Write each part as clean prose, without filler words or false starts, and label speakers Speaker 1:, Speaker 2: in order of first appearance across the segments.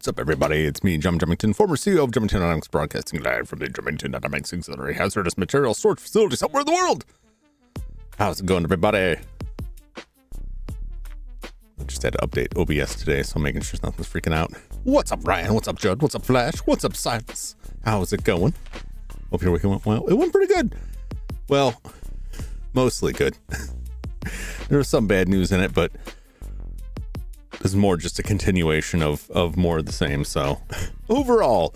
Speaker 1: What's up, everybody? It's me, Jum Jumington, former CEO of Jumington Dynamics, broadcasting live from the Jumington Dynamics Auxiliary Hazardous Material Storage Facility somewhere in the world. How's it going, everybody? I just had to update OBS today, so I'm making sure nothing's freaking out. What's up, Ryan? What's up, Judd? What's up, Flash? What's up, Silas? How's it going? Hope your weekend went well. It went pretty good. Well, mostly good. There was some bad news in it, but this is more just a continuation of more of the same. So overall,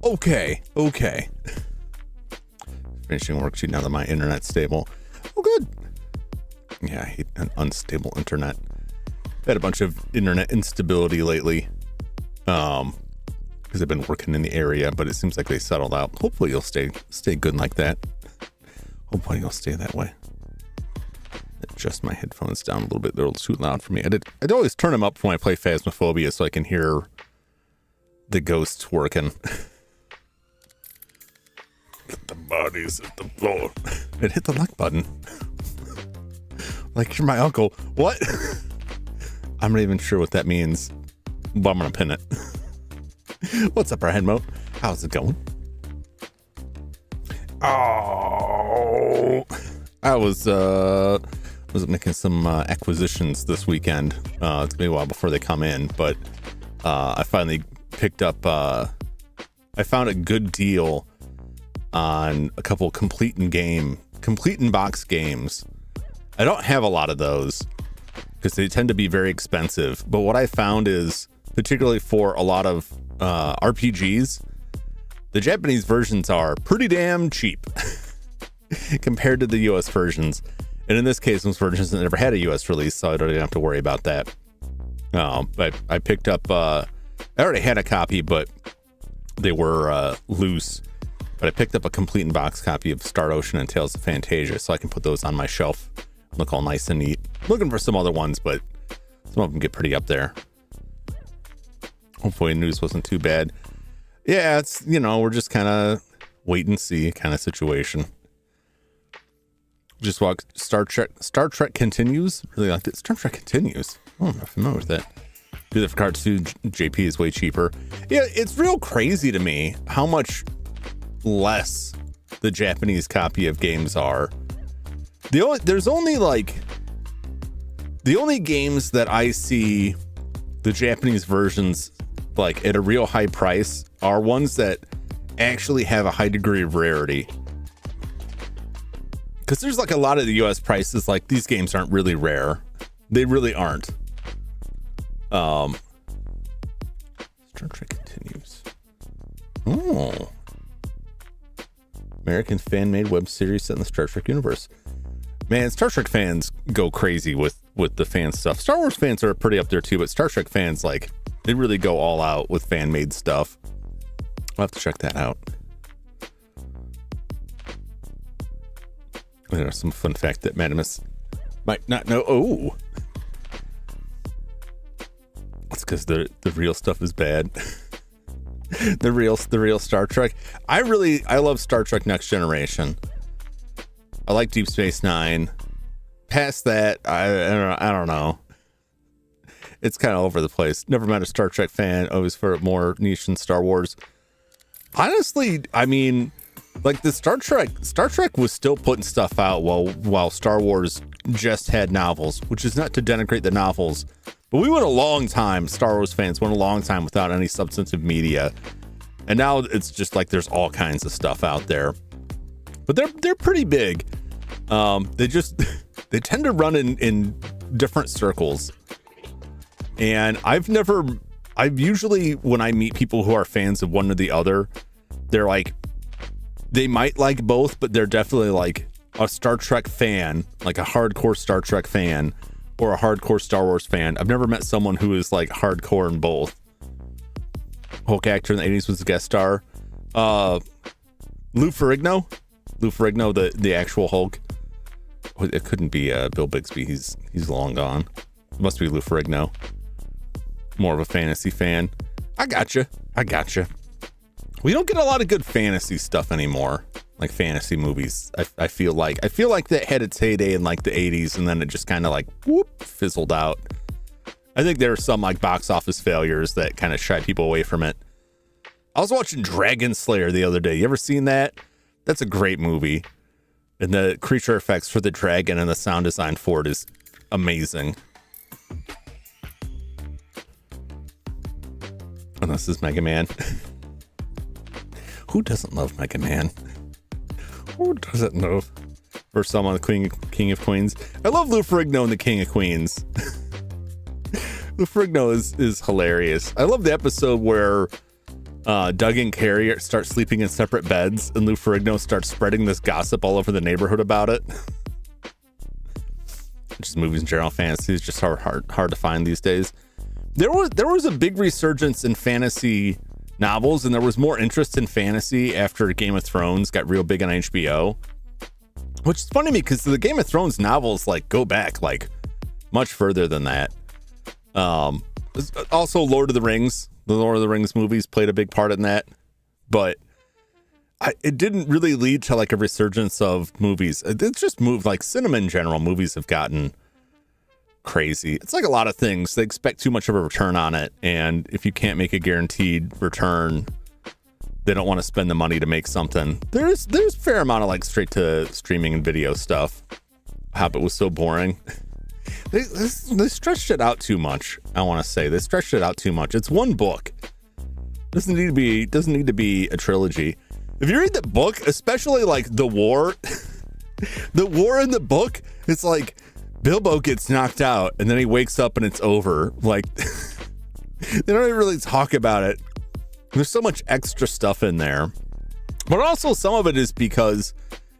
Speaker 1: okay. Finishing worksheet now that my internet's stable. Oh, good. Yeah, I hate an unstable internet. Had a bunch of internet instability lately. Because I've been working in the area, but it seems like they settled out. Hopefully you'll stay good like that. Hopefully you'll stay that way. Adjust my headphones down a little bit. They're a little too loud for me. I'd always turn them up when I play Phasmophobia so I can hear the ghosts working. The bodies at the floor. It hit the like button. Like you're my uncle. What? I'm not even sure what that means, but I'm gonna pin it. What's up, our head moat? How's it going? Oh, I was making some acquisitions this weekend. It's gonna be a while before they come in, but I finally picked up. I found a good deal on a couple complete in box games. I don't have a lot of those because they tend to be very expensive. But what I found is, particularly for a lot of RPGs, the Japanese versions are pretty damn cheap compared to the US versions. And in this case, those versions never had a US release, so I don't even have to worry about that. But I picked up, I already had a copy, but they were loose. But I picked up a complete in box copy of Star Ocean and Tales of Fantasia, so I can put those on my shelf, look all nice and neat. Looking for some other ones, but some of them get pretty up there. Hopefully news wasn't too bad. Yeah, it's, we're just kind of wait and see kind of situation. Just walk. Star Trek Continues. Really like it. Star Trek Continues. Oh, I'm not familiar with that. Do that for cartoon. JP is way cheaper. Yeah, it's real crazy to me how much less the Japanese copy of games are. The only games that I see the Japanese versions like at a real high price are ones that actually have a high degree of rarity. Because there's like a lot of the US prices, like these games aren't really rare. They really aren't. Star Trek Continues. Oh. American fan-made web series set in the Star Trek universe. Man, Star Trek fans go crazy with the fan stuff. Star Wars fans are pretty up there too, but Star Trek fans, like, they really go all out with fan-made stuff. I'll have to check that out. There's some fun fact that Madamus might not know. Oh, that's because the real stuff is bad. the real Star Trek. I love Star Trek Next Generation. I like Deep Space Nine. Past that, I don't know. It's kind of over the place. Never met a Star Trek fan. Always for more niche than Star Wars. Honestly, I mean, like the Star Trek was still putting stuff out while Star Wars just had novels, which is not to denigrate the novels, but we went a long time. Star Wars fans went a long time without any substantive media, and now it's just like there's all kinds of stuff out there. But they're pretty big. They tend to run in different circles, and I've usually, when I meet people who are fans of one or the other, they're like, they might like both, but they're definitely like a Star Trek fan, like a hardcore Star Trek fan, or a hardcore Star Wars fan. I've never met someone who is like hardcore in both. Hulk actor in the 80s was a guest star. Lou Ferrigno, the actual Hulk. It couldn't be Bill Bixby. He's long gone. It must be Lou Ferrigno. More of a fantasy fan. I gotcha. We don't get a lot of good fantasy stuff anymore, like fantasy movies. I feel like that had its heyday in like the 80s, and then it just kind of like fizzled out. I think there are some like box office failures that kind of shied people away from it. I was watching Dragon Slayer the other day. You ever seen that? That's a great movie, and the creature effects for the dragon and the sound design for it is amazing. And this is Mega Man. Who doesn't love Mega Man? Who doesn't know? First time on the King of Queens. I love Lou Ferrigno and the King of Queens. Lou Ferrigno is hilarious. I love the episode where Doug and Carrie start sleeping in separate beds, and Lou Ferrigno starts spreading this gossip all over the neighborhood about it. Just movies and general fantasy is just hard to find these days. There was a big resurgence in fantasy novels, and there was more interest in fantasy after Game of Thrones got real big on HBO, which is funny to me because the Game of Thrones novels like go back like much further than that. Also Lord of the Rings movies played a big part in that, but it didn't really lead to like a resurgence of movies. It's just moved, like cinema in general, movies have gotten crazy. It's like a lot of things. They expect too much of a return on it, and if you can't make a guaranteed return, they don't want to spend the money to make something. There's a fair amount of like straight to streaming and video stuff. Hobbit was so boring. They stretched it out too much. I want to say they stretched it out too much. It's one book. Doesn't need to be a trilogy. If you read the book, especially like the war, the war in the book, it's like Bilbo gets knocked out and then he wakes up and it's over. Like they don't even really talk about it. There's so much extra stuff in there. But also some of it is because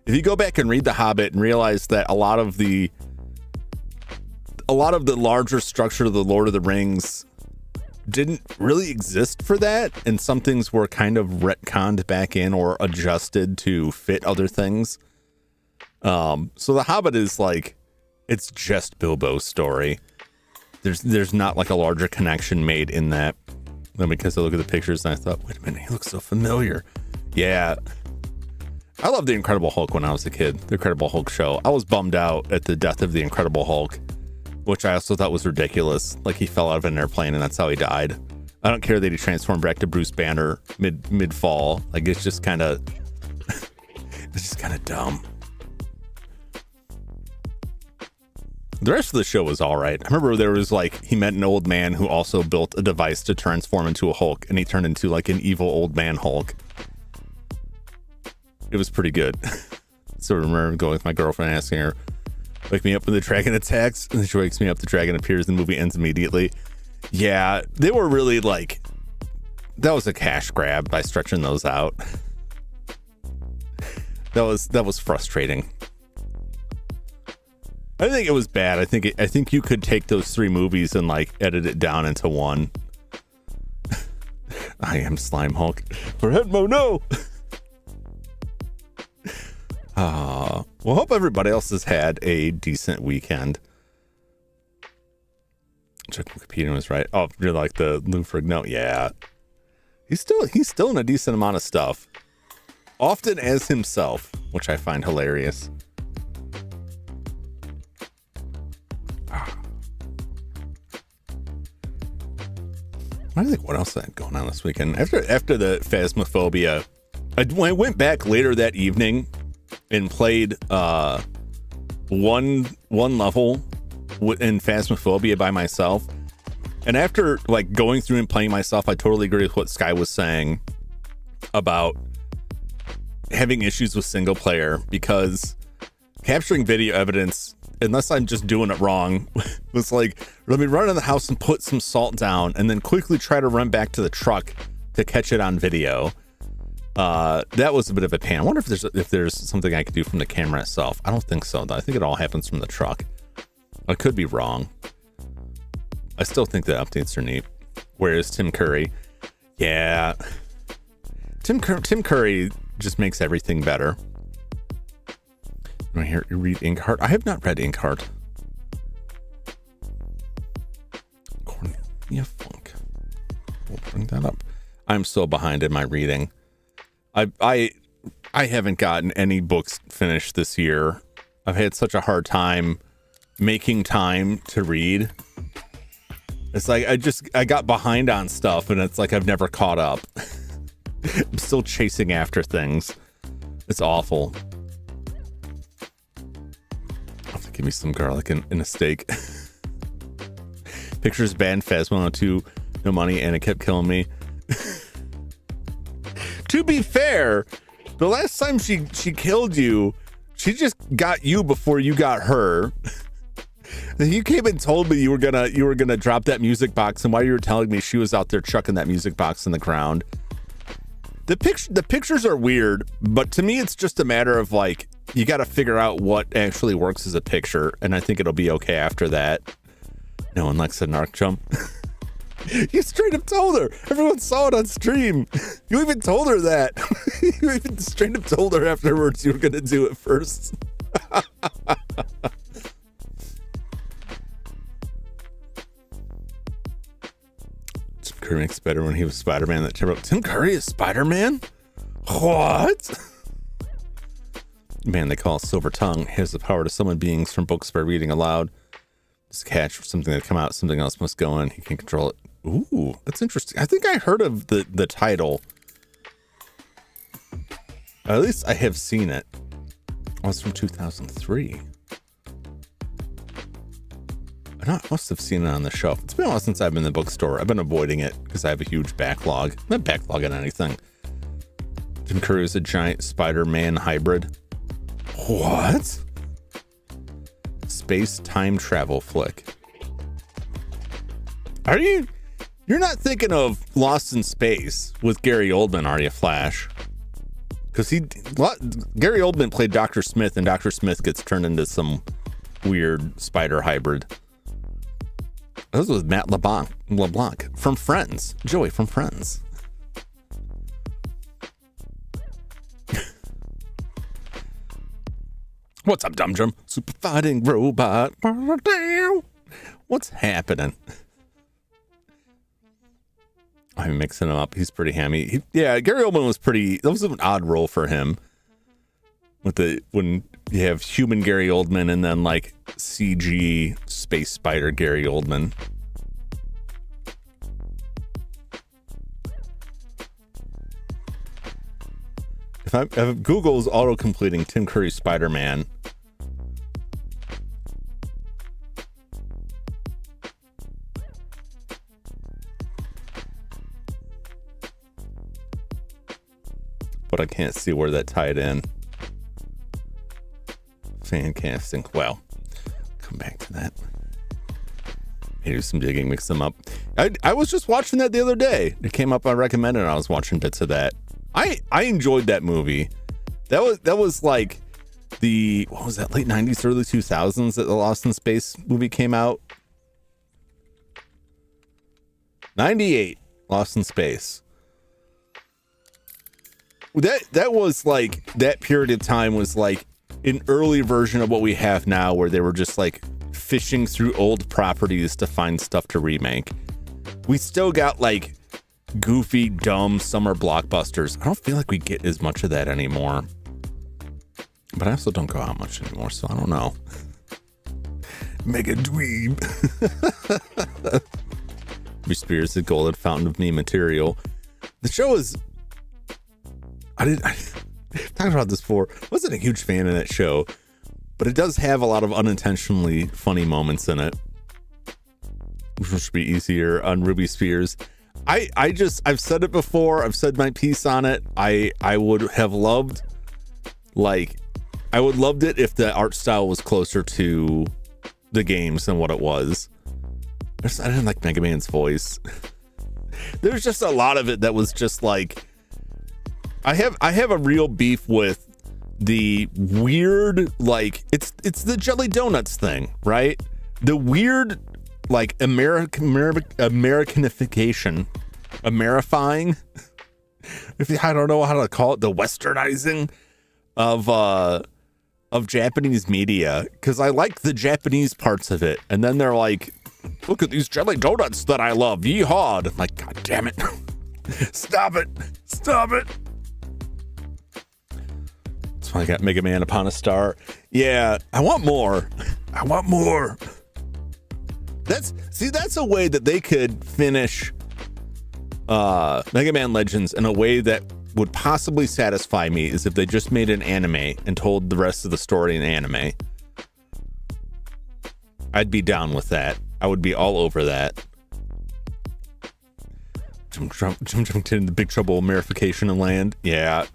Speaker 1: if you go back and read The Hobbit and realize that a lot of the larger structure of the Lord of the Rings didn't really exist for that, and some things were kind of retconned back in or adjusted to fit other things. So The Hobbit is like, it's just Bilbo's story. There's not like a larger connection made in that. Then because I look at the pictures and I thought, wait a minute, he looks so familiar. Yeah. I loved The Incredible Hulk when I was a kid. The Incredible Hulk show. I was bummed out at the death of the Incredible Hulk, which I also thought was ridiculous. Like he fell out of an airplane and that's how he died. I don't care that he transformed back to Bruce Banner mid fall. Like it's just kind of dumb. The rest of the show was all right. I remember there was like, he met an old man who also built a device to transform into a Hulk, and he turned into like an evil old man Hulk. It was pretty good. So I remember going with my girlfriend asking her, wake me up when the dragon attacks, and then she wakes me up, the dragon appears, the movie ends immediately. Yeah, they were really like, that was a cash grab by stretching those out. That was frustrating. I think it was bad. I think you could take those 3 movies and like edit it down into one. I am Slime Hulk. For Hedmo, no. Well, hope everybody else has had a decent weekend. Check Wikipedia was right. Oh, you're like the Lou Ferrigno. Yeah, he's still in a decent amount of stuff, often as himself, which I find hilarious. I think what else had going on this weekend after the Phasmophobia. I went back later that evening and played one level in Phasmophobia by myself, and after like going through and playing myself, I totally agree with what Sky was saying about having issues with single player, because capturing video evidence, unless I'm just doing it wrong, was like, let me run in the house and put some salt down and then quickly try to run back to the truck to catch it on video. That was a bit of a pain. I wonder if there's something I could do from the camera itself. I don't think so, though. I think it all happens from the truck. I could be wrong. I still think the updates are neat. Whereas Tim Curry, yeah, Tim Curry just makes everything better. Right here, you read Inkheart. I have not read Inkheart. Cornelia Funk. We'll bring that up. I'm so behind in my reading. I haven't gotten any books finished this year. I've had such a hard time making time to read. It's like I got behind on stuff, and it's like I've never caught up. I'm still chasing after things. It's awful. I'll have to give me some garlic in a steak. Pictures banned, Phas 102, no money, and it kept killing me. To be fair, the last time she killed you, she just got you before you got her. You came and told me you were gonna drop that music box, and while you were telling me, she was out there chucking that music box in the ground. The pictures are weird, but to me, it's just a matter of like, you got to figure out what actually works as a picture, and I think it'll be okay after that. No one likes a narc jump. You straight up told her. Everyone saw it on stream. You even told her that. You even straight up told her afterwards you were going to do it first. Tim Curry makes better when he was Spider-Man. That Tim Curry is Spider-Man? What? Man, they call it Silver Tongue. He has the power to summon beings from books by reading aloud. Just catch something that come out, something else must go in. He can control it. Ooh, that's interesting. I think I heard of the title. At least I have seen it. Oh, it's from 2003. I must have seen it on the shelf. It's been a while since I've been in the bookstore. I've been avoiding it because I have a huge backlog. I'm not backlogging anything. Tim Curry is a giant Spider-Man hybrid. What? Space time travel flick. You're not thinking of Lost in Space with Gary Oldman, are you, Flash? Because Gary Oldman played Dr. Smith, and Dr. Smith gets turned into some weird spider hybrid. This was Matt LeBlanc from Friends. Joey from Friends. What's up, Jum Jum? Super fighting robot. What's happening? I'm mixing him up. He's pretty hammy. Gary Oldman was that was an odd role for him. When you have human Gary Oldman and then like CG space spider Gary Oldman. If Google's auto-completing Tim Curry Spider-Man, but I can't see where that tied in. Fan casting. Well, come back to that. Do some digging, mix them up. I was just watching that the other day. It came up, I recommended, and I was watching bits of that. I enjoyed that movie. That was like what was that, late 90s, early 2000s that the Lost in Space movie came out? 98, Lost in Space. That was like, that period of time was like an early version of what we have now, where they were just like fishing through old properties to find stuff to remake. We still got like goofy, dumb summer blockbusters. I don't feel like we get as much of that anymore. But I also don't go out much anymore, so I don't know. Mega dweeb. Spears, the golden fountain of me material. The show is... I've talked about this before. Wasn't a huge fan of that show, but it does have a lot of unintentionally funny moments in it, which should be easier on Ruby Spears. I've said it before. I've said my piece on it. I would have loved, it if the art style was closer to the games than what it was. I didn't like Mega Man's voice. There's just a lot of it that was just like, I have a real beef with the weird, like, it's the Jelly Donuts thing, right? The weird, like, Americanifying. I don't know how to call it, the westernizing of Japanese media, because I like the Japanese parts of it, and then they're like, look at these jelly donuts that I love, yeehaw. I'm like, god damn it. Stop it. That's why I got Mega Man Upon a Star. Yeah, I want more. That's a way that they could finish Mega Man Legends in a way that would possibly satisfy me, is if they just made an anime and told the rest of the story in anime. I'd be down with that. I would be all over that. Jum Jumington, the Big Trouble Amerification in Land. Yeah.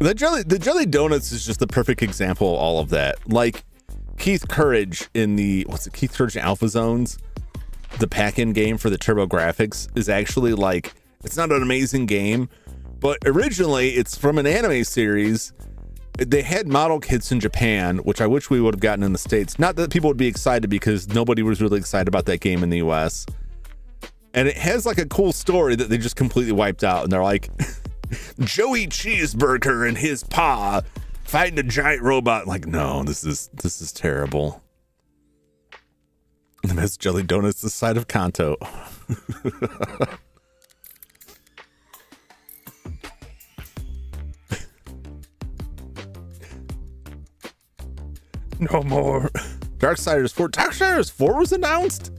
Speaker 1: The jelly donuts is just the perfect example of all of that. Like Keith Courage in Keith Courage in Alpha Zones, the pack-in game for the TurboGrafx, is actually like, it's not an amazing game, but originally it's from an anime series. They had model kits in Japan, which I wish we would have gotten in the States. Not that people would be excited, because nobody was really excited about that game in the US. And it has like a cool story that they just completely wiped out. And they're like, Joey Cheeseburger and his pa fighting a giant robot. Like, no, this is terrible. And that's Jelly Donuts, the side of Kanto. No more. Darksiders 4. Darksiders 4 was announced?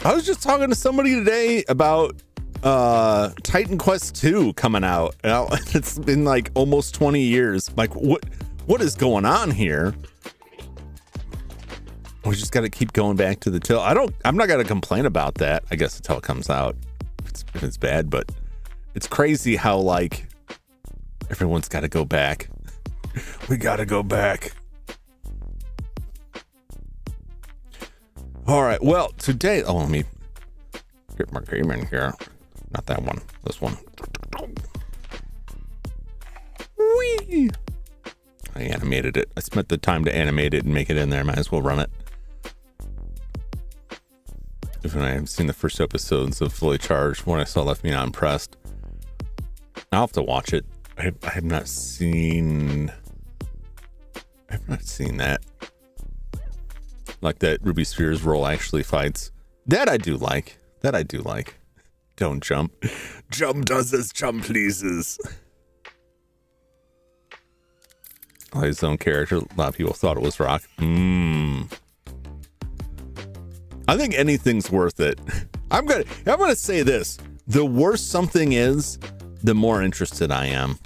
Speaker 1: I was just talking to somebody today about Titan Quest 2 coming out. It's been like almost 20 years. Like, what is going on here? We just got to keep going back to the till. I'm not going to complain about that, I guess, until it comes out. If it's bad, but it's crazy how, like, everyone's got to go back. We got to go back. All right. Well, today, let me get my game in here. Not that one. This one. Whee! I animated it. I spent the time to animate it and make it in there. Might as well run it. Even I have seen the first episodes of Fully Charged. One I saw left me not impressed. I'll have to watch it. I have not seen that. Like that Ruby Sphere's role actually fights. That I do like. Don't jump. Jump does as jump pleases. His own character. A lot of people thought it was Rock. I think anything's worth it. I'm gonna say this. The worse something is, the more interested I am.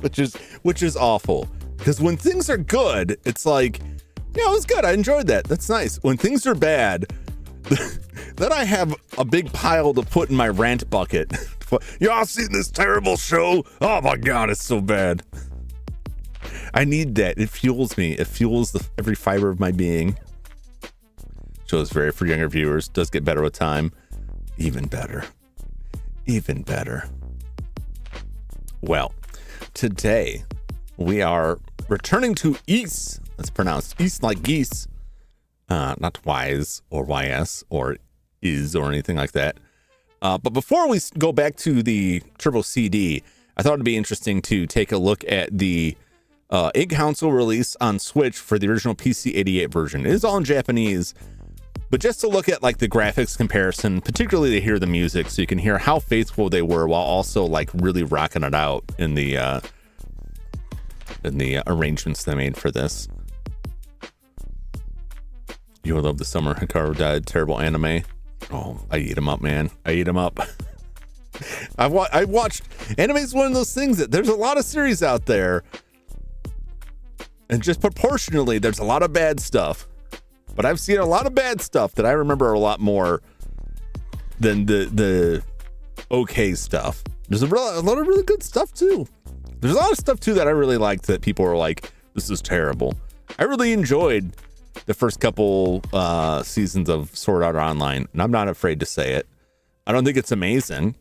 Speaker 1: which is awful. Because when things are good, it's like, yeah, it was good. I enjoyed that. That's nice. When things are bad, then I have a big pile to put in my rant bucket. Y'all seen this terrible show? Oh my God, it's so bad. I need that. It fuels me. It fuels every fiber of my being. Show is very for younger viewers. Does get better with time. Even better. Well, today we are returning to Ys. That's pronounced Ys like geese. Not Ys or YS or is or anything like that. But before we go back to the Turbo CD, I thought it'd be interesting to take a look at the in-console release on Switch for the original PC-88 version. It is all in Japanese, but just to look at like the graphics comparison, particularly to hear the music, so you can hear how faithful they were while also like really rocking it out in the arrangements they made for this. You would love the Summer Hikaru died terrible anime. Oh, I eat them up, man. I eat them up. I watched anime is one of those things that there's a lot of series out there, and just proportionally, there's a lot of bad stuff. But I've seen a lot of bad stuff that I remember a lot more than the okay stuff. There's a lot of really good stuff too. There's a lot of stuff too that I really liked that people were like, "This is terrible." I really enjoyed the first couple seasons of Sword Art Online, and I'm not afraid to say it. I don't think it's amazing,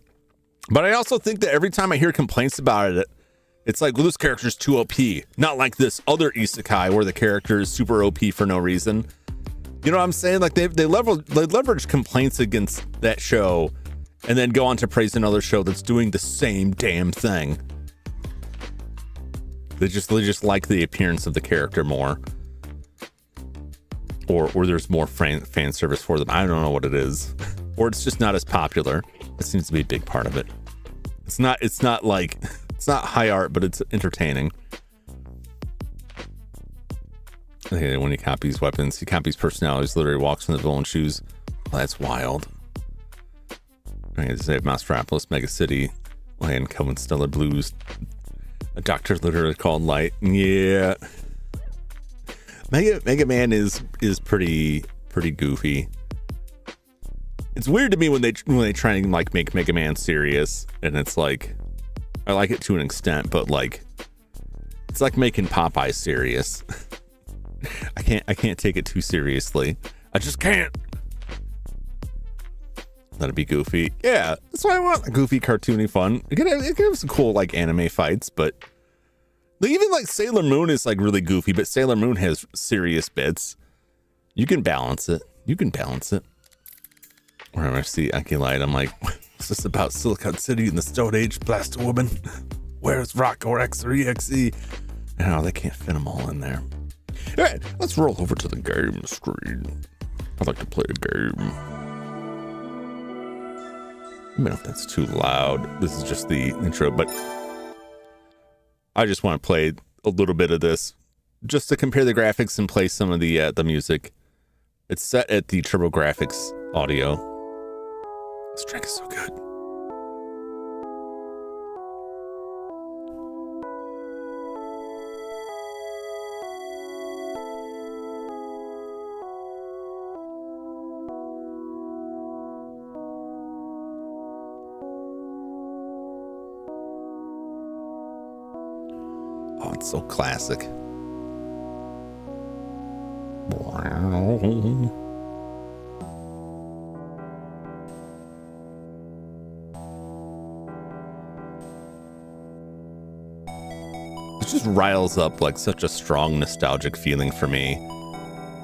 Speaker 1: but I also think that every time I hear complaints about it, it's like, well, this character's too OP. Not like this other isekai where the character is super OP for no reason. You know what I'm saying? Like they leverage complaints against that show and then go on to praise another show that's doing the same damn thing. They just like the appearance of the character more. Or there's more fan service for them. I don't know what it is. Or it's just not as popular. It seems to be a big part of it. It's not high art, but it's entertaining. Okay, when he copies weapons, he copies personalities, literally walks in the villain's shoes. Well, that's wild. I had to save Mousetrapolis, Mega City, Land, Coven, Stellar Blues. A doctor literally called Light. Yeah. Mega Man is pretty goofy. It's weird to me when they try and like make Mega Man serious, and it's like I like it to an extent, but like it's like making Popeye serious. I can't take it too seriously. I just can't. Let it be goofy. Yeah, that's why I want goofy, cartoony fun. It can have some cool like anime fights, but even like Sailor Moon is like really goofy, but Sailor Moon has serious bits. You can balance it. Whenever I see Aki Light, I'm like, what's this about Silicon City in the Stone Age? Blast a woman? Where's Rock or X or EXE? No, they can't fit them all in there. All right, let's roll over to the game screen. I'd like to play a game. I don't know if that's too loud. This is just the intro, but I just want to play a little bit of this just to compare the graphics and play some of the music. It's set at the TurboGrafx audio. This drink is so good. Oh, it's so classic. It just riles up like such a strong nostalgic feeling for me,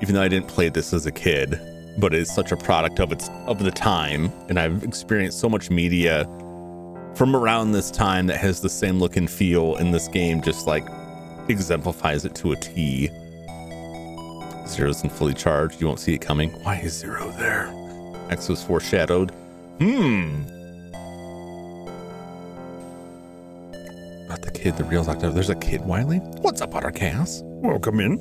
Speaker 1: even though I didn't play this as a kid, but it's such a product of the time, and I've experienced so much media from around this time that has the same look and feel, and this game just like exemplifies it to a T. Zero's in fully charged. You won't see it coming. Why is Zero there? X was foreshadowed. Not the kid, the real doctor. There's a kid, Wiley. What's up, Buttercast? Welcome in.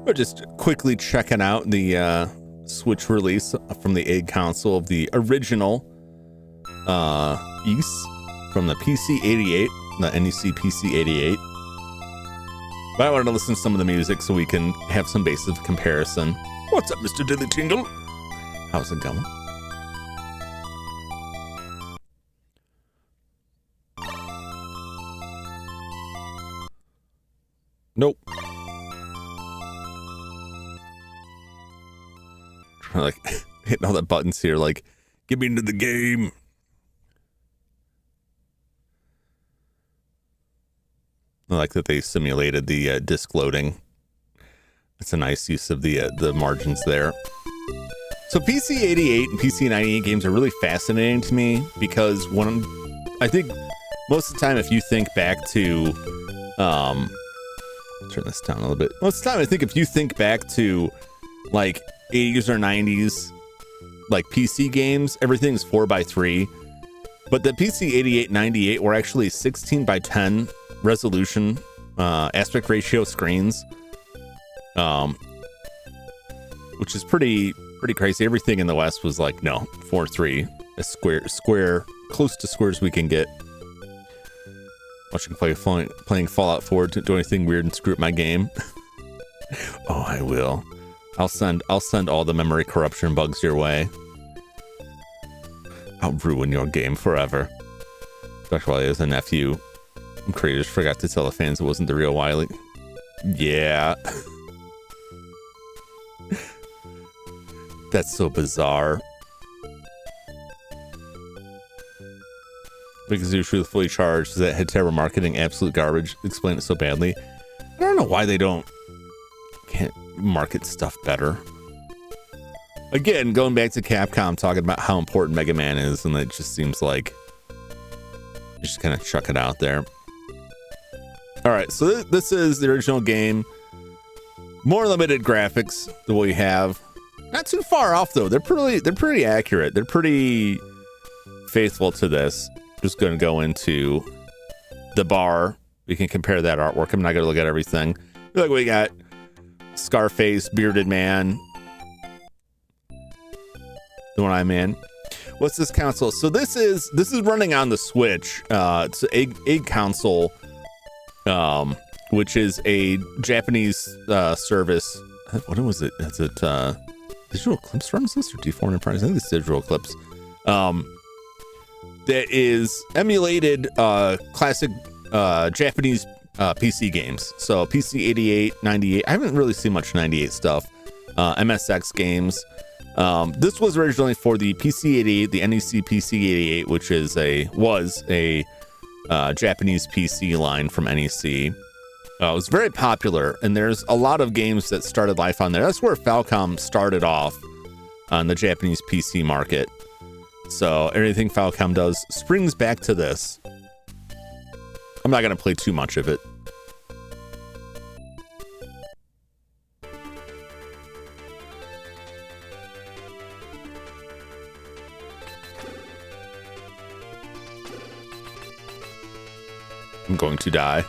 Speaker 1: We're just quickly checking out the Switch release from the Egg console of the original East from the PC88, the NEC PC88. But I wanted to listen to some of the music so we can have some basis of comparison. What's up, Mr. Dilly Tingle? How's it going? Nope. Like hitting all the buttons here, like, get me into the game. I like that they simulated the disk loading. It's a nice use of the margins there. So PC88 and PC98 games are really fascinating to me because I think most of the time, if you think back to, turn this down a little bit. Most of the time, I think if you think back to like 80s or 90s, like PC games, everything's 4:3. But the PC88 98 were actually 16:10 resolution, aspect ratio screens, which is pretty crazy. Everything in the West was like, no, 4:3, as square, close to square as we can get. Watching playing Fallout 4 to do anything weird and screw up my game. Oh, I will. I'll send all the memory corruption bugs your way. I'll ruin your game forever. Dr. Wiley is a nephew. Creators forgot to tell the fans it wasn't the real Wiley. Yeah. That's so bizarre. Biggest issue with fully charged is that had terrible marketing, absolute garbage. Explain it so badly. I don't know why they can't market stuff better. Again, going back to Capcom talking about how important Mega Man is, and it just seems like you just kind of chuck it out there. All right, so this is the original game. More limited graphics than what we have. Not too far off though. They're pretty accurate. They're pretty faithful to this. Just going to go into the bar. We can compare that artwork. I'm not going to look at everything. Look, we got Scarface, bearded man. The one I'm in. What's this console? So this is running on the Switch. It's an Egg console, which is a Japanese service. What was it? Is it Digital Eclipse runs this or D4 Enterprise? I think it's Digital Eclipse. That is emulated classic Japanese PC games. So PC88, 98. I haven't really seen much 98 stuff. MSX games. This was originally for the PC88, the NEC PC88, which was a Japanese PC line from NEC. It was very popular, and there's a lot of games that started life on there. That's where Falcom started off on the Japanese PC market. So everything Falcom does springs back to this. I'm not going to play too much of it. I'm going to die.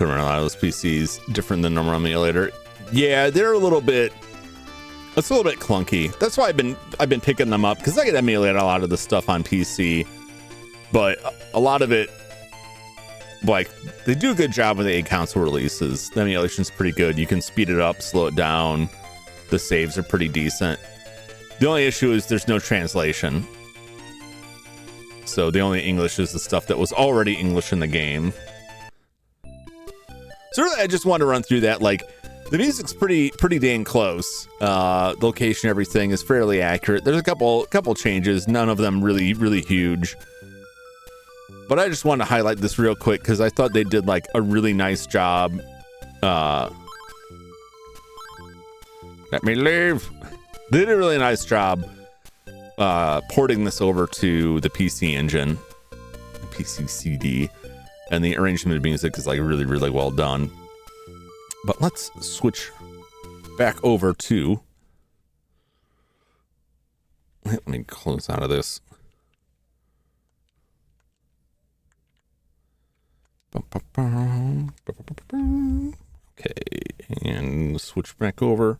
Speaker 1: couldn't run a lot of those PCs. Different than normal emulator. Yeah, they're a little bit. It's a little bit clunky. That's why I've been picking them up, because I can emulate a lot of the stuff on PC, but a lot of it, like, they do a good job with the 8 console releases. The emulation's pretty good. You can speed it up, slow it down. The saves are pretty decent. The only issue is there's no translation. So the only English is the stuff that was already English in the game. So really, I just want to run through that. Like, the music's pretty dang close. The location, everything is fairly accurate. There's a couple changes, none of them really huge. But I just wanted to highlight this real quick because I thought they did like a really nice job. Let me leave. They did a really nice job porting this over to the PC engine, the PC CD, and the arrangement of music is like really well done. But let's switch back over to. Let me close out of this. Okay, and switch back over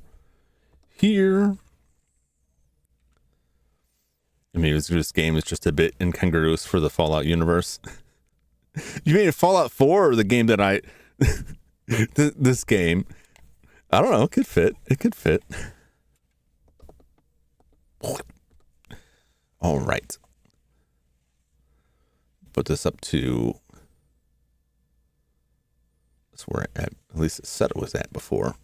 Speaker 1: here. I mean, this game is just a bit incongruous for the Fallout universe. You mean Fallout 4 or the game that I... this game? I don't know. It could fit. It could fit. All right. Put this up to... That's where at least it said it was at before.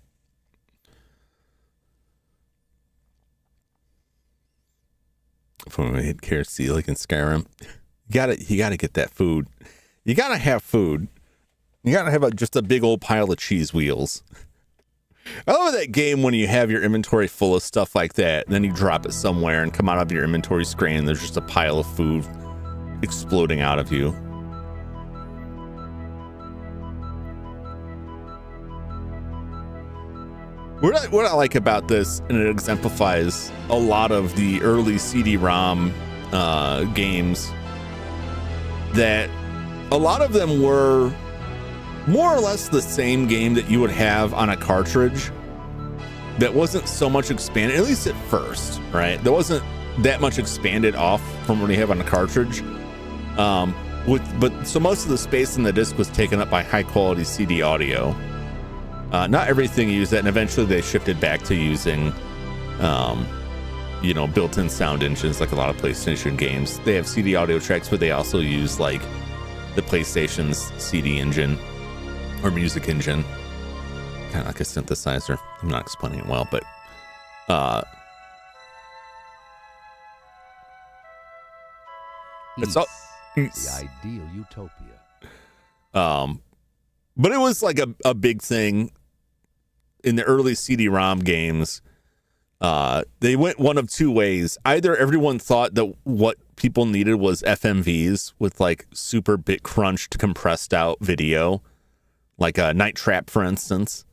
Speaker 1: From when we hit KRC like in Skyrim. You gotta get that food. You gotta have food. You gotta have just a big old pile of cheese wheels. I love that game when you have your inventory full of stuff like that, and then you drop it somewhere and come out of your inventory screen and there's just a pile of food exploding out of you. What I like about this, and it exemplifies a lot of the early CD-ROM games, that a lot of them were more or less the same game that you would have on a cartridge that wasn't so much expanded, at least at first, right? There wasn't that much expanded off from what you have on a cartridge. But so most of the space in the disc was taken up by high quality CD audio. Not everything used that, and eventually they shifted back to using, built-in sound engines like a lot of PlayStation games. They have CD audio tracks, but they also use like the PlayStation's CD engine or music engine, kind of like a synthesizer. I'm not explaining it well, but it's all
Speaker 2: the ideal utopia.
Speaker 1: But it was like a big thing in the early CD-ROM games. They went one of two ways. Either everyone thought that what people needed was FMVs with like super bit crunched, compressed out video, like a Night Trap, for instance,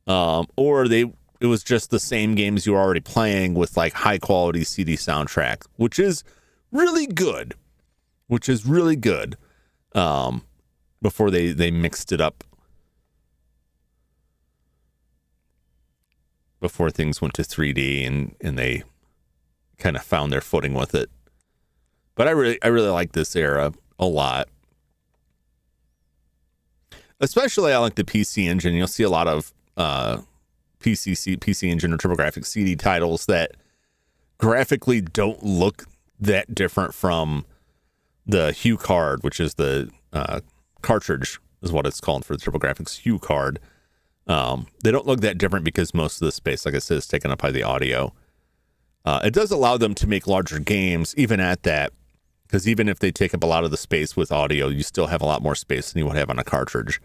Speaker 1: or it was just the same games you were already playing with like high quality CD soundtrack, which is really good. Before they mixed it up, before things went to 3D and they kind of found their footing with it. But I really like this era a lot. Especially I like the PC engine. You'll see a lot of PC engine or TurboGrafx CD titles that graphically don't look that different from the Hue card, which is the cartridge is what it's called for the TurboGrafx Hue card. They don't look that different because most of the space, like I said, is taken up by the audio. It does allow them to make larger games even at that, because even if they take up a lot of the space with audio, you still have a lot more space than you would have on a cartridge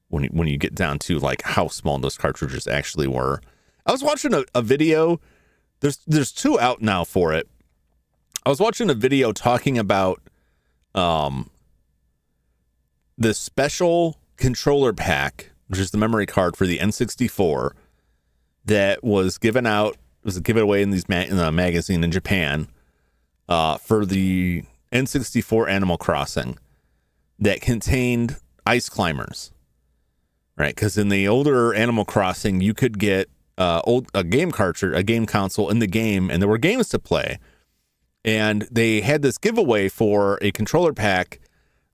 Speaker 1: when you get down to like how small those cartridges actually were. I was watching a video. There's two out now for it. I was watching a video talking about the special controller pack, which is the memory card for the N64 that was given out, was a giveaway in in the magazine in Japan for the N64 Animal Crossing, that contained ice climbers. right? Because in the older Animal Crossing, you could get a game cartridge, a game console in the game, and there were games to play. And they had this giveaway for a controller pack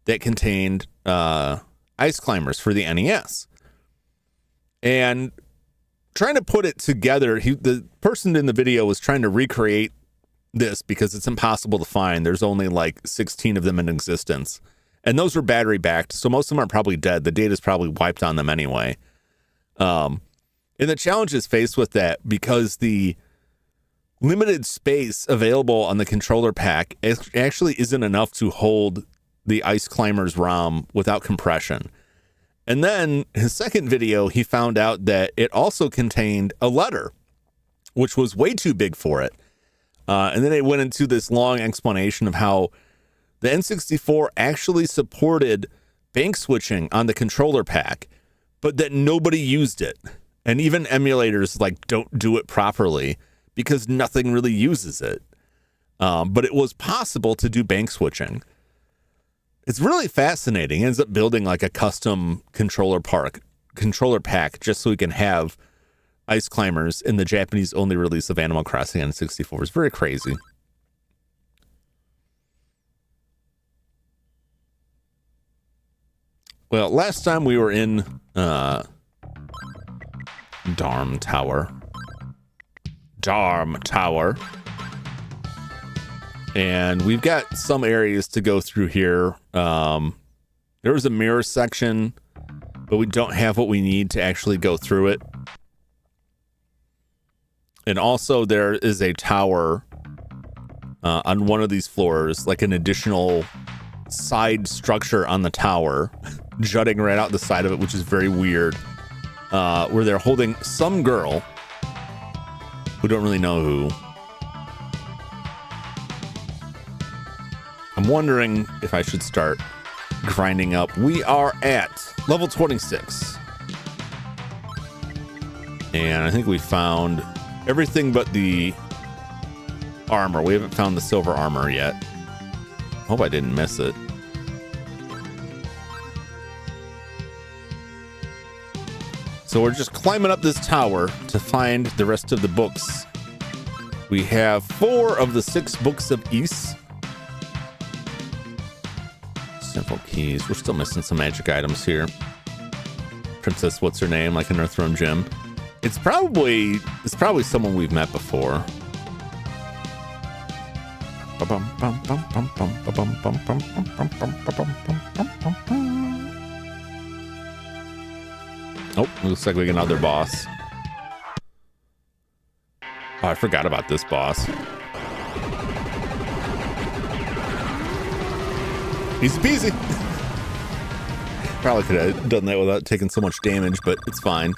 Speaker 1: that contained Ice Climbers for the NES. And trying to put it together, the person in the video was trying to recreate this because it's impossible to find. There's only like 16 of them in existence. And those were battery backed, so most of them are probably dead. The data's probably wiped on them anyway. And the challenge is faced with that because the limited space available on the controller pack actually isn't enough to hold the Ice Climbers ROM without compression. And then his second video, he found out that it also contained a letter, which was way too big for it. And then it went into this long explanation of how the N64 actually supported bank switching on the controller pack, but that nobody used it. And even emulators like don't do it properly because nothing really uses it. But it was possible to do bank switching. It's really fascinating. It ends up building like a custom controller pack just so we can have Ice Climbers in the Japanese only release of Animal Crossing on 64. It's very crazy. Well, last time we were in Darm Tower. And we've got some areas to go through here. There was a mirror section, but we don't have what we need to actually go through it. And also there is a tower on one of these floors, like an additional side structure on the tower, jutting right out the side of it, which is very weird, where they're holding some girl. We don't really know who. I'm wondering if I should start grinding up. We are at level 26. And I think we found everything but the armor. We haven't found the silver armor yet. Hope I didn't miss it. So we're just climbing up this tower to find the rest of the books. We have 4 of the 6 books of Ys. Simple keys. We're still missing some magic items here. Princess, what's her name? Like in our throne gym. It's probably someone we've met before. Oh, looks like we get another boss. Oh, I forgot about this boss. Easy peasy. Probably could have done that without taking so much damage, but it's fine.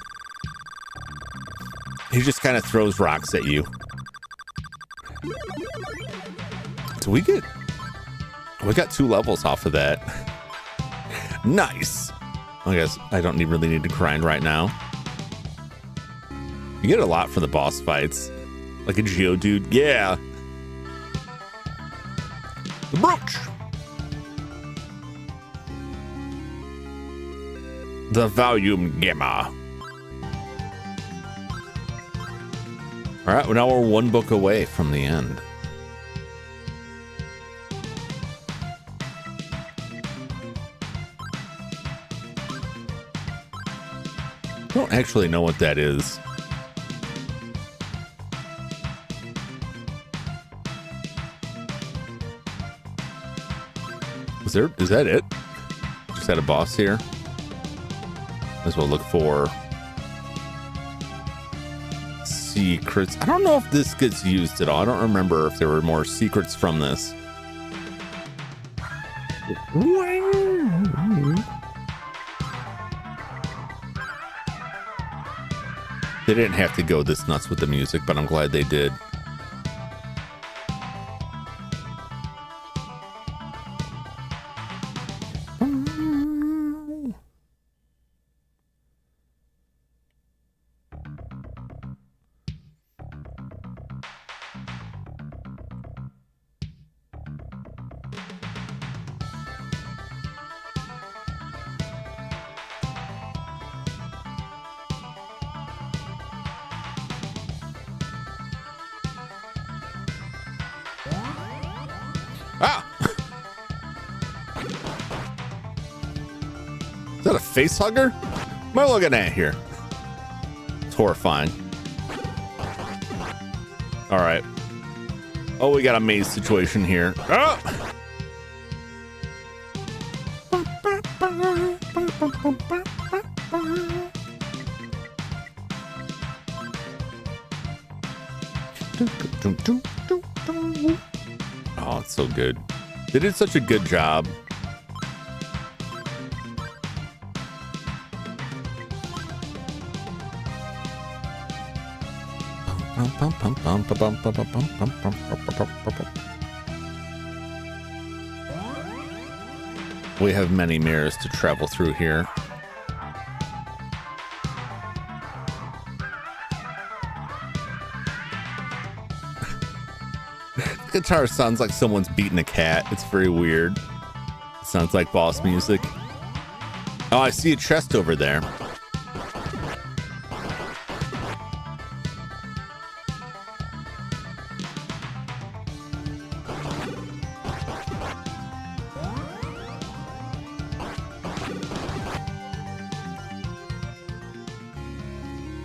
Speaker 1: He just kind of throws rocks at you. Do we get... We got 2 levels off of that. Nice. I guess I don't really need to grind right now. You get a lot for the boss fights. Like a Geodude. Yeah. The brooch. The volume gamma. All right, well, now we're 1 book away from the end. I don't actually know what that is. Is that it? Just had a boss here. As well look for secrets. I don't know if this gets used at all. I don't remember if there were more secrets from this. They didn't have to go this nuts with the music, but I'm glad they did. Is that a face hugger? What am I looking at here? It's horrifying. All right. Oh, we got a maze situation here. Oh! Oh, it's so good. They did such a good job. We have many mirrors to travel through here. The guitar sounds like someone's beating a cat. It's very weird. It sounds like boss music. Oh, I see a chest over there.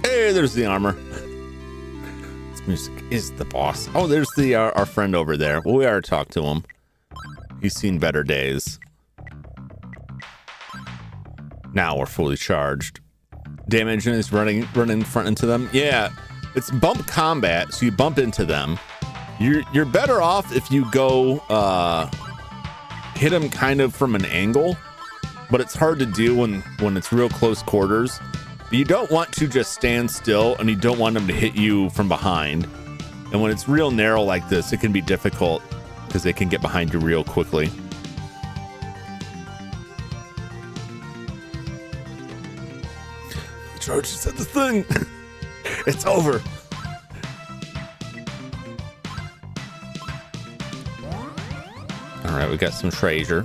Speaker 1: Hey, there's the armor. This music is the boss. Oh, there's the our friend over there. Well, we already talked to him. He's seen better days. Now we're fully charged. Damage is running front into them. Yeah, it's bump combat, so you bump into them. You're better off if you go hit them kind of from an angle, but it's hard to do when it's real close quarters. But you don't want to just stand still, and you don't want them to hit you from behind. And when it's real narrow like this, it can be difficult because they can get behind you real quickly. George said the thing. It's over. All right, we got some treasure.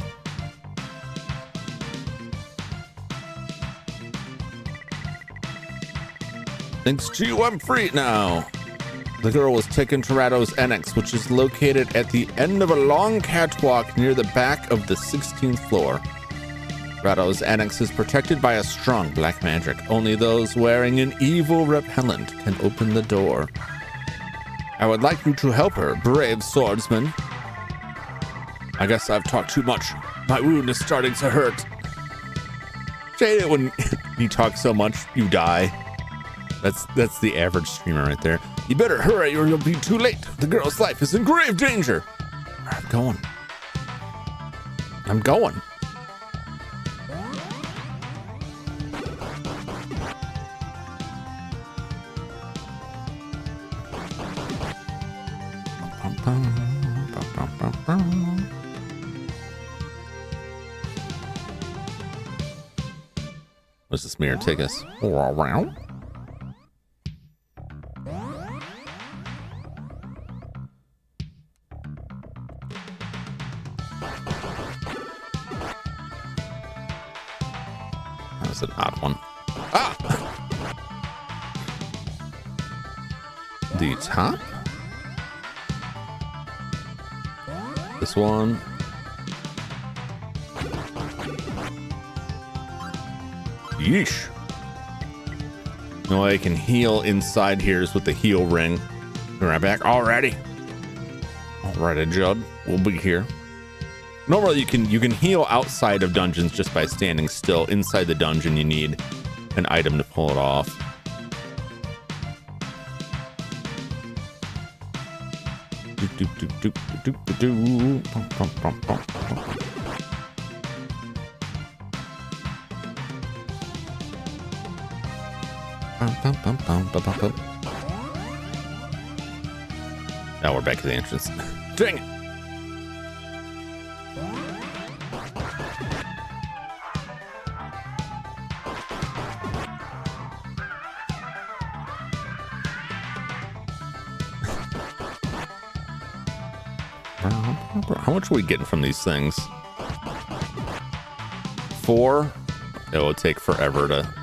Speaker 1: Thanks to you, I'm free now. The girl was taken to Rado's Annex, which is located at the end of a long catwalk near the back of the 16th floor. Rado's Annex is protected by a strong black magic. Only those wearing an evil repellent can open the door. I would like you to help her, brave swordsman. I guess I've talked too much. My wound is starting to hurt. Jade, when you talk so much, you die. That's the average streamer right there. You better hurry or you'll be too late. The girl's life is in grave danger. I'm going. I'm going. What's this mirror take us? Around? That was an odd one. Ah! The top? This one. Yeesh. No way I can heal inside here is with the heal ring. Be right back. Alrighty. Alrighty, Judd. We'll be here. Normally you can heal outside of dungeons just by standing still. Inside the dungeon you need an item to pull it off. Now we're back to the entrance. Dang it! How much are we getting from these things? 4? It will take forever to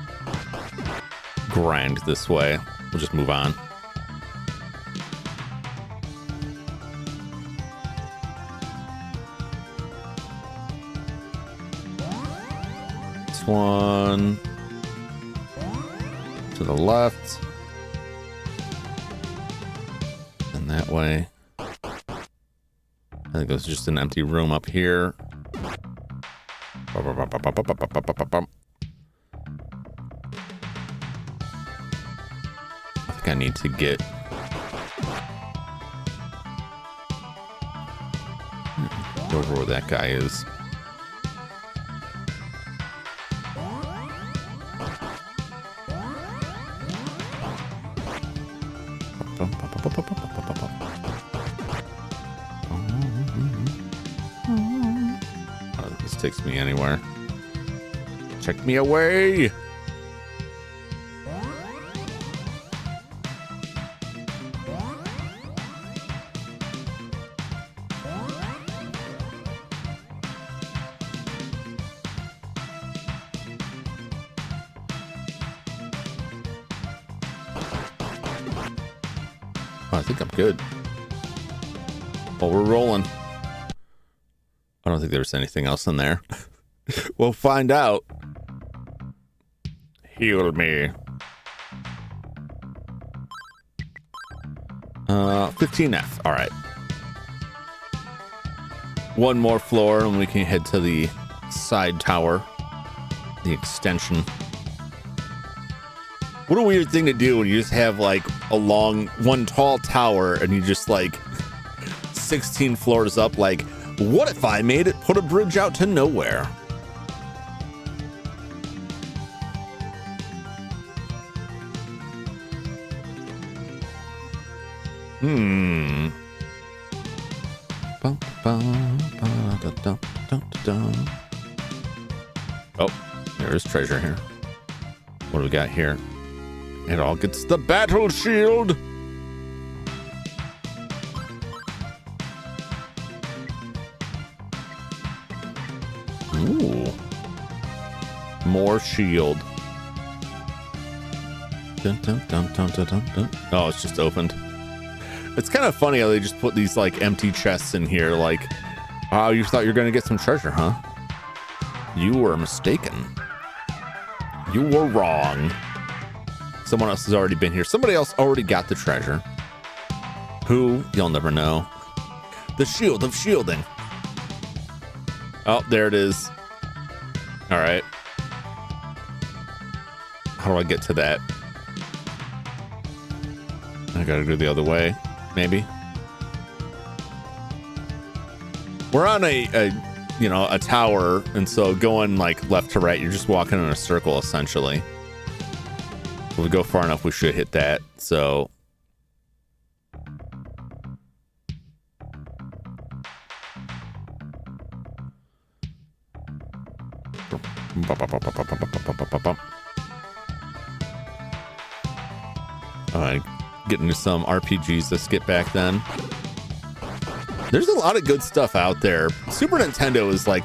Speaker 1: grind this way. We'll just move on. one to the left. And that way. I think there's just an empty room up here. I think I need to get over where that guy is. This takes me anywhere. Check me away. I think I'm good. Well, we're rolling. I don't think there's anything else in there. We'll find out. Heal me. 15F. All right. One more floor and we can head to the side tower. The extension. What a weird thing to do when you just have like a long, one tall tower and you just like 16 floors up. Like, what if I made it put a bridge out to nowhere? Oh, there is treasure here. What do we got here? It all gets the battle shield. Ooh. More shield. Dun, dun, dun, dun, dun, dun, dun. Oh, it's just opened. It's kind of funny how they just put these like empty chests in here. Like, oh, you thought you were going to get some treasure, huh? You were mistaken. You were wrong. Someone else has already been here. Somebody else already got the treasure. Who? You'll never know. The shield of shielding. Oh, there it is. All right. How do I get to that? I gotta go the other way, maybe. We're on a tower, and so going like left to right, you're just walking in a circle essentially. If we go far enough, we should hit that. So all right, getting to some RPGs to skip back then. There's a lot of good stuff out there. Super Nintendo is like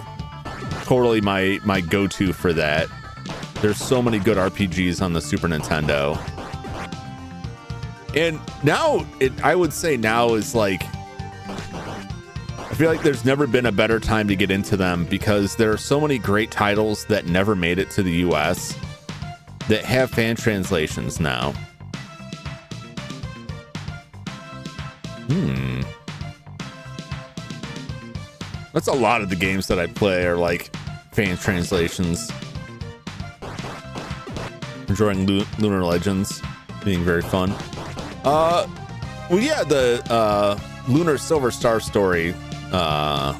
Speaker 1: totally my go-to for that. There's so many good RPGs on the Super Nintendo. And now, I would say now is like, I feel like there's never been a better time to get into them because there are so many great titles that never made it to the US that have fan translations now. That's a lot of the games that I play are like fan translations. Enjoying Lunar Legends being very fun. Well, yeah, the Lunar Silver Star Story. I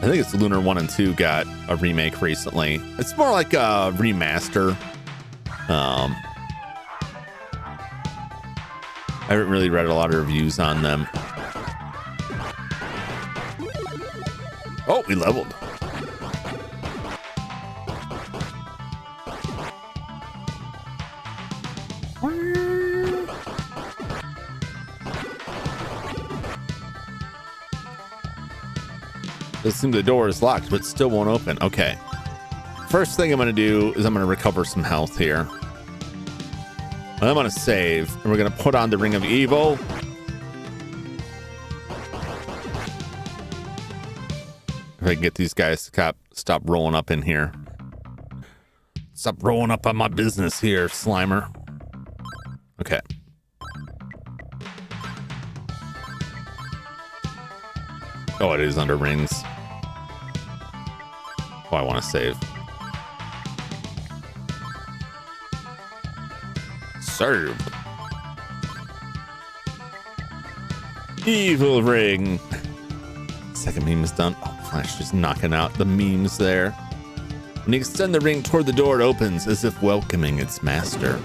Speaker 1: think it's Lunar 1 and 2 got a remake recently. It's more like a remaster. I haven't really read a lot of reviews on them. Oh, we leveled. It seems the door is locked, but still won't open. Okay. First thing I'm going to do is I'm going to recover some health here. And I'm going to save, and we're going to put on the Ring of Evil. If I can get these guys to stop rolling up in here. Stop rolling up on my business here, Slimer. Okay. Oh, it is under rings. Oh, I want to save. Served. Evil ring. Second meme is done. Oh, Flash just knocking out the memes there. When you extend the ring toward the door, it opens as if welcoming its master.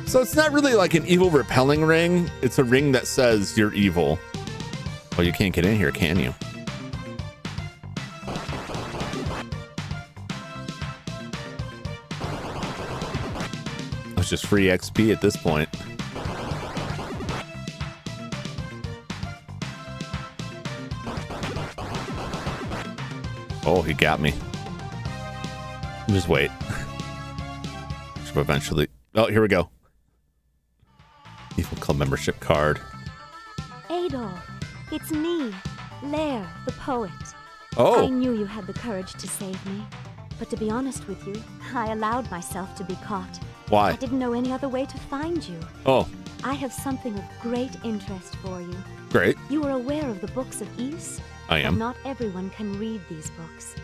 Speaker 1: So it's not really like an evil repelling ring. It's a ring that says you're evil. Well, you can't get in here, can you? It's just free XP at this point. Oh, he got me. Just wait. Should eventually. Oh, here we go. Evil Club membership card.
Speaker 3: Adol, it's me, Lair, the poet.
Speaker 1: Oh.
Speaker 3: I knew you had the courage to save me, but to be honest with you, I allowed myself to be caught.
Speaker 1: Why?
Speaker 3: I didn't know any other way to find you.
Speaker 1: Oh.
Speaker 3: I have something of great interest for you.
Speaker 1: Great.
Speaker 3: You are aware of the books of Ys?
Speaker 1: I am.
Speaker 3: But not everyone can read these books.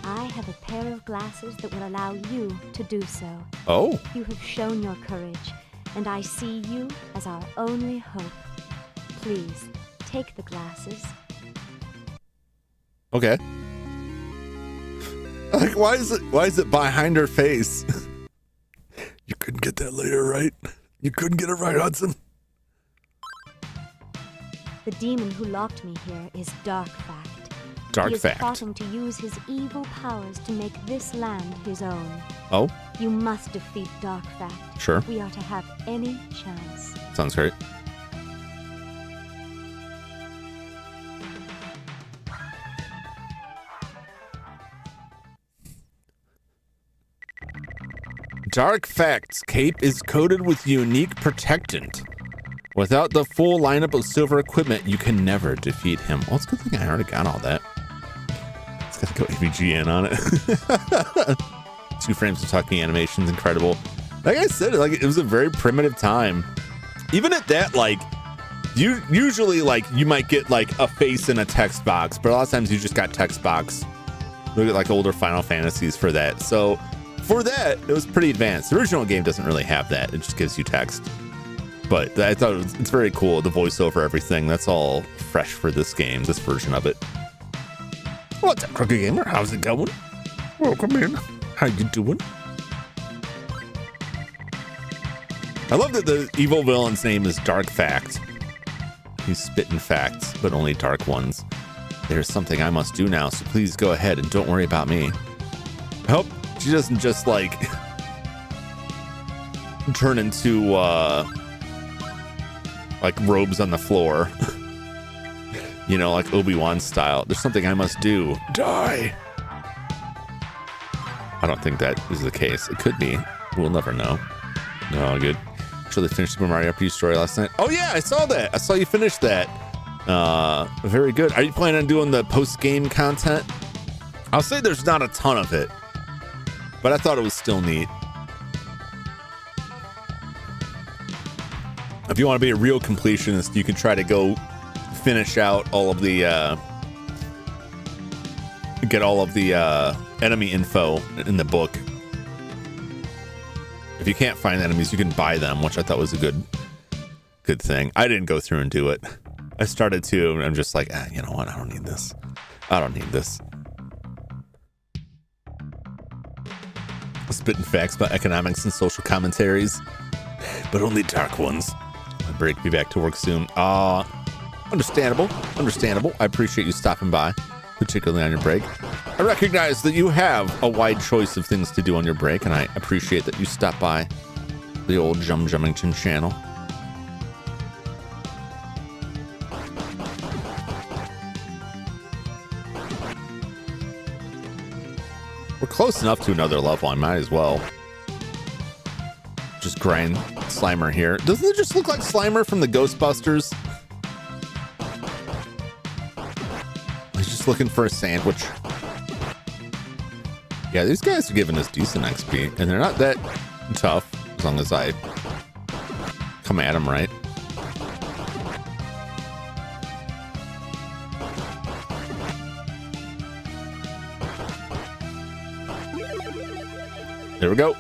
Speaker 3: I have a pair of glasses that will allow you to do so.
Speaker 1: Oh.
Speaker 3: You have shown your courage, and I see you as our only hope. Please, take the glasses.
Speaker 1: Okay. Like, why is it behind her face? You couldn't get that later, right? You couldn't get it right, Hudson.
Speaker 3: The demon who locked me here is Dark Fact.
Speaker 1: Dark
Speaker 3: He is
Speaker 1: Fact.
Speaker 3: plotting to use his evil powers to make this land his own.
Speaker 1: Oh.
Speaker 3: You must defeat Dark Fact.
Speaker 1: Sure.
Speaker 3: We are to have any chance.
Speaker 1: Sounds great. Dark Fact's cape is coated with unique protectant. Without the full lineup of silver equipment, you can never defeat him. Well, it's a good thing I already got all that. It's got to go AVGN on it. 2 frames of talking animations, incredible. Like I said, like it was a very primitive time. Even at that, like usually like you might get like a face in a text box, but a lot of times you just got text box. Look at like older Final Fantasies for that. So for that, it was pretty advanced. The original game doesn't really have that. It just gives you text. But I thought it's very cool. The voiceover, everything. That's all fresh for this game, this version of it. What's up, Crooked Gamer? How's it going? Welcome in. How you doing? I love that the evil villain's name is Dark Fact. He's spitting facts, but only dark ones. There's something I must do now, so please go ahead and don't worry about me. I hope she doesn't just like turn into like robes on the floor. You know, like Obi-Wan style. There's something I must do. Die. I don't think that is the case. It could be. We'll never know. No, good. Actually finished Super Mario RPG story last night. Oh yeah, I saw that. I saw you finish that. Very good. Are you planning on doing the post-game content? I'll say there's not a ton of it, but I thought it was still neat. If you want to be a real completionist, you can try to go finish out all of the get all of the enemy info in the book. If you can't find enemies, you can buy them, which I thought was a good thing. I didn't go through and do it. I started to, and I'm just like, you know what? I don't need this. I don't need this. Spitting facts about economics and social commentaries, but only dark ones. My break. Be back to work soon. Understandable. Understandable. I appreciate you stopping by, particularly on your break. I recognize that you have a wide choice of things to do on your break, and I appreciate that you stopped by the old Jum Jumington channel. We're close enough to another level. I might as well just grind Slimer here. Doesn't it just look like Slimer from the Ghostbusters? He's just looking for a sandwich. Yeah, these guys are giving us decent XP, and they're not that tough as long as I come at them right. There we go.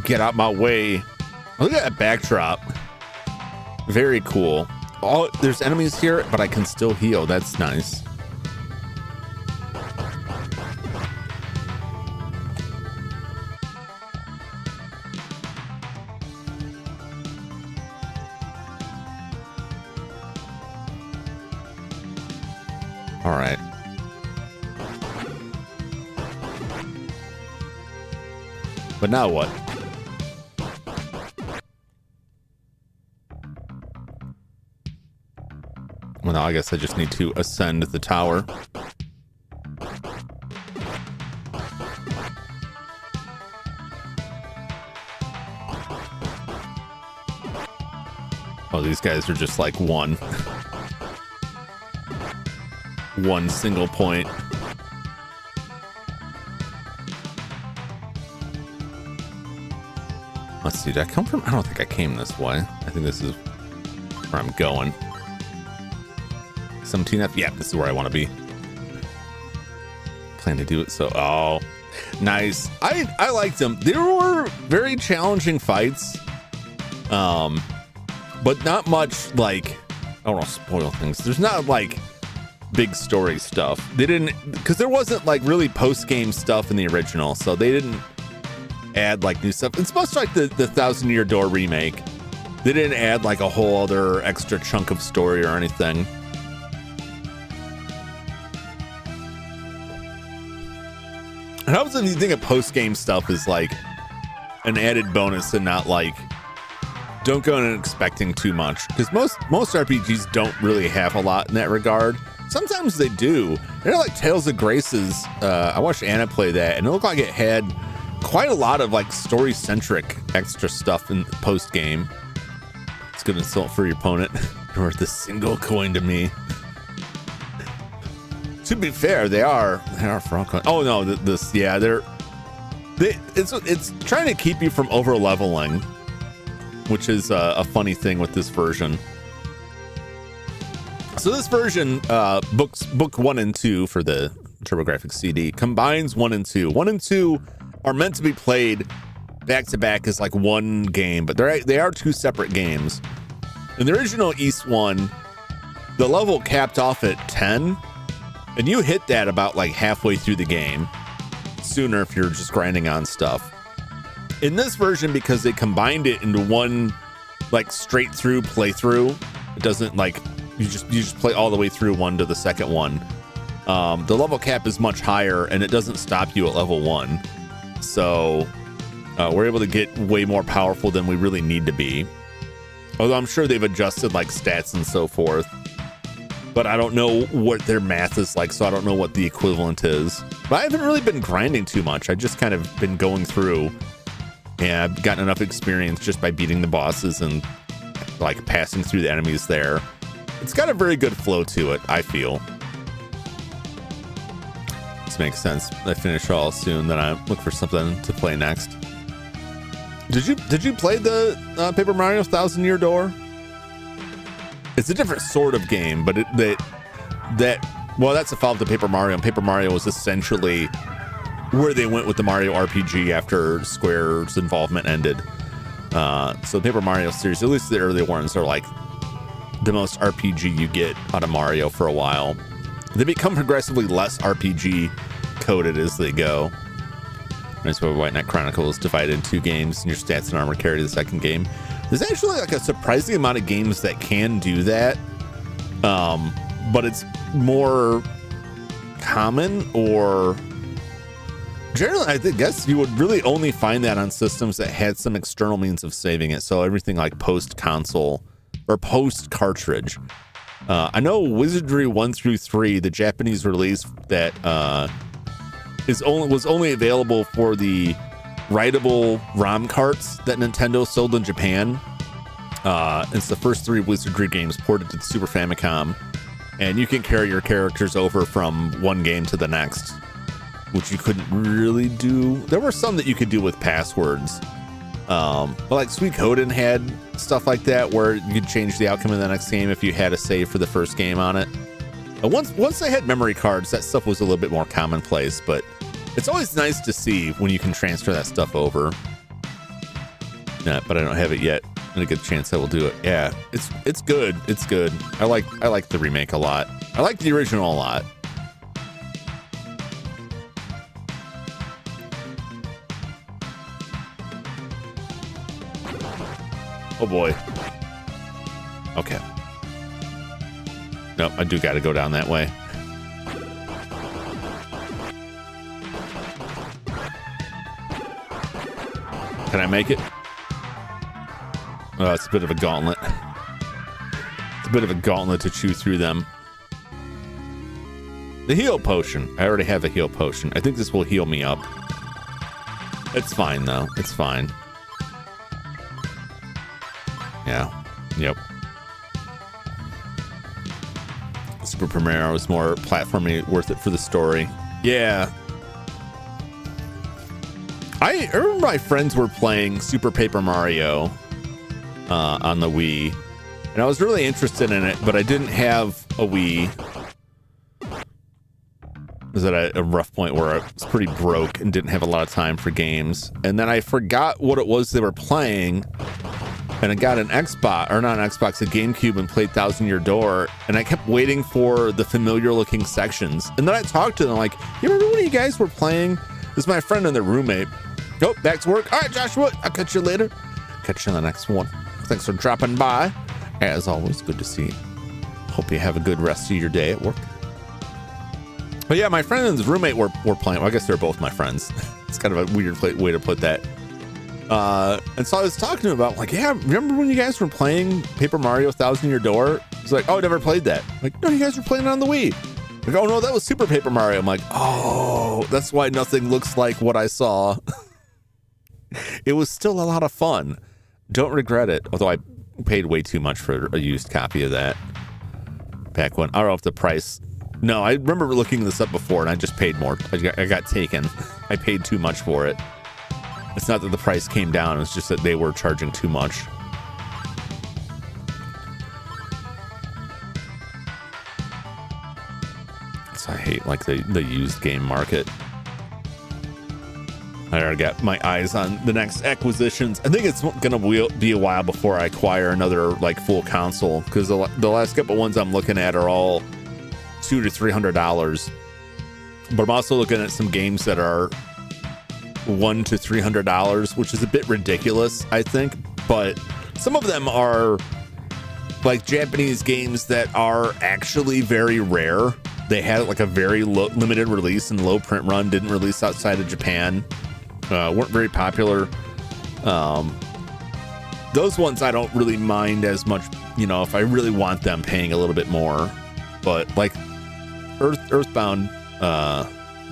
Speaker 1: Get out my way. Look at that backdrop. Very cool. Oh, there's enemies here, but I can still heal. That's nice. All right. But now what? Well, now I guess I just need to ascend the tower. Oh, these guys are just like one single point. Let's see, did I come from? I don't think I came this way. I think this is where I'm going. 17F? Yeah, this is where I want to be. Plan to do it, so... Oh, nice. I liked them. There were very challenging fights. But not much, like... I don't want to spoil things. There's not, like, big story stuff. They didn't... Because there wasn't, like, really post-game stuff in the original, so they didn't add, like, new stuff. It's much like the Thousand Year Door remake. They didn't add, like, a whole other extra chunk of story or anything. And how often do you think of post-game stuff is like an added bonus and not like, don't go in expecting too much? Because most RPGs don't really have a lot in that regard. Sometimes they do. They're like Tales of Graces. I watched Anna play that, and it looked like it had quite a lot of like story-centric extra stuff in post-game. It's good insult for your opponent. You're worth a single coin to me. To be fair, they are frog coins. Oh no, it's trying to keep you from over leveling, which is a funny thing with this version. So this version, book 1 and 2 for the TurboGrafx CD combines 1 and 2. 1 and 2 are meant to be played back to back as like one game, but they are two separate games. In the original East 1, the level capped off at 10. And you hit that about like halfway through the game. Sooner if you're just grinding on stuff. In this version, because they combined it into one like straight through playthrough, it doesn't like you just play all the way through one to the second one. The level cap is much higher and it doesn't stop you at level 1. So we're able to get way more powerful than we really need to be. Although I'm sure they've adjusted like stats and so forth. But I don't know what their math is like, so I don't know what the equivalent is. But I haven't really been grinding too much. I just kind of been going through, and I've gotten enough experience just by beating the bosses and like passing through the enemies there. It's got a very good flow to it, I feel. This makes sense. I finish all soon, then I look for something to play next. Did you play the Paper Mario Thousand Year Door? It's a different sort of game, but that's a follow-up to Paper Mario. And Paper Mario was essentially where they went with the Mario RPG after Square's involvement ended. So the Paper Mario series, at least the early ones, are like the most RPG you get out of Mario for a while. They become progressively less RPG coded as they go. That's why White Knight Chronicles divided in 2 games, and your stats and armor carry the second game. There's actually like a surprising amount of games that can do that, but it's more common, or generally I guess you would really only find that on systems that had some external means of saving it. So everything like post console or post cartridge. I know Wizardry 1 through 3, the Japanese release that was only available for the writable ROM carts that Nintendo sold in Japan. It's the first 3 Wizardry games ported to the Super Famicom, and you can carry your characters over from one game to the next, which you couldn't really do. There were some that you could do with passwords, but like Suikoden had stuff like that where you could change the outcome of the next game if you had a save for the first game on it. And once they had memory cards, that stuff was a little bit more commonplace, but it's always nice to see when you can transfer that stuff over. Yeah, but I don't have it yet. And a good chance I will do it. Yeah, it's good. It's good. I like the remake a lot. I like the original a lot. Oh boy. Okay. Nope, I do got to go down that way. Can I make it? Oh, it's a bit of a gauntlet. It's a bit of a gauntlet to chew through them. The heal potion. I already have a heal potion. I think this will heal me up. It's fine, though. It's fine. Yeah. Yep. Super Mario was more platforming, worth it for the story. Yeah. I remember my friends were playing Super Paper Mario on the Wii, and I was really interested in it, but I didn't have a Wii. I was at a rough point where I was pretty broke and didn't have a lot of time for games. And then I forgot what it was they were playing, and I got an Xbox, or not an Xbox, a GameCube, and played Thousand Year Door, and I kept waiting for the familiar looking sections. And then I talked to them like, you remember when you guys were playing? This is my friend and their roommate. Oh, back to work. All right, Joshua, I'll catch you later. Catch you in the next one. Thanks for dropping by. As always, good to see you. Hope you have a good rest of your day at work. But yeah, my friend and his roommate were playing. Well, I guess they're both my friends. It's kind of a weird way to put that. And so I was talking to him about, like, yeah, remember when you guys were playing Paper Mario Thousand Year Door? He's like, oh, I never played that. I'm like, no, you guys were playing it on the Wii. Like, oh, no, that was Super Paper Mario. I'm like, oh, that's why nothing looks like what I saw. It was still a lot of fun. Don't regret it. Although I paid way too much for a used copy of that back when. I don't know if the price. No, I remember looking this up before and I just paid more. I got taken. I paid too much for it. It's not that the price came down. It's just that they were charging too much. So I hate like the used game market. I already got my eyes on the next acquisitions. I think it's gonna be a while before I acquire another like full console, because the last couple ones I'm looking at are all $200 to $300. But I'm also looking at some games that are $100 to $300, which is a bit ridiculous, I think. But some of them are like Japanese games that are actually very rare. They had like a very limited release and low print run, didn't release outside of Japan. Weren't very popular. Those ones I don't really mind as much, you know, if I really want them, paying a little bit more. But like Earthbound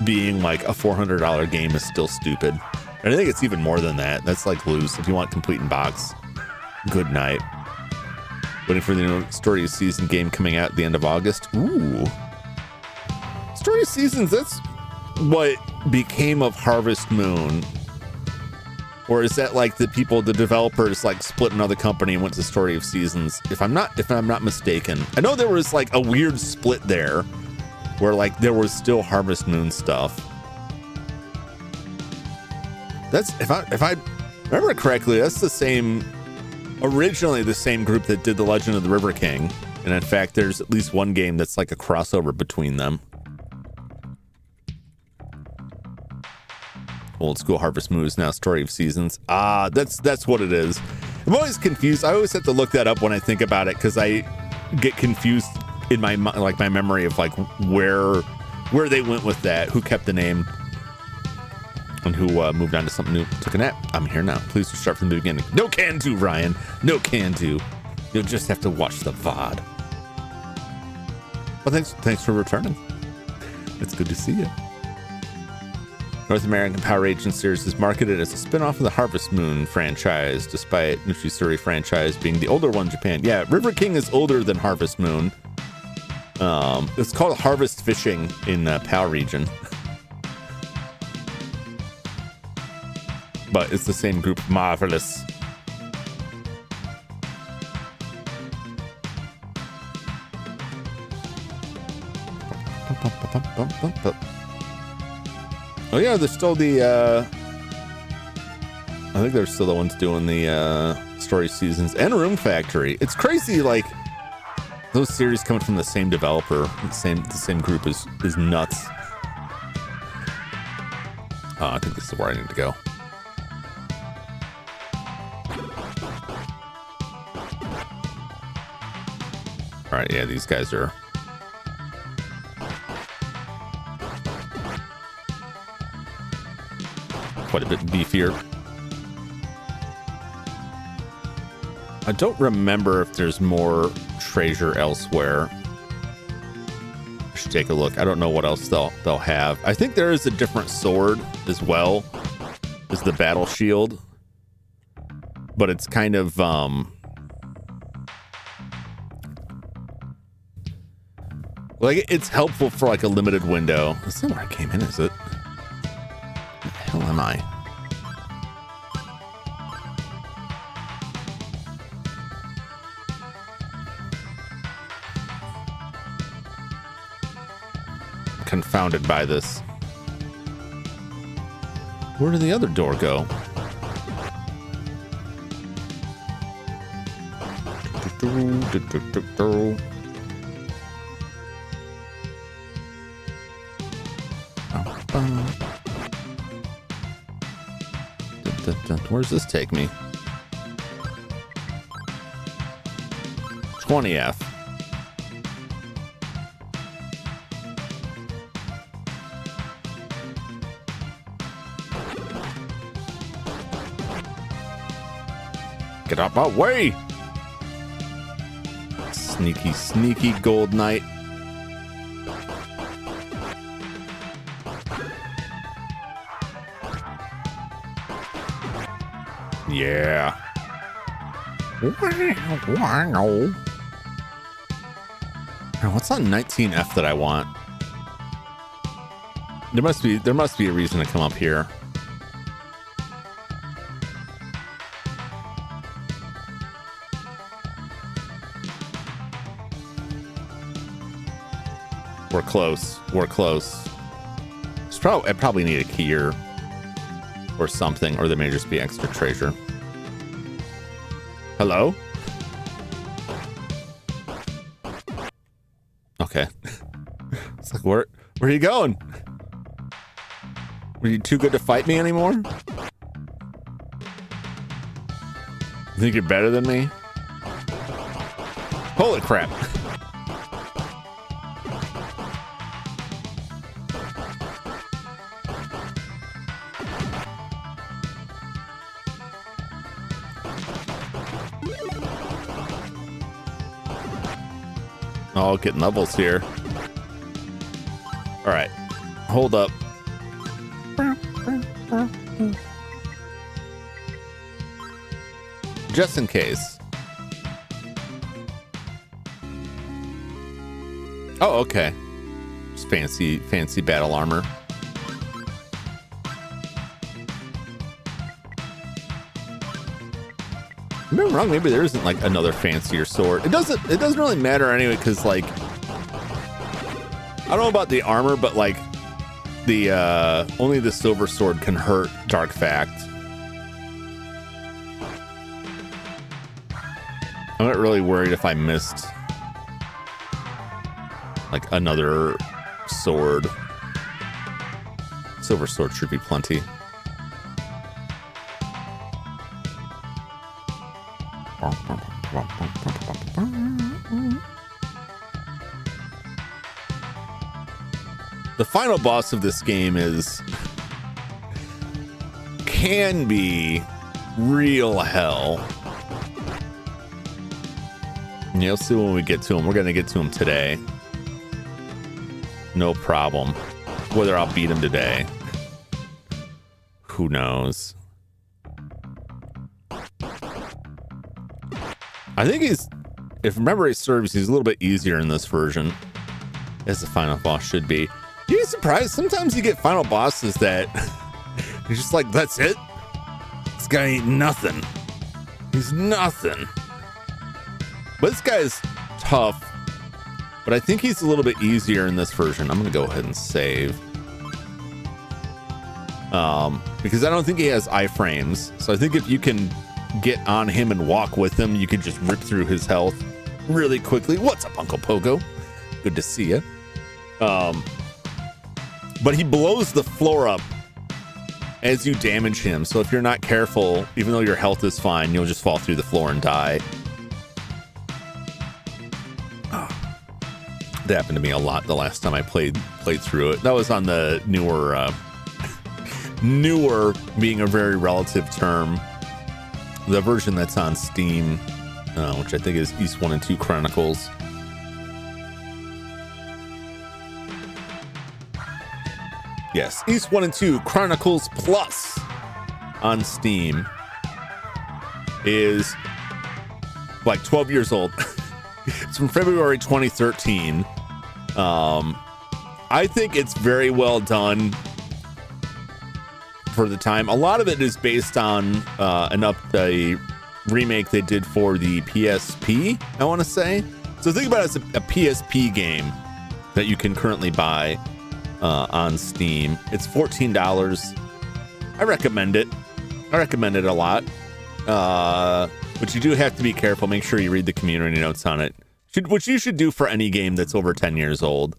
Speaker 1: being like a $400 game is still stupid. And I think it's even more than that. That's like loose. If you want complete in box, good night. Waiting for the new Story of Season game coming out at the end of August. Ooh. Story of Seasons, that's what became of Harvest Moon. Or is that like the developers like split another company and went to Story of Seasons? If I'm not mistaken. I know there was like a weird split there where like there was still Harvest Moon stuff. That's if I remember correctly, that's originally the same group that did The Legend of the River King. And in fact, there's at least one game that's like a crossover between them. Old school Harvest Moon is now Story of Seasons. That's what it is. I'm always confused. I always have to look that up when I think about it, because I get confused in my memory of like where they went with that, who kept the name, and who moved on to something new. Took a nap. I'm here now. Please start from the beginning. No can do, Ryan. No can do. You'll just have to watch the VOD. Well, thanks for returning. It's good to see you. North American Power Rangers series is marketed as a spin-off of the Harvest Moon franchise, despite Nushisuri franchise being the older one in Japan. Yeah, River King is older than Harvest Moon. It's called Harvest Fishing in Power Region. But it's the same group. Marvelous. Oh yeah, there's still the I think they're still the ones doing the story seasons and Room Factory. It's crazy, like those series coming from the same developer, the same group is nuts. I think this is where I need to go. All right, yeah, these guys are quite a bit beefier. I don't remember if there's more treasure elsewhere. I should take a look. I don't know what else they'll have. I think there is a different sword as well as the battle shield, but it's kind of like it's helpful for like a limited window. That's not where I came in, is it? Where the hell am I? Confounded by this. Where did the other door go? Where does this take me? 20F. Get out my way! Sneaky, sneaky gold knight. Yeah. Wow. What's on 19F that I want? There must be a reason to come up here. We're close. We're close. I probably need a key or something, or there may just be extra treasure. Hello? Okay. It's like, where are you going? Were you too good to fight me anymore? You think you're better than me? Holy crap. Oh, getting levels here. All right, hold up. Just in case. Oh, okay. Just fancy battle armor. If I'm wrong, maybe there isn't like another fancier sword. It doesn't really matter anyway, because like I don't know about the armor, but like the only the silver sword can hurt Dark Fact. I'm not really worried if I missed like another sword. Silver sword should be plenty. The final boss of this game can be real hell. And you'll see when we get to him. We're gonna get to him today. No problem. Whether I'll beat him today. Who knows? I think if memory serves, he's a little bit easier in this version, as the final boss should be. You'd be surprised. Sometimes you get final bosses that you're just like, that's it? This guy ain't nothing. He's nothing. But this guy's tough, but I think he's a little bit easier in this version. I'm going to go ahead and save. Because I don't think he has iframes. So I think if you can get on him and walk with him, you could just rip through his health really quickly. What's up, Uncle Pogo? Good to see you. But he blows the floor up as you damage him. So if you're not careful, even though your health is fine, you'll just fall through the floor and die. That happened to me a lot the last time I played through it. That was on the newer being a very relative term, the version that's on Steam, which I think is East 1 and 2 Chronicles. Yes, East 1 and 2 Chronicles Plus on Steam is like 12 years old. It's from February 2013. I think it's very well done for the time. A lot of it is based on a remake they did for the PSP, I want to say. So think about it as a PSP game that you can currently buy on Steam. It's $14. I recommend it. I recommend it a lot. But you do have to be careful. Make sure you read the community notes on it, which you should do for any game that's over 10 years old.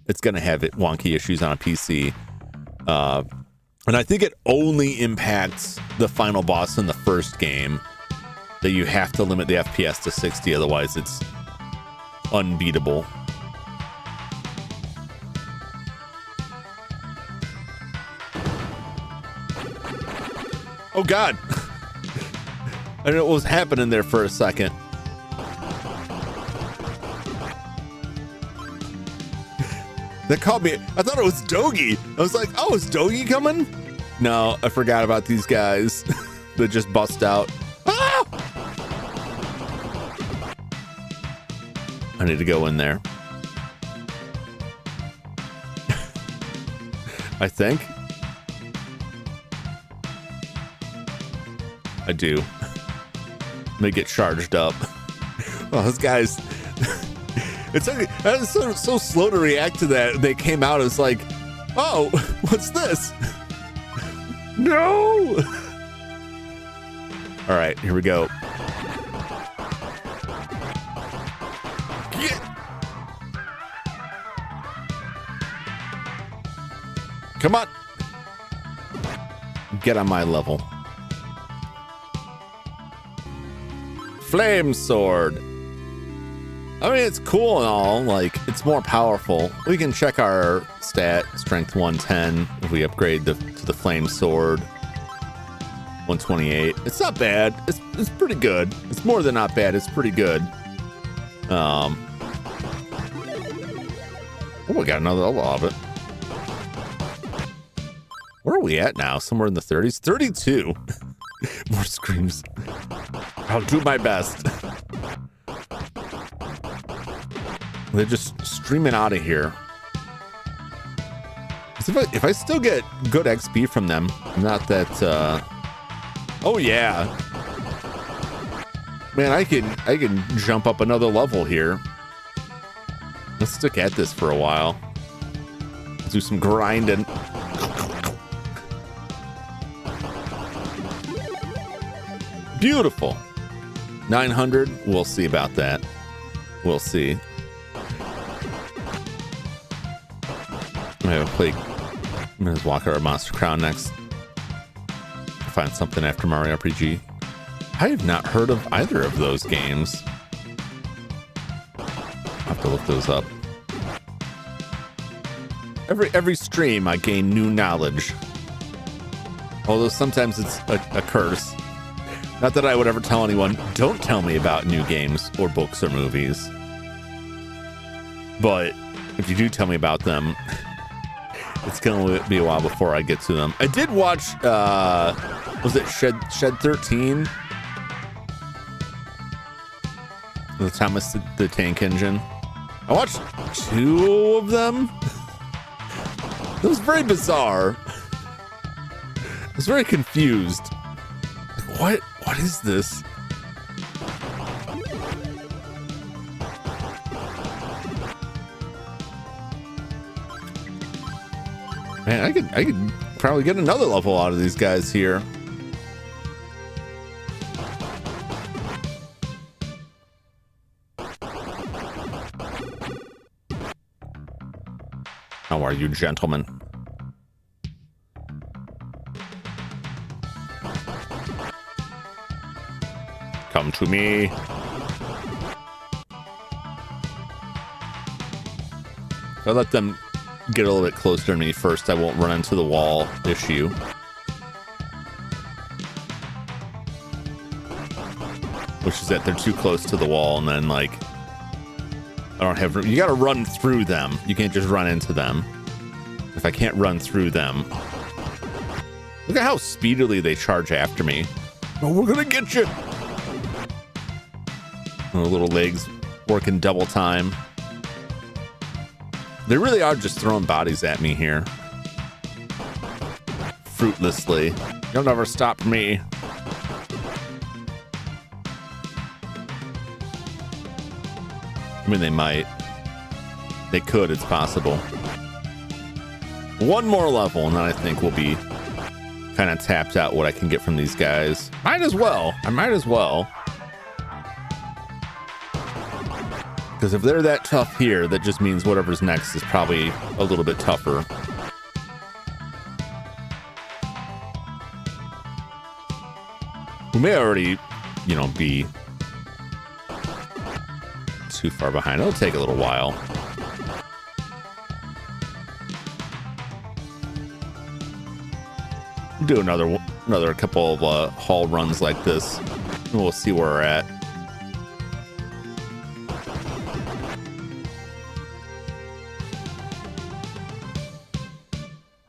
Speaker 1: It's going to have wonky issues on a PC. And I think it only impacts the final boss in the first game, that you have to limit the FPS to 60, otherwise it's unbeatable. Oh God. I don't know what was happening there for a second. That called me. I thought it was Dogi. I was like, oh, is Dogi coming? No, I forgot about these guys that just bust out. Ah! I need to go in there. I think. I do. They get charged up. Well, those guys. It's like, I was so slow to react to that. They came out as like, oh, what's this? No. All right, here we go. Come on. Get on my level. Flame sword. I mean, it's cool and all, like, it's more powerful. We can check our stat, strength 110, if we upgrade to the flame sword. 128. It's not bad. It's pretty good. It's more than not bad. It's pretty good. Oh, we got another level of it. Where are we at now? Somewhere in the 30s? 32. More screams. I'll do my best. They're just streaming out of here. If I still get good XP from them, not that, oh yeah. Man, I can jump up another level here. Let's stick at this for a while. Let's do some grinding. Beautiful. 900, we'll see about that. We'll see. I'm gonna just walk our Monster Crown next. Find something after Mario RPG. I have not heard of either of those games. I'll have to look those up. Every stream I gain new knowledge. Although sometimes it's a curse. Not that I would ever tell anyone, don't tell me about new games or books or movies. But if you do tell me about them, it's gonna be a while before I get to them. I did watch was it Shed 13? The Thomas the Tank Engine. I watched 2 of them. It was very bizarre. I was very confused. Like, what is this? Man, I could probably get another level out of these guys here. How are you, gentlemen? Come to me. If I let them get a little bit closer to me first, I won't run into the wall issue. Which is that they're too close to the wall, and then, like, I don't have room. You gotta run through them. You can't just run into them. If I can't run through them. Look at how speedily they charge after me. Oh, we're gonna get you. Oh, little legs working double time. They really are just throwing bodies at me here. Fruitlessly. You'll never stop me. I mean, they might. They could, it's possible. One more level, and then I think we'll be kind of tapped out what I can get from these guys. Might as well. I might as well. Because if they're that tough here, that just means whatever's next is probably a little bit tougher. We may already, you know, be too far behind. It'll take a little while. Do another couple of haul runs like this, and we'll see where we're at.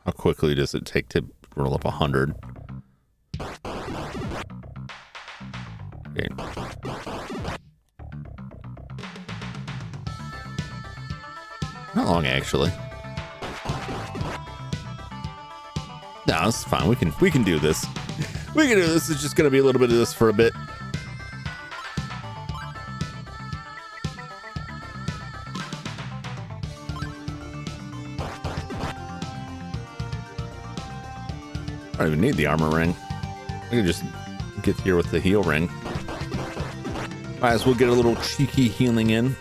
Speaker 1: How quickly does it take to roll up 100? Okay. Not long, actually. No, it's fine. We can do this. We can do this. It's just gonna be a little bit of this for a bit. I don't even need the armor ring. I can just get here with the heal ring. Might as well get a little cheeky healing in.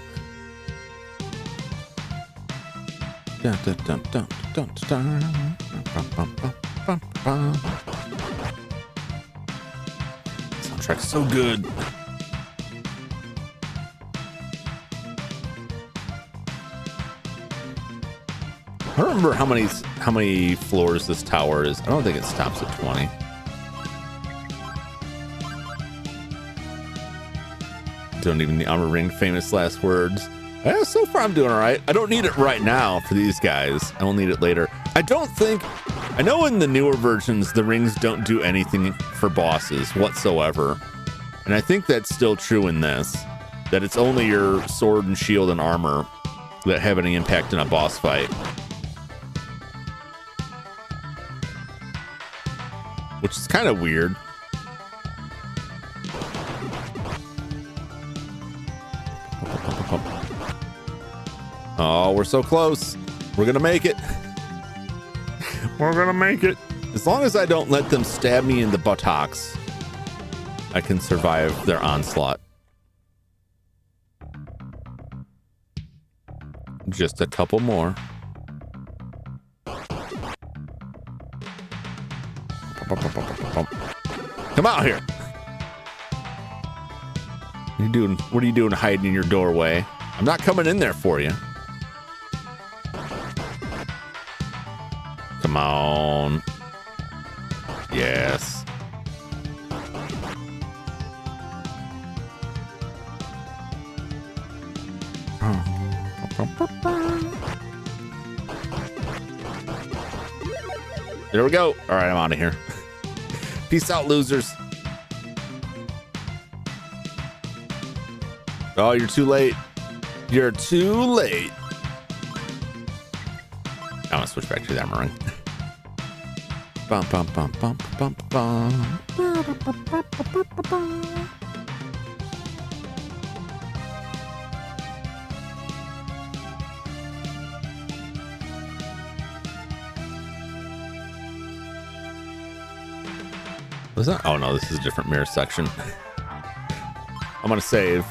Speaker 1: Soundtrack's so good. I don't remember how many floors this tower is. I don't think it stops at 20. Don't even the armor ring famous last words. So far I'm doing all right. I don't need it right now for these guys. I will need it later. I know in the newer versions the rings don't do anything for bosses whatsoever. And I think that's still true in this. That it's only your sword and shield and armor that have any impact in a boss fight. Which is kind of weird. Oh, we're so close. We're gonna make it. We're gonna make it. As long as I don't let them stab me in the buttocks, I can survive their onslaught. Just a couple more. Come out here. What are you doing hiding in your doorway? I'm not coming in there for you. Come on. Yes. There we go. All right, I'm out of here. Peace out, losers. Oh, you're too late. You're too late. I'm gonna switch back to that ring. Bum bum bum bum bum bum. Was that? Oh no, this is a different mirror section. I'm gonna save.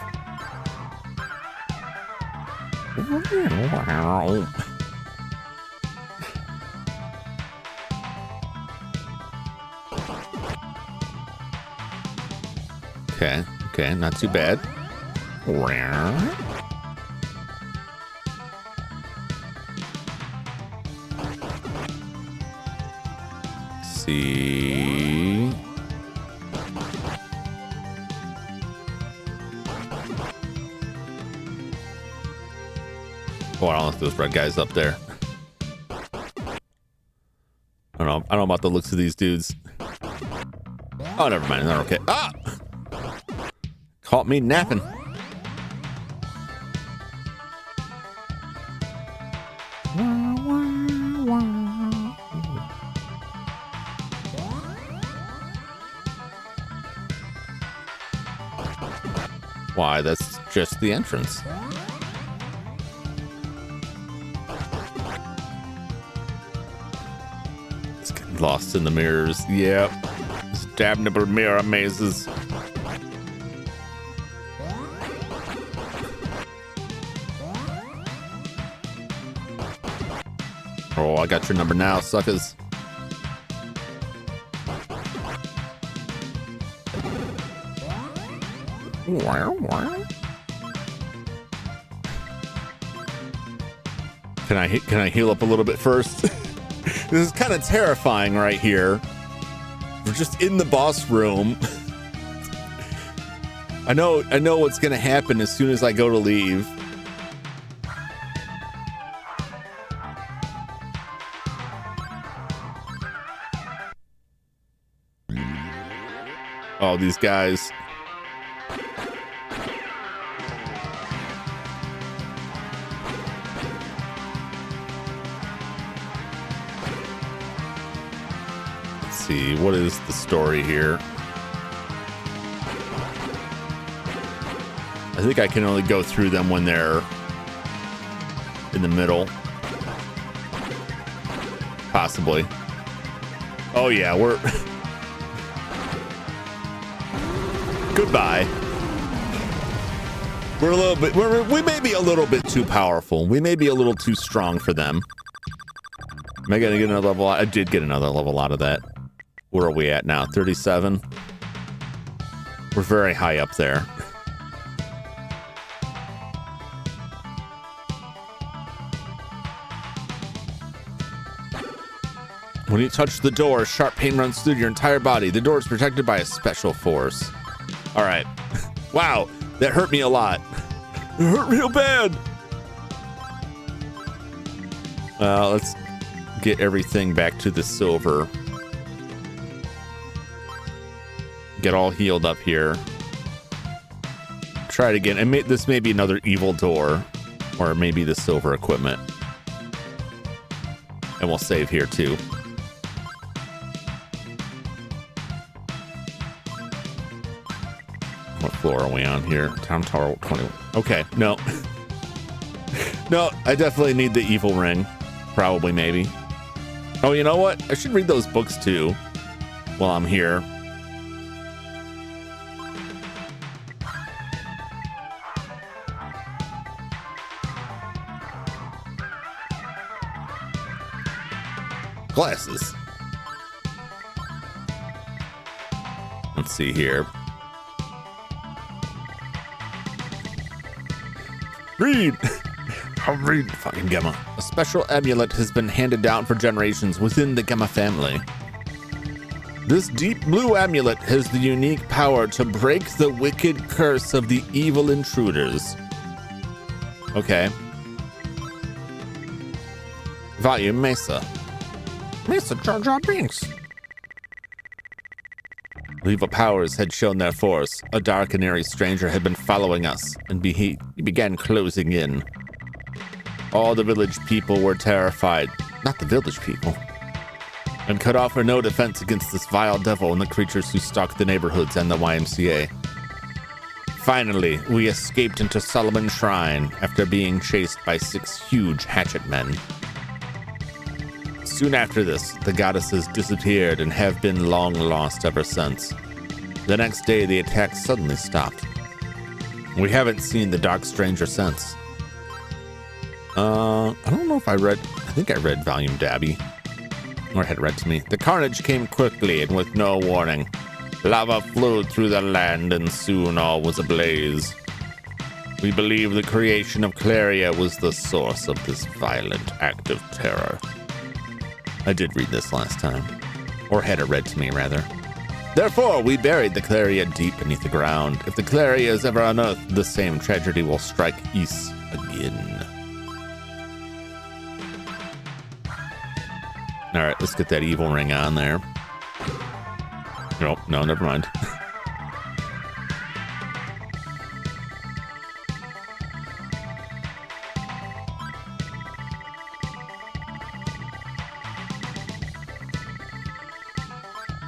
Speaker 1: Okay, not too bad. See. Oh, I don't know if those red guys up there. I don't know about the looks of these dudes. Oh, never mind. They're okay. Ah! Caught me napping. Why, that's just the entrance. It's getting lost in the mirrors. Yep. It's damnable mirror mazes. Oh, I got your number now, suckers. Can I heal up a little bit first? This is kind of terrifying right here. We're just in the boss room. I know what's gonna happen as soon as I go to leave. Oh, these guys. Let's see, what is the story here? I think I can only go through them when they're in the middle. Possibly. Oh yeah, we're... Goodbye. We're a little bit, we may be a little bit too powerful. We may be a little too strong for them. Am I gonna get another level? I did get another level out of that. Where are we at now? 37? We're very high up there. When you touch the door, sharp pain runs through your entire body. The door is protected by a special force. All right. Wow, that hurt me a lot. It hurt real bad. Let's get everything back to the silver. Get all healed up here. Try it again. And this may be another evil door, or maybe the silver equipment. And we'll save here too. What floor are we on here? Town Tower 21. Okay, no. No, I definitely need the evil ring. Probably, maybe. Oh, you know what? I should read those books too while I'm here. Glasses. Let's see here. Read. I'll read. Fucking Gemma. A special amulet has been handed down for generations within the Gemma family. This deep blue amulet has the unique power to break the wicked curse of the evil intruders. Okay. Volume Mesa. Mr. Jar Jar Binks. Evil powers had shown their force. A dark and airy stranger had been following us, and he began closing in. All the village people were terrified. Not the village people. And could offer no defense against this vile devil and the creatures who stalked the neighborhoods and the YMCA. Finally, we escaped into Solomon's Shrine after being chased by 6 huge hatchet men. Soon after this, the goddesses disappeared and have been long lost ever since. The next day, the attack suddenly stopped. We haven't seen the Dark Stranger since. I don't know if I think I read Volume Dabby. Or had read to me. The carnage came quickly and with no warning. Lava flowed through the land and soon all was ablaze. We believe the creation of Claria was the source of this violent act of terror. I did read this last time. Or had it read to me, rather. Therefore, we buried the Claria deep beneath the ground. If the Claria is ever unearthed, the same tragedy will strike East again. All right, let's get that evil ring on there. Nope, no, never mind.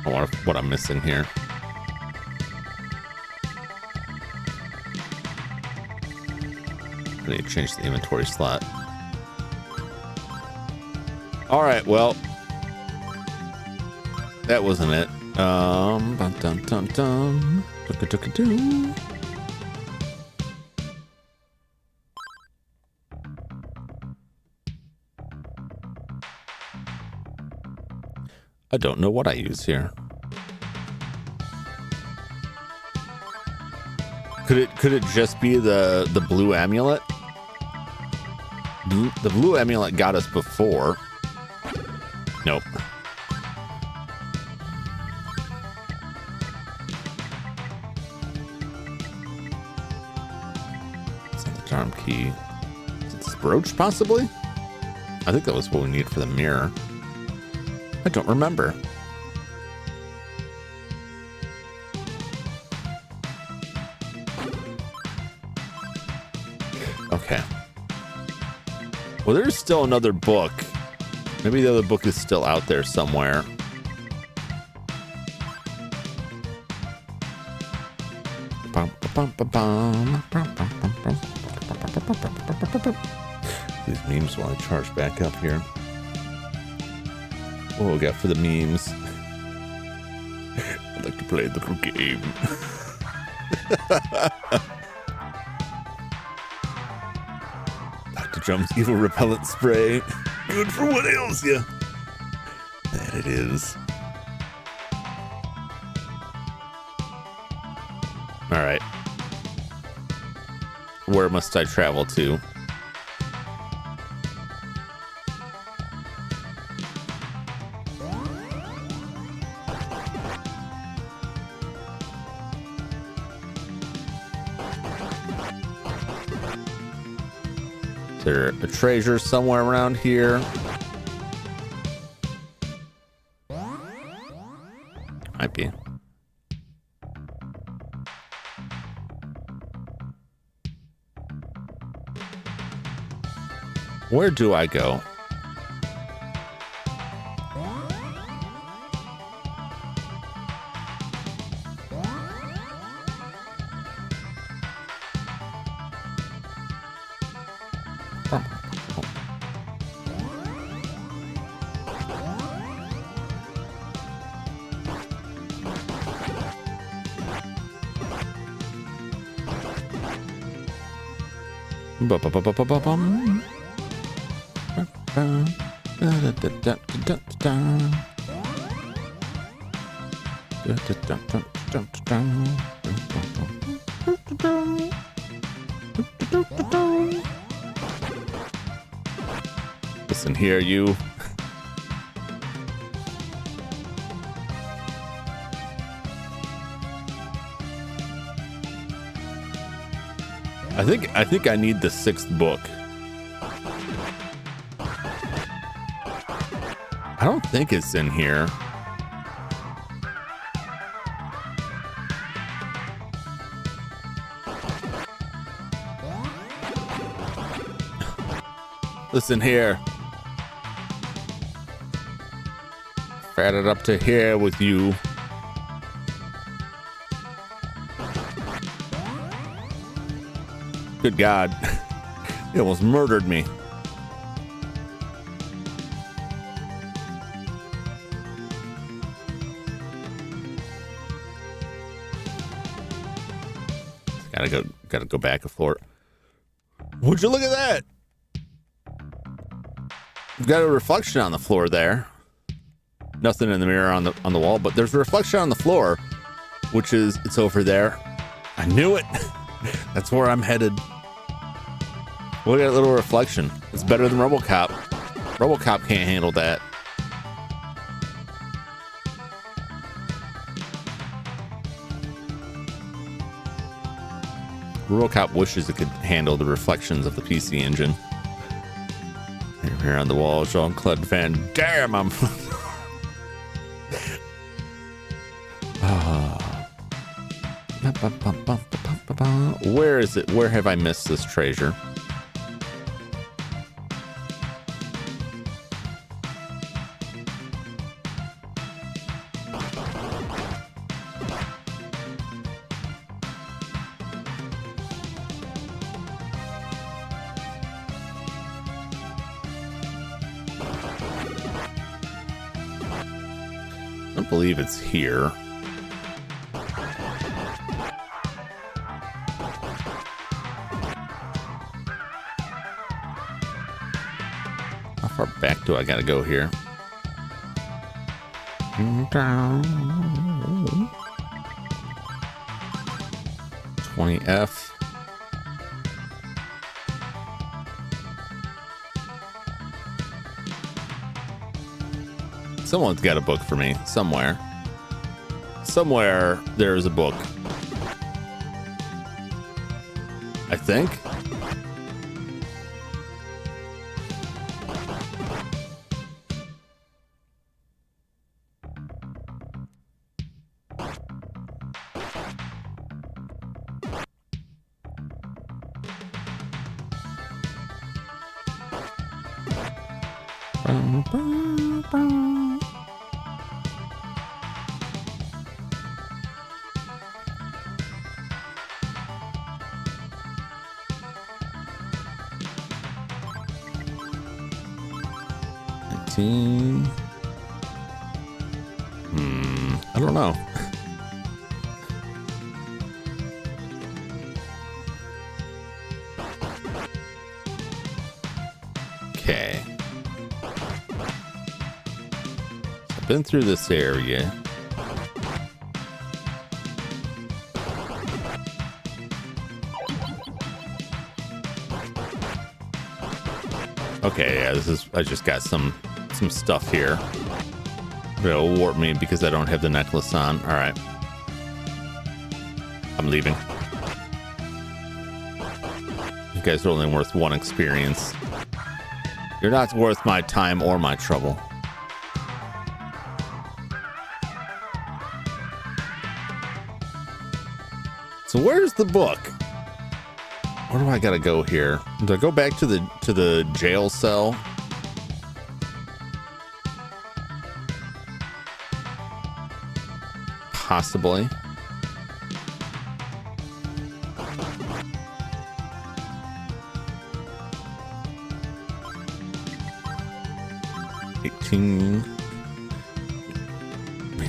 Speaker 1: I wonder what I'm missing here. I need to change the inventory slot. All right, well, that wasn't it. Dun, dun, dun, dun. Dun. I don't know what I use here. Could it just be the blue amulet? The blue amulet got us before. Nope. It's not the charm key. Is it this brooch, possibly? I think that was what we need for the mirror. I don't remember. Okay. Well, there's still another book. Maybe the other book is still out there somewhere. These memes while I charge back up here. What do we got for the memes? I'd like to play the little game. Dr. Jum's evil repellent spray. Good for what ails you. That it is. All right. Where must I travel to? Is there a treasure somewhere around here? Might be. Where do I go? Listen here, you. I think I need the 6th book. I don't think it's in here. Listen here. Fatted up to here with you. Good God. He almost murdered me. Gotta go back a floor. Would you look at that? We've got a reflection on the floor there. Nothing in the mirror on the wall, but there's a reflection on the floor, which is it's over there. I knew it. That's where I'm headed. Look at that little reflection. It's better than RoboCop. RoboCop can't handle that. RoboCop wishes it could handle the reflections of the PC engine. Here on the wall, Jean-Claude Van Damme. I'm. Where is it? Where have I missed this treasure? I don't believe it's here. How far back do I gotta go here? 20F. Someone's got a book for me somewhere. Somewhere there's a book. I think. I don't know. Okay. I've been through this area. Okay, yeah, this is. I just got some stuff here. It'll warp me because I don't have the necklace on. All right, I'm leaving. You guys are only worth one experience. You're not worth my time or my trouble. So where's the book? Where do I gotta go here? Do I go back to the jail cell? Possibly.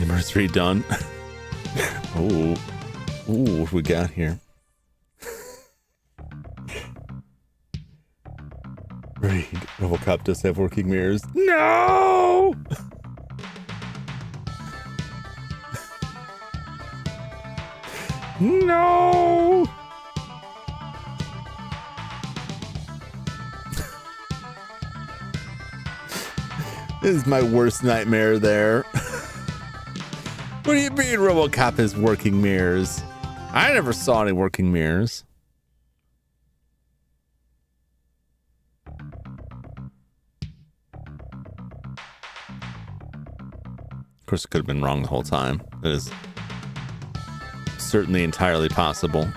Speaker 1: Number 3 done. Oh, ooh, what we got here? Read. RoboCop does have working mirrors. No. No. This is my worst nightmare there. What do you mean RoboCop has working mirrors? I never saw any working mirrors. Of course, it could have been wrong the whole time. It is certainly entirely possible.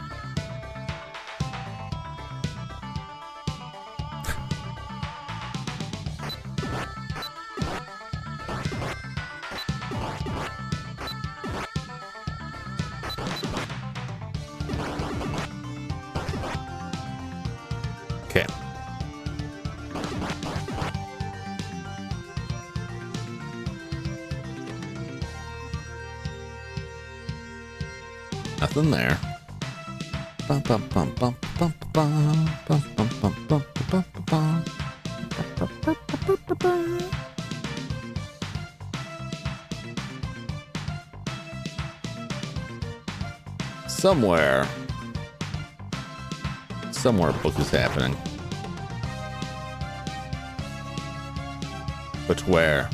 Speaker 1: Okay. Nothing there. Bum, bum, bum, bum, bum, bum, bum, bum, bum, bum, bum, bum, bum. Somewhere a book is happening. But where?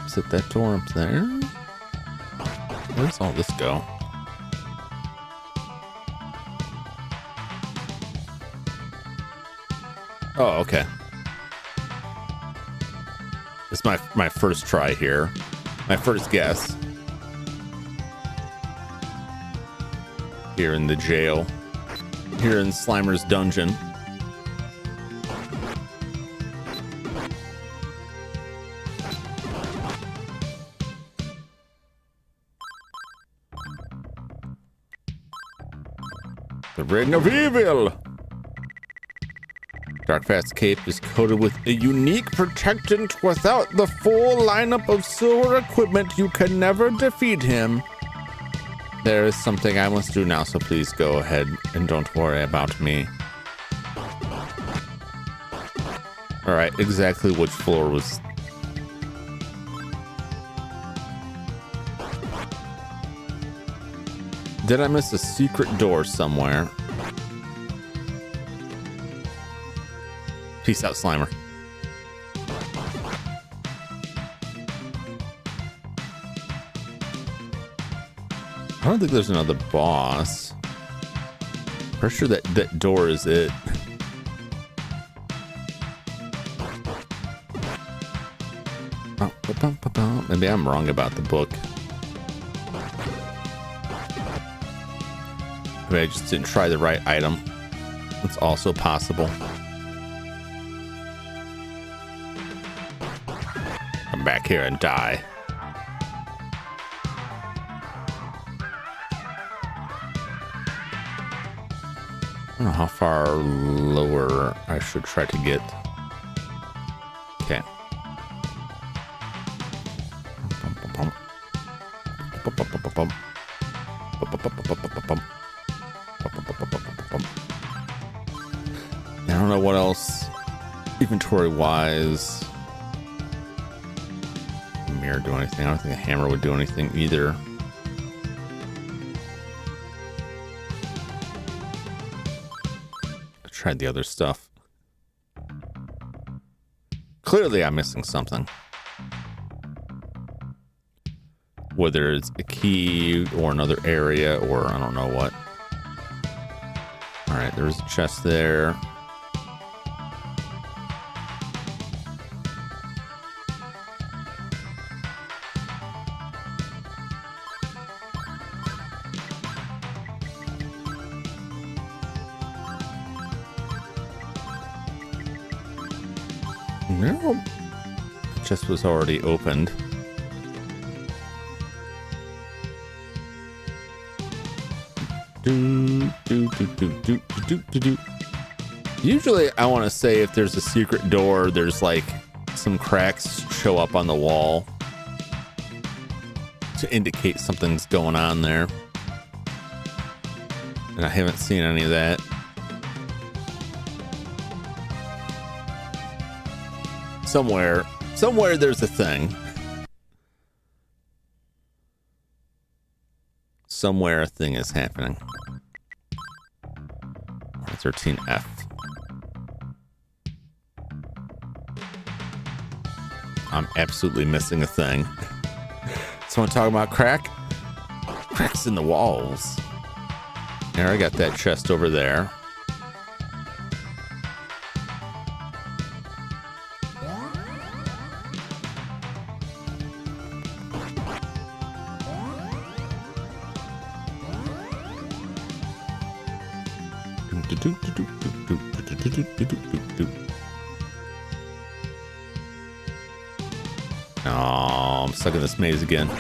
Speaker 1: Is it that door up there? Where's all this go? Oh, okay. It's my first try here. My first guess. Here in the jail. Here in Slimer's dungeon. The Ring of Evil! Darkfast's cape is coated with a unique protectant. Without the full lineup of silver equipment, you can never defeat him. There is something I must do now, so please go ahead and don't worry about me. Alright, exactly which floor was... Did I miss a secret door somewhere? Peace out, Slimer. I don't think there's another boss. Pretty sure that door is it. Maybe I'm wrong about the book. Maybe I just didn't try the right item. It's also possible. Come back here and die. I don't know how far lower I should try to get. Okay. I don't know what else inventory wise. Mirror do anything. I don't think a hammer would do anything either. I tried the other stuff. Clearly I'm missing something. Whether it's a key or another area or I don't know what. All right, there's a chest there. No, the chest was already opened. Usually I want to say if there's a secret door, there's like some cracks show up on the wall to indicate something's going on there. And I haven't seen any of that. Somewhere there's a thing. Somewhere a thing is happening. 13F. I'm absolutely missing a thing. Someone talking about crack? Cracks in the walls. There, I got that chest over there. Oh, I'm stuck in this maze again.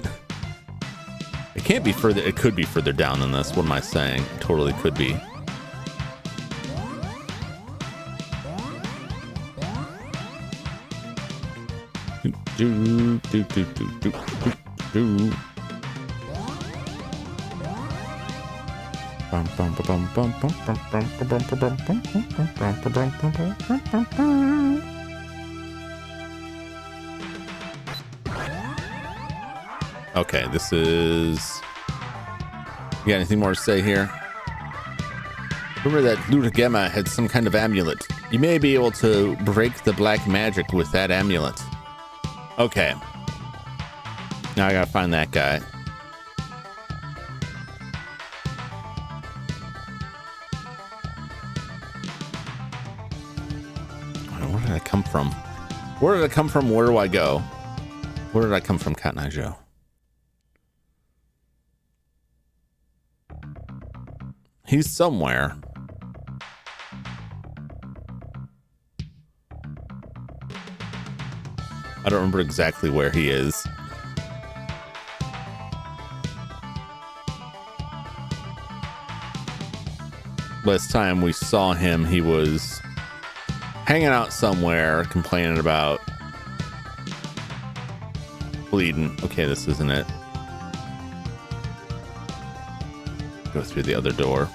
Speaker 1: It can't be further. It could be further down than this. What am I saying? It totally could be. Okay, this is... You got anything more to say here? Remember that Lutagema had some kind of amulet. You may be able to break the black magic with that amulet. Okay. Now I gotta find that guy. Where did I come from? Where did I come from? Where do I go? Where did I come from, Cotton Eye Joe? He's somewhere. I don't remember exactly where he is. Last time we saw him, he was hanging out somewhere, complaining about bleeding. Okay, this isn't it. Go through the other door.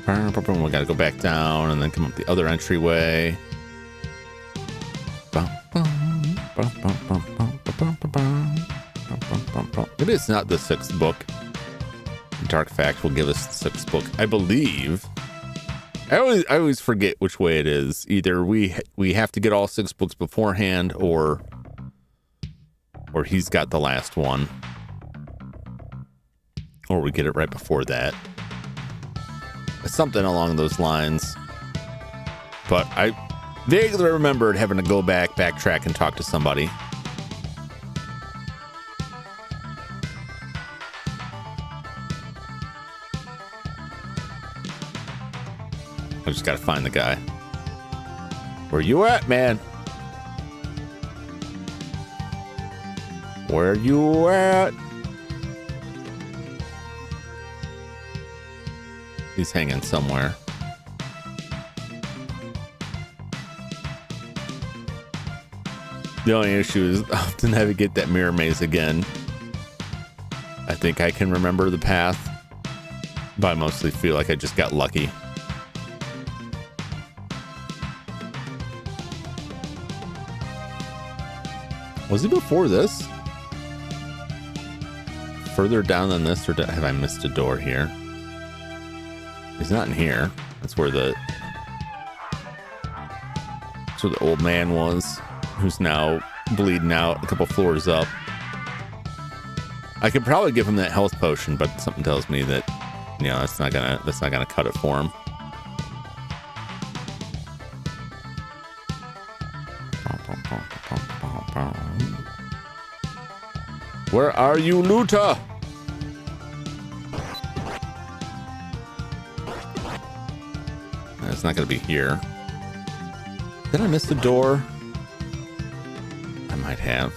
Speaker 1: We gotta go back down and then come up the other entryway. Maybe it's not the sixth book. Dark Fact will give us the sixth book, I believe. I always forget which way it is. Either we have to get all 6 books beforehand, or he's got the last one, or we get it right before that. Something along those lines. But I vaguely remembered having to go backtrack and talk to somebody. I just gotta find the guy. Where you at, man? Where you at? He's hanging somewhere. The only issue is I often have to get that mirror maze again. I think I can remember the path, but I mostly feel like I just got lucky. Was he before this? Further down than this, or have I missed a door here? He's not in here. That's where the old man was, who's now bleeding out a couple floors up. I could probably give him that health potion, but something tells me that, you know, that's not gonna cut it for him. Where are you, Luta? It's not gonna be here. Did I miss the door? I might have.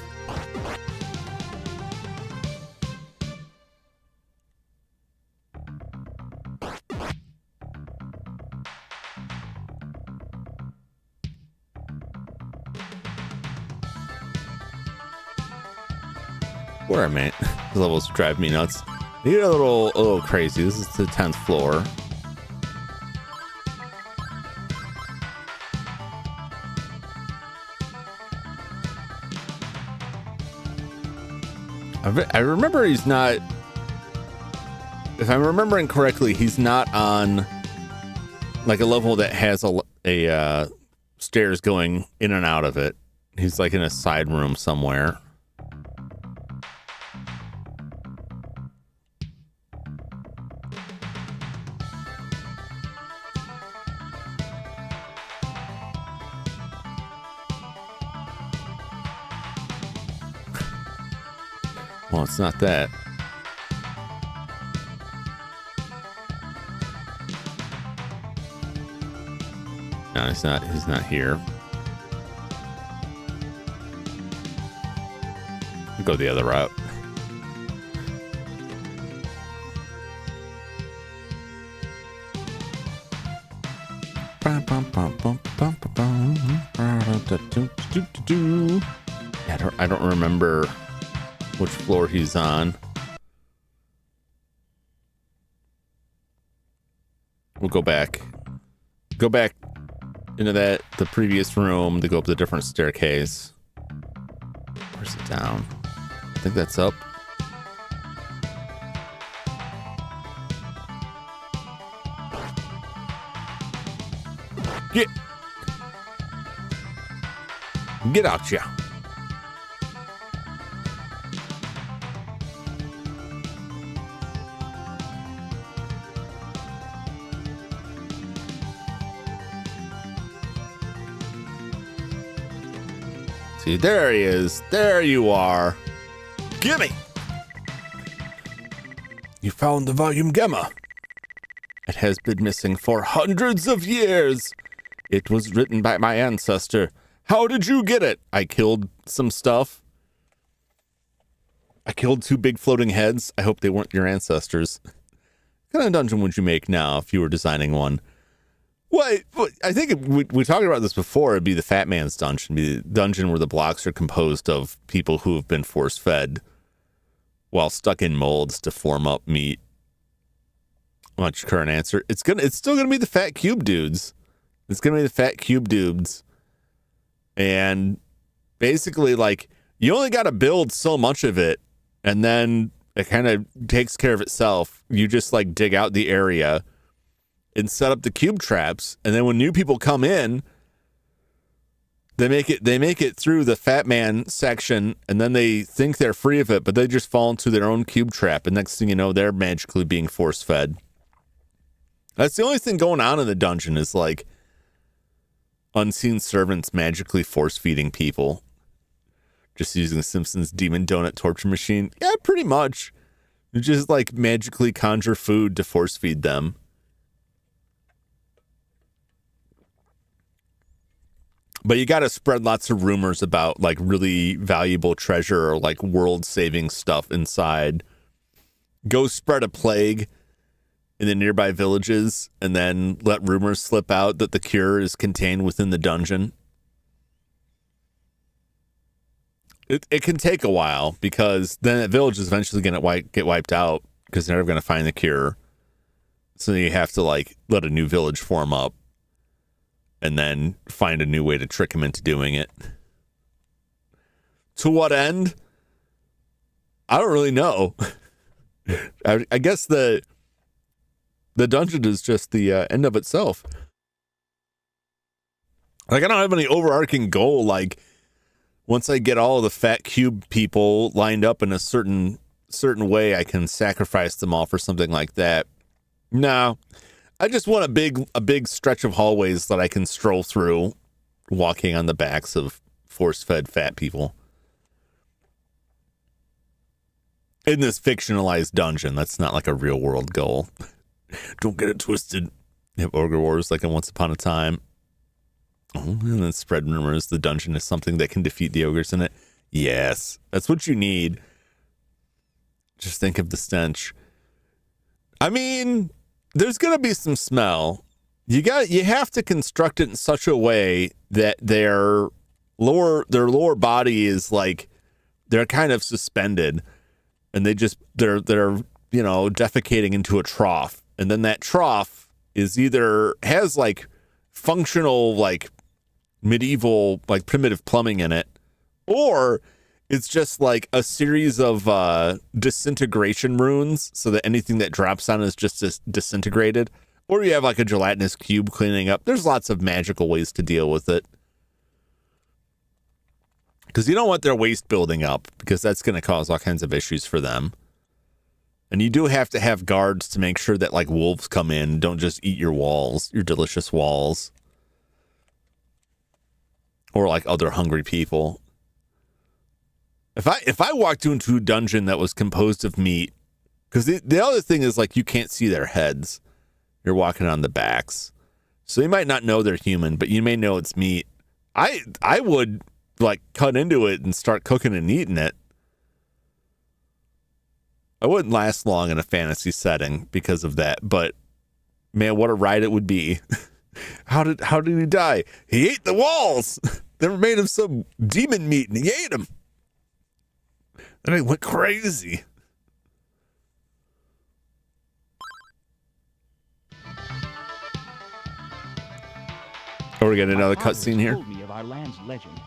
Speaker 1: Where am I? These levels drive me nuts. They get a little crazy. This is the 10th floor. I remember he's not, if I'm remembering correctly, he's not on like a level that has a stairs going in and out of it. He's like in a side room somewhere. Well, it's not that. No, he's not. He's not here. We'll go the other route. Yeah, I don't remember which floor he's on. We'll go back. Go back into the previous room to go up the different staircase. Where's it down? I think that's up. Get out, yeah. See, there he is. There you are. Gimme! You found the volume Gamma. It has been missing for hundreds of years. It was written by my ancestor. How did you get it? I killed some stuff. I killed 2 big floating heads. I hope they weren't your ancestors. What kind of dungeon would you make now if you were designing one? Well, I think we talked about this before. It'd be the Fat Man's Dungeon. It'd be the dungeon where the blocks are composed of people who have been force-fed while stuck in molds to form up meat. What's your current answer? It's still gonna be the Fat Cube Dudes. It's gonna be the Fat Cube Dudes. And basically, like, you only got to build so much of it, and then it kind of takes care of itself. You just like dig out the area and set up the cube traps, and then when new people come in, they make it through the Fat Man section, and then they think they're free of it, but they just fall into their own cube trap, and next thing you know, they're magically being force fed. That's the only thing going on in the dungeon is like unseen servants magically force feeding people. Just using the Simpsons Demon Donut torture machine. Yeah, pretty much. You just like magically conjure food to force feed them. But you got to spread lots of rumors about like really valuable treasure or like world-saving stuff inside. Go spread a plague in the nearby villages and then let rumors slip out that the cure is contained within the dungeon. It can take a while because then that village is eventually going to get wiped out because they're never going to find the cure. So you have to like let a new village form up and then find a new way to trick him into doing it. To what end? I don't really know. I guess the dungeon is just the end of itself. Like, I don't have any overarching goal. Like, once I get all of the Fat Cube people lined up in a certain way, I can sacrifice them all for something like that. No, I just want a big stretch of hallways that I can stroll through, walking on the backs of force-fed fat people. In this fictionalized dungeon, that's not like a real-world goal. Don't get it twisted. You have Ogre Wars like in Once Upon a Time. Oh, and then spread rumors the dungeon is something that can defeat the ogres in it. Yes, that's what you need. Just think of the stench. I mean, there's gonna be some smell. You have to construct it in such a way that their lower body is like they're kind of suspended, and they're defecating into a trough, and then that trough is either has like functional like medieval like primitive plumbing in it, or it's just like a series of disintegration runes so that anything that drops on is just disintegrated, or you have like a gelatinous cube cleaning up. There's lots of magical ways to deal with it. because you don't want their waste building up, because that's going to cause all kinds of issues for them. And you do have to have guards to make sure that like wolves come in, don't just eat your walls, your delicious walls. Or like other hungry people. If I walked into a dungeon that was composed of meat, because the other thing is like you can't see their heads. You're walking on the backs. So you might not know they're human, but you may know it's meat. I would like cut into it and start cooking and eating it. I wouldn't last long in a fantasy setting because of that, but man, what a ride it would be. How did he die? He ate the walls. They were made of some demon meat and he ate them. Then I went crazy. Oh, we got another cutscene here.
Speaker 4: Told me of our land's legend.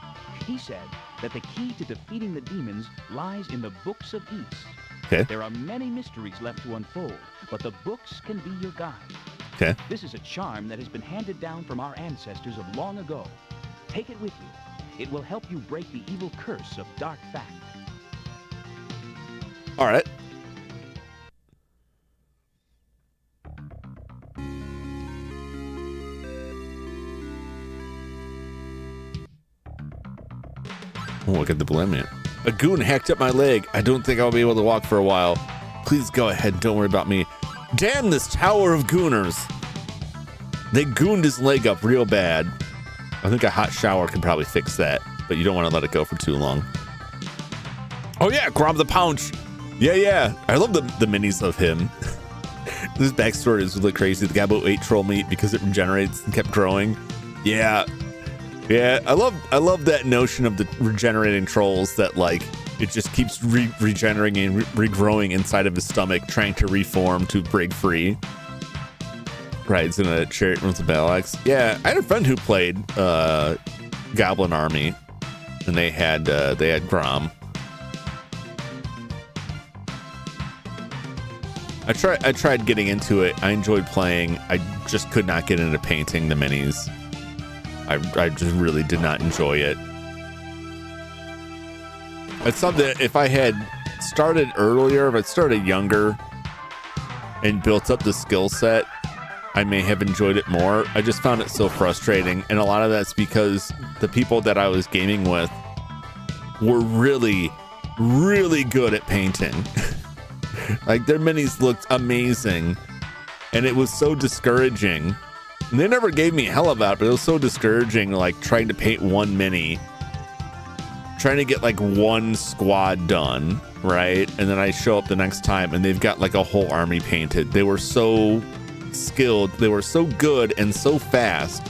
Speaker 4: He said that the key to defeating the demons lies in the books of East.
Speaker 1: Okay.
Speaker 4: There are many mysteries left to unfold, but the books can be your guide.
Speaker 1: Okay.
Speaker 4: This is a charm that has been handed down from our ancestors of long ago. Take it with you. It will help you break the evil curse of dark fact.
Speaker 1: All right. Oh, look at the blemish. A goon hacked up my leg. I don't think I'll be able to walk for a while. Please go ahead. Don't worry about me. Damn this tower of gooners. They gooned his leg up real bad. I think a hot shower can probably fix that, but you don't want to let it go for too long. Oh yeah, Grob the Pounce. Yeah. I love the minis of him. This backstory is really crazy. The guy who ate troll meat because it regenerates and kept growing. Yeah, I love that notion of the regenerating trolls, that like it just keeps regenerating and regrowing inside of his stomach, trying to reform to break free. Rides in a chariot, runs a battle axe. Yeah, I had a friend who played Goblin Army, and they had Grom. I tried getting into it. I enjoyed playing. I just could not get into painting the minis. I just really did not enjoy it. It's something that if I had started earlier, if I'd started younger and built up the skill set, I may have enjoyed it more. I just found it so frustrating. And a lot of that's because the people that I was gaming with were really, really good at painting. Like their minis looked amazing. And it was so discouraging. And they never gave me hell about it, but it was so discouraging, like trying to paint one mini, trying to get like one squad done, right? And then I show up the next time and they've got like a whole army painted. They were so skilled, they were so good and so fast,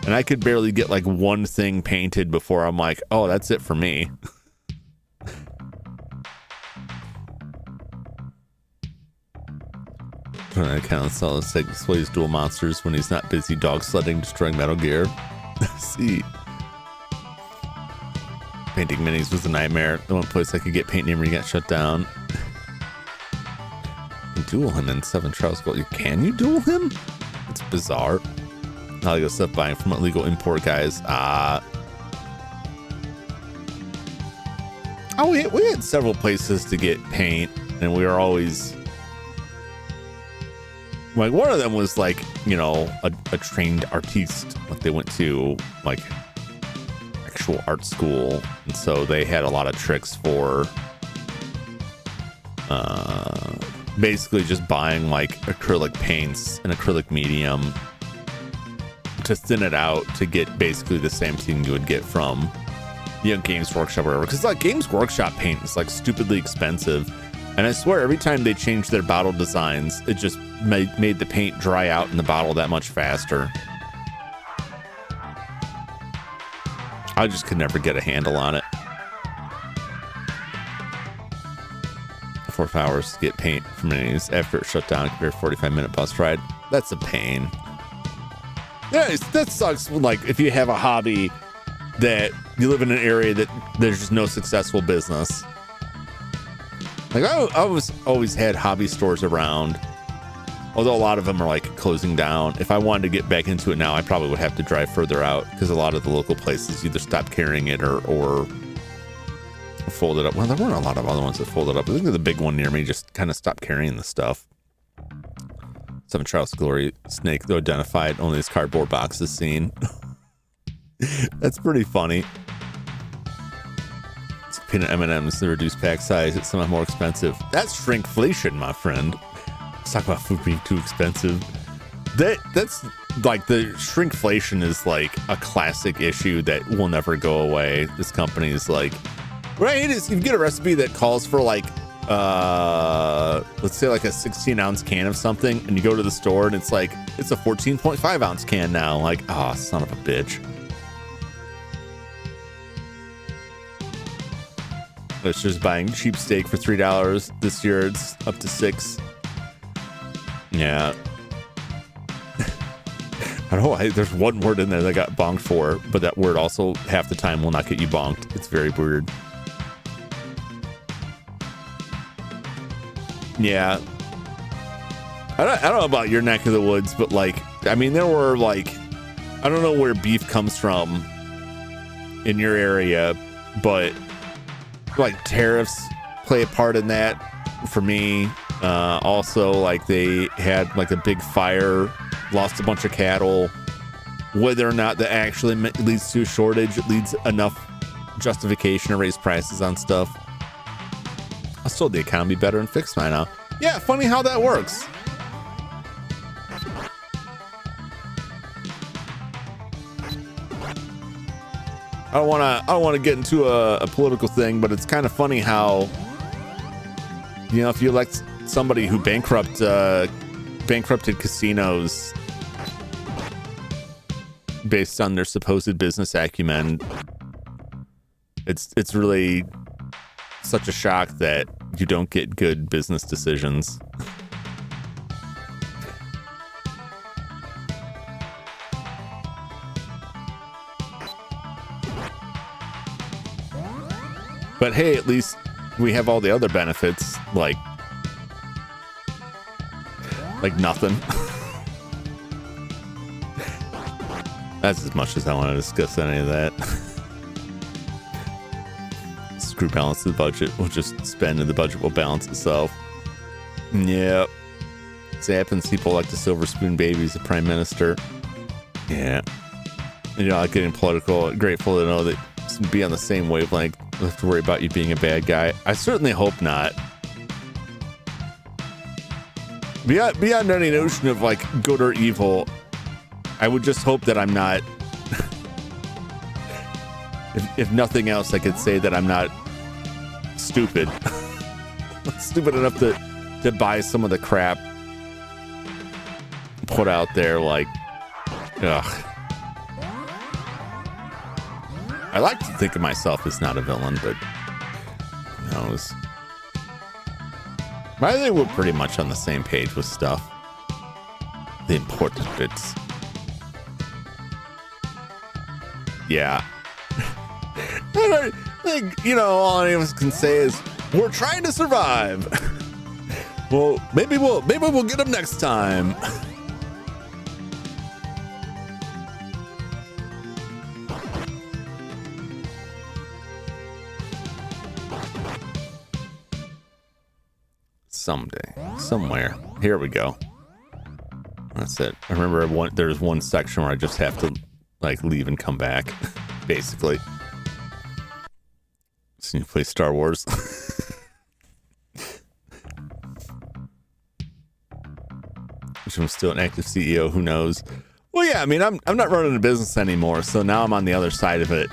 Speaker 1: and I could barely get like one thing painted before I'm like, oh, that's it for me. I can't sell a displays dual monsters when he's not busy dog sledding, destroying Metal Gear. See, painting minis was a nightmare. The one place I could get paint name got shut down. You can duel him in 7 Trials Gold. Can you duel him? It's bizarre. Now I go stuff buying from illegal import guys. Oh, we had several places to get paint, and we were always. Like one of them was like, you know, a trained artiste. Like they went to like actual art school, and so they had a lot of tricks for basically just buying like acrylic paints and acrylic medium to thin it out to get basically the same thing you would get from Games Workshop or whatever. Because like Games Workshop paint is like stupidly expensive. And I swear every time they changed their bottle designs, it just made the paint dry out in the bottle that much faster. I just could never get a handle on it. 4 hours to get paint from minis after it shut down compared to a 45-minute bus ride. That's a pain. Yeah, that sucks. Like if you have a hobby that you live in an area that there's just no successful business. Like I was always had hobby stores around, although a lot of them are like closing down. If I wanted to get back into it now, I probably would have to drive further out because a lot of the local places either stopped carrying it or folded up. Well, there weren't a lot of other ones that folded up. I think the big one near me just kind of stopped carrying the stuff. Seven Trials of Glory snake, though identified, only this cardboard box is seen. That's pretty funny. It's peanut M&M's, the reduced pack size. It's somewhat more expensive. That's shrinkflation, my friend. Let's talk about food being too expensive. That's like the shrinkflation is like a classic issue that will never go away. This company is like, right? If you get a recipe that calls for like, let's say like a 16-ounce can of something, and you go to the store and it's like, it's a 14.5 ounce can now. Like, oh, son of a bitch. It's just buying cheap steak for $3. This year it's up to $6. Yeah. I don't know. There's one word in there that got bonked for, but that word also half the time will not get you bonked. It's very weird. Yeah. I don't know about your neck of the woods, but like, I mean, there were like, I don't know where beef comes from in your area, but like tariffs play a part in that for me. Also, like they had like a big fire, lost a bunch of cattle. Whether or not that actually leads to a shortage, it leads enough justification to raise prices on stuff. I was told the economy better and fixed by now. Yeah, funny how that works. I don't want to get into a political thing, but it's kind of funny how, you know, if you elect somebody who bankrupted casinos based on their supposed business acumen, it's really such a shock that you don't get good business decisions. But hey, at least we have all the other benefits, like nothing. That's as much as I want to discuss any of that. Screw balance the budget. We'll just spend and the budget will balance itself. Yep. It happens. People like the silver spoon babies, the prime minister. Yeah. You know, like getting political. Grateful to know that be on the same wavelength. Don't have to worry about you being a bad guy. I certainly hope not. Beyond any notion of like good or evil, I would just hope that I'm not. if nothing else, I could say that I'm not stupid. Stupid enough to buy some of the crap put out there. Like, ugh. I like to think of myself as not a villain, but who knows? I think we're pretty much on the same page with stuff. The important bits. Yeah. I think, you know, all any of us can say is we're trying to survive. Well, maybe we'll get them next time. Someday, somewhere. Here we go. That's it. I remember there's one section where I just have to like leave and come back, basically. So you play Star Wars. Which I'm still an active CEO. Who knows? Well, yeah. I mean, I'm not running a business anymore, so now I'm on the other side of it.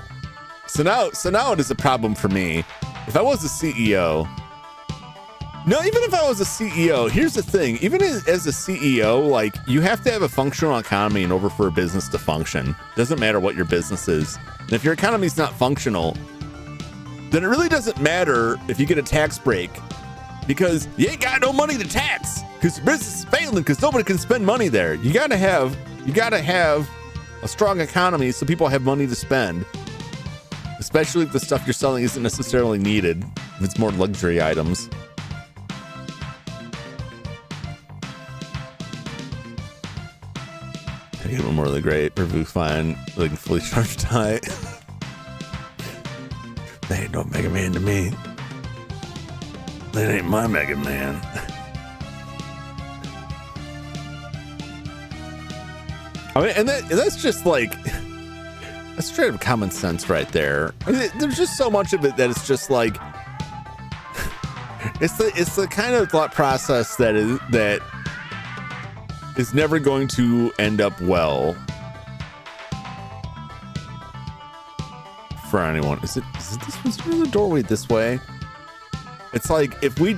Speaker 1: So now it is a problem for me. If I was a CEO. No, even if I was a CEO, here's the thing. Even as a CEO, like, you have to have a functional economy in order for a business to function. Doesn't matter what your business is. And if your economy's not functional, then it really doesn't matter if you get a tax break, because you ain't got no money to tax because your business is failing because nobody can spend money there. You gotta have a strong economy so people have money to spend, especially if the stuff you're selling isn't necessarily needed, if it's more luxury items. I get one more really great. Review fine. Like fully charged high. They ain't no Mega Man to me. That ain't my Mega Man. I mean, and that's just like, that's straight up common sense right there. I mean, there's just so much of it that it's just like, it's the kind of thought process that is never going to end up well for anyone. Is it this? Was there the doorway this way? It's like if we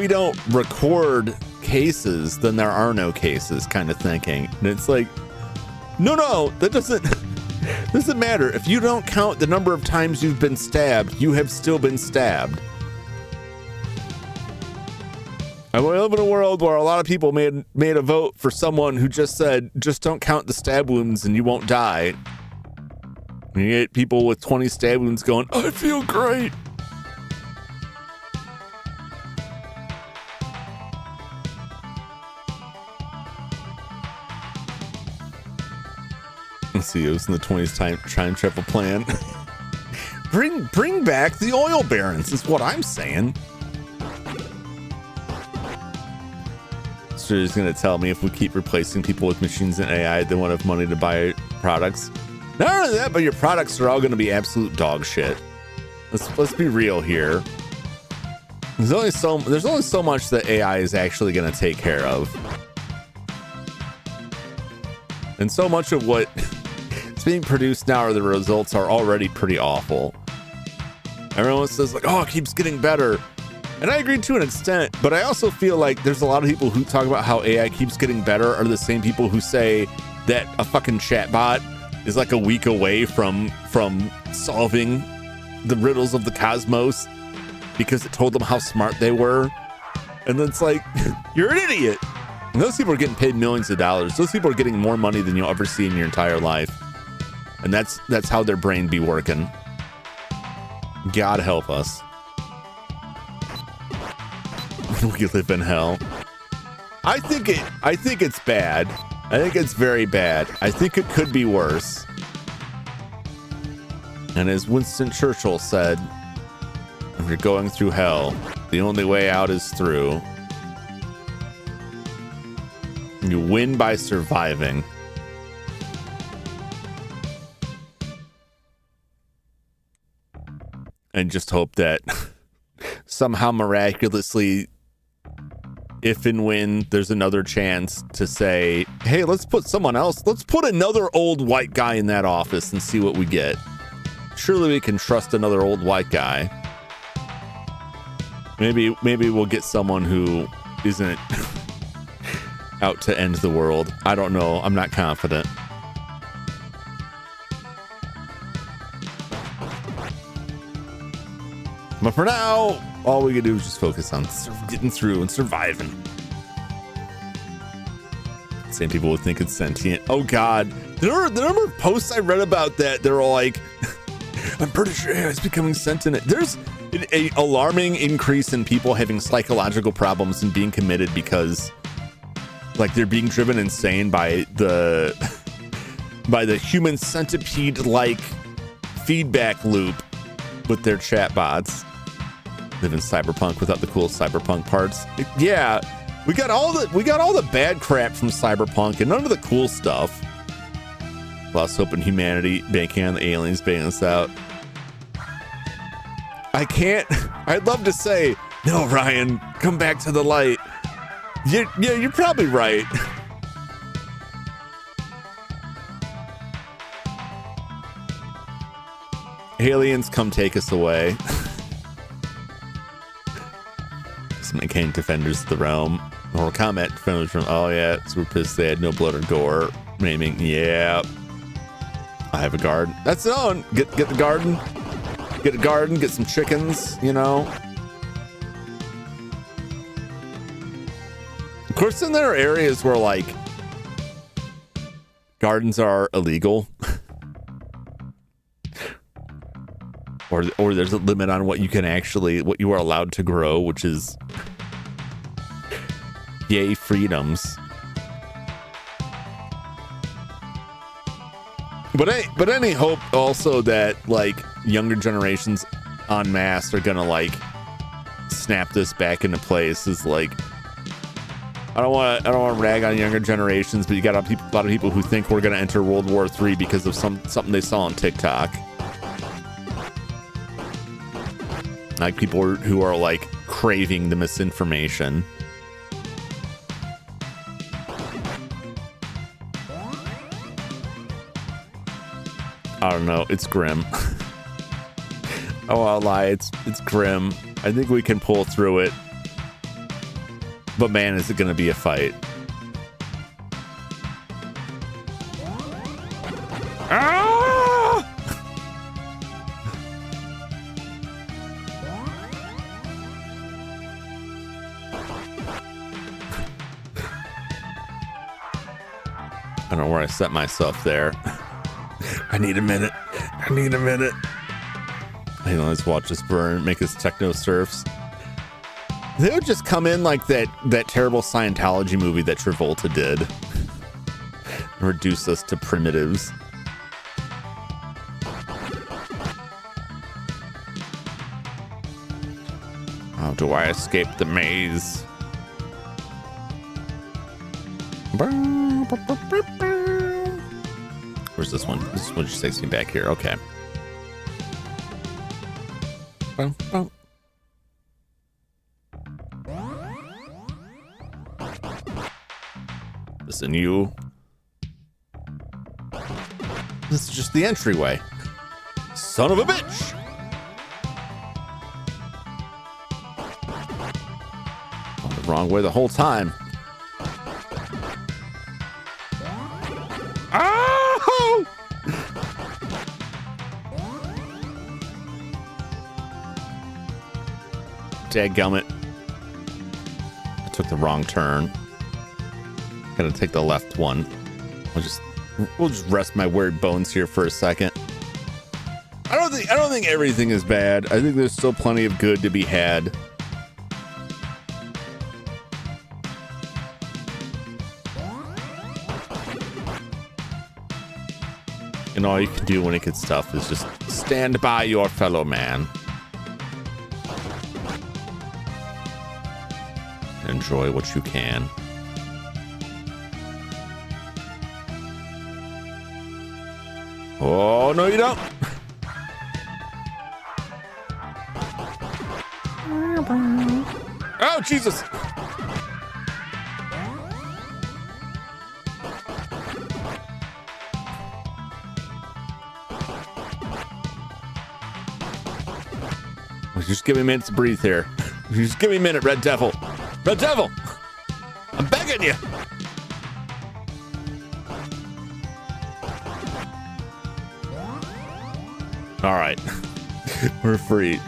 Speaker 1: don't record cases, then there are no cases, kind of thinking. And it's like, no, that doesn't matter. If you don't count the number of times you've been stabbed, you have still been stabbed. And we live in a world where a lot of people made a vote for someone who just said, just don't count the stab wounds and you won't die. And you get people with 20 stab wounds going, I feel great. CEOs in the 20s time travel plan. bring back the oil barons is what I'm saying. So he's going to tell me if we keep replacing people with machines and AI, they won't have money to buy products. Not only that, but your products are all going to be absolute dog shit. Let's be real here. There's only so much that AI is actually going to take care of. And so much of what is being produced now, or the results are already pretty awful. Everyone says like, oh, it keeps getting better. And I agree to an extent, but I also feel like there's a lot of people who talk about how AI keeps getting better are the same people who say that a fucking chatbot is like a week away from solving the riddles of the cosmos because it told them how smart they were. And then it's like, you're an idiot. And those people are getting paid millions of dollars. Those people are getting more money than you'll ever see in your entire life. And that's how their brain be working. God help us. We live in hell. I think it's bad. I think it's very bad. I think it could be worse. And as Winston Churchill said, if you're going through hell, the only way out is through. You win by surviving. And just hope that somehow miraculously, if and when there's another chance to say, hey, let's put another old white guy in that office and see what we get. Surely we can trust another old white guy. Maybe we'll get someone who isn't out to end the world. I don't know. I'm not confident. But for now, all we can do is just focus on getting through and surviving. Same people would think it's sentient. Oh God, the number of posts I read about that, they're all like, I'm pretty sure it's becoming sentient. There's an alarming increase in people having psychological problems and being committed because like they're being driven insane by the human centipede-like feedback loop with their chatbots. Live in cyberpunk without the cool cyberpunk parts. Yeah, we got all the bad crap from cyberpunk and none of the cool stuff. Lost hope in humanity, banking on the aliens bailing us out. I'd love to say, no, Ryan, come back to the light. Yeah, you're probably right. Aliens, come take us away. Some mechanic defenders of the realm. Or combat defenders from, oh yeah, super pissed they had no blood or gore. Naming, yeah. I have a garden. That's it on. Get the garden. Get a garden, get some chickens, you know. Of course, then there are areas where like gardens are illegal. Or there's a limit on what you are allowed to grow, which is yay freedoms. But any hope also that like younger generations en masse are gonna like snap this back into place is like, I don't want to rag on younger generations, but you got a lot of people who think we're gonna enter World War III because of something they saw on TikTok. Like people who are like craving the misinformation. I don't know. It's grim. Oh, I'll lie. It's grim. I think we can pull through it. But man, is it going to be a fight. Ah! I don't know where I set myself there. I need a minute. Hey, let's watch this burn, make us techno surfs. They would just come in like that terrible Scientology movie that Travolta did. And reduce us to primitives. How do I escape the maze? Where's this one? This one just takes me back here. Okay. Listen, you. This is just the entryway. Son of a bitch! Going the wrong way the whole time. Oh! Dadgummit. I took the wrong turn. Gotta take the left one. We'll just rest my weird bones here for a second. I don't think everything is bad. I think there's still plenty of good to be had. And all you can do when it gets tough is just stand by your fellow man. Enjoy what you can. Oh, no, you don't. Oh, Jesus. Just give me a minute to breathe here. Just give me a minute, Red Devil. Red Devil! I'm begging you! All right. We're free.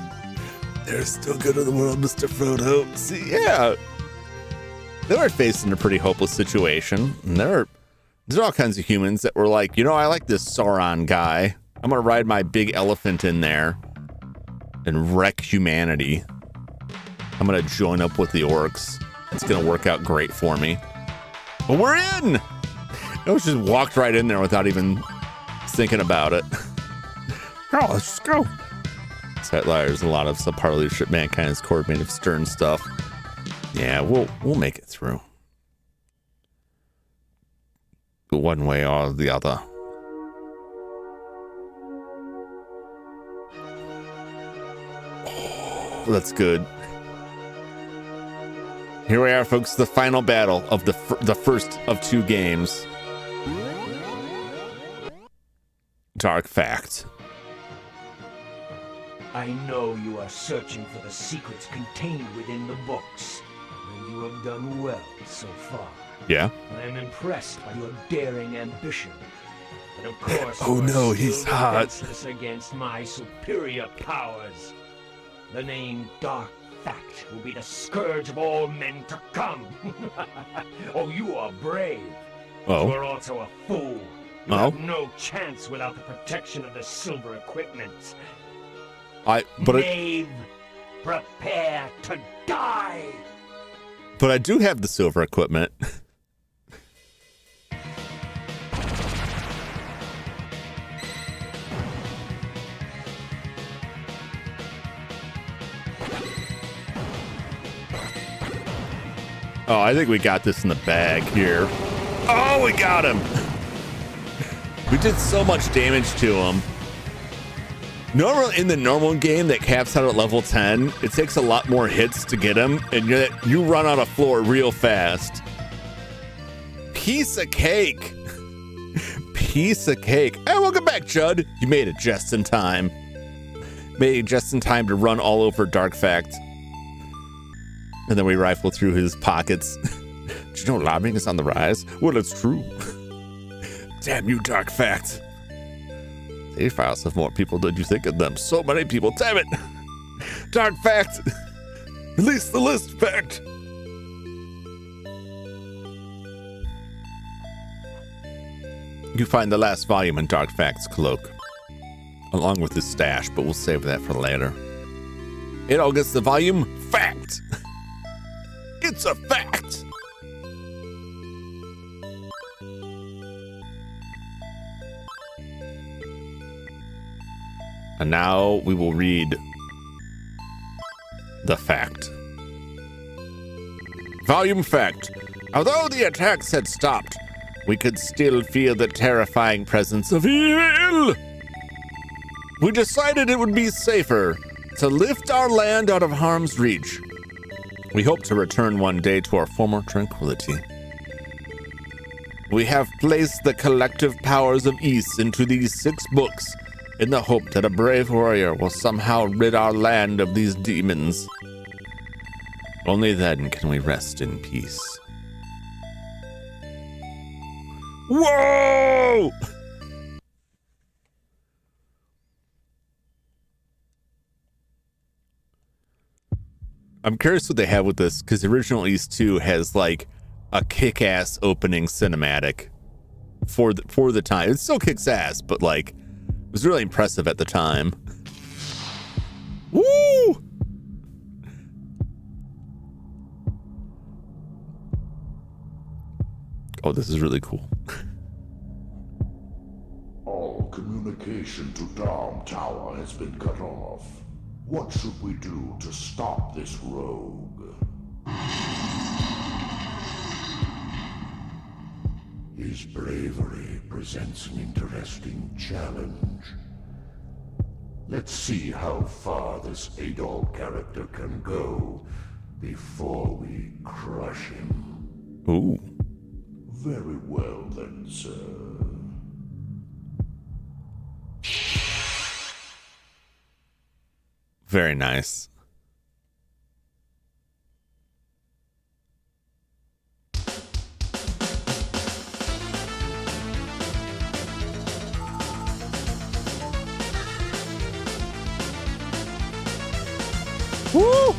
Speaker 1: There's still good in the world, Mr. Frodo. See, yeah. They were facing a pretty hopeless situation. And there's all kinds of humans that were like, you know, I like this Sauron guy. I'm going to ride my big elephant in there and wreck humanity. I'm going to join up with the orcs. It's going to work out great for me. But we're in! I was just walked right in there without even thinking about it. Oh, let's just go. There's a lot of subpar leadership. Mankind is core made of stern stuff. Yeah, we'll make it through. One way or the other. Oh, that's good. Here we are, folks. The final battle of the first of two games. Dark fact.
Speaker 5: I know you are searching for the secrets contained within the books, and you have done well so far.
Speaker 1: Yeah.
Speaker 5: I am impressed by your daring ambition. But of course,
Speaker 1: oh no, he's hot.
Speaker 5: Defenseless against my superior powers. The name Dark Fact will be the scourge of all men to come. Oh, you are brave.
Speaker 1: Oh.
Speaker 5: You are also a fool. You have no chance without the protection of the silver equipment. Knave, prepare to die.
Speaker 1: But I do have the silver equipment. Oh, I think we got this in the bag here. Oh, we got him. We did so much damage to him. In the normal game that caps out at level 10, it takes a lot more hits to get him, and you run out of floor real fast. Piece of cake. Piece of cake. Hey, welcome back, Judd. You made it just in time. Made it just in time to run all over Dark Fact. And then we rifle through his pockets. Did you know lobbying is on the rise? Well, it's true. Damn you, Dark Fact. They files have more people than you think of them. So many people. Damn it. Dark Fact. Release the list, Fact. You find the last volume in Dark Fact's cloak, along with his stash, but we'll save that for later. It all gets the volume Fact. It's a fact. And now we will read the fact. Volume Fact. Although the attacks had stopped, we could still feel the terrifying presence of evil. We decided it would be safer to lift our land out of harm's reach. We hope to return one day to our former tranquility. We have placed the collective powers of East into these 6 books in the hope that a brave warrior will somehow rid our land of these demons. Only then can we rest in peace. Whoa! I'm curious what they have with this, because the original East 2 has like a kick-ass opening cinematic for the time. It still kicks ass, but like it was really impressive at the time. Woo! Oh, this is really cool.
Speaker 6: All communication to Dome Tower has been cut off. What should we do to stop this rogue? His bravery presents an interesting challenge. Let's see how far this Adol character can go before we crush him.
Speaker 1: Ooh.
Speaker 6: Very well then, sir.
Speaker 1: Very nice. Woo!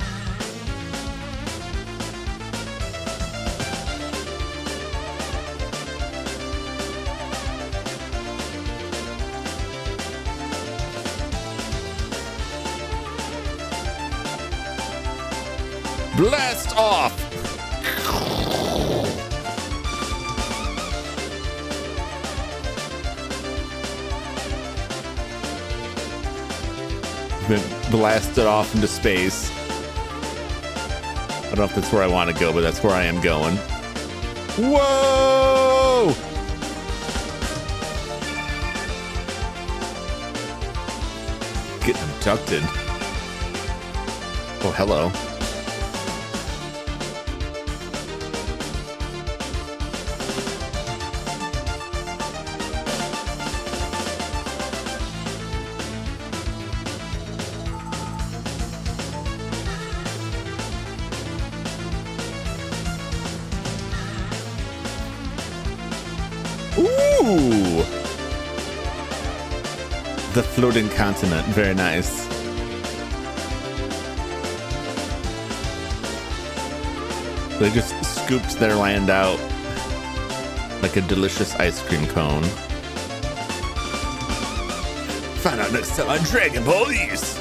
Speaker 1: Blast off! Been blasted off into space. I don't know if that's where I want to go, but that's where I am going. Whoa! Getting abducted. Oh, hello. Ooh! The floating continent. Very nice. They just scooped their land out like a delicious ice cream cone. Find out next time on Dragon Ball East.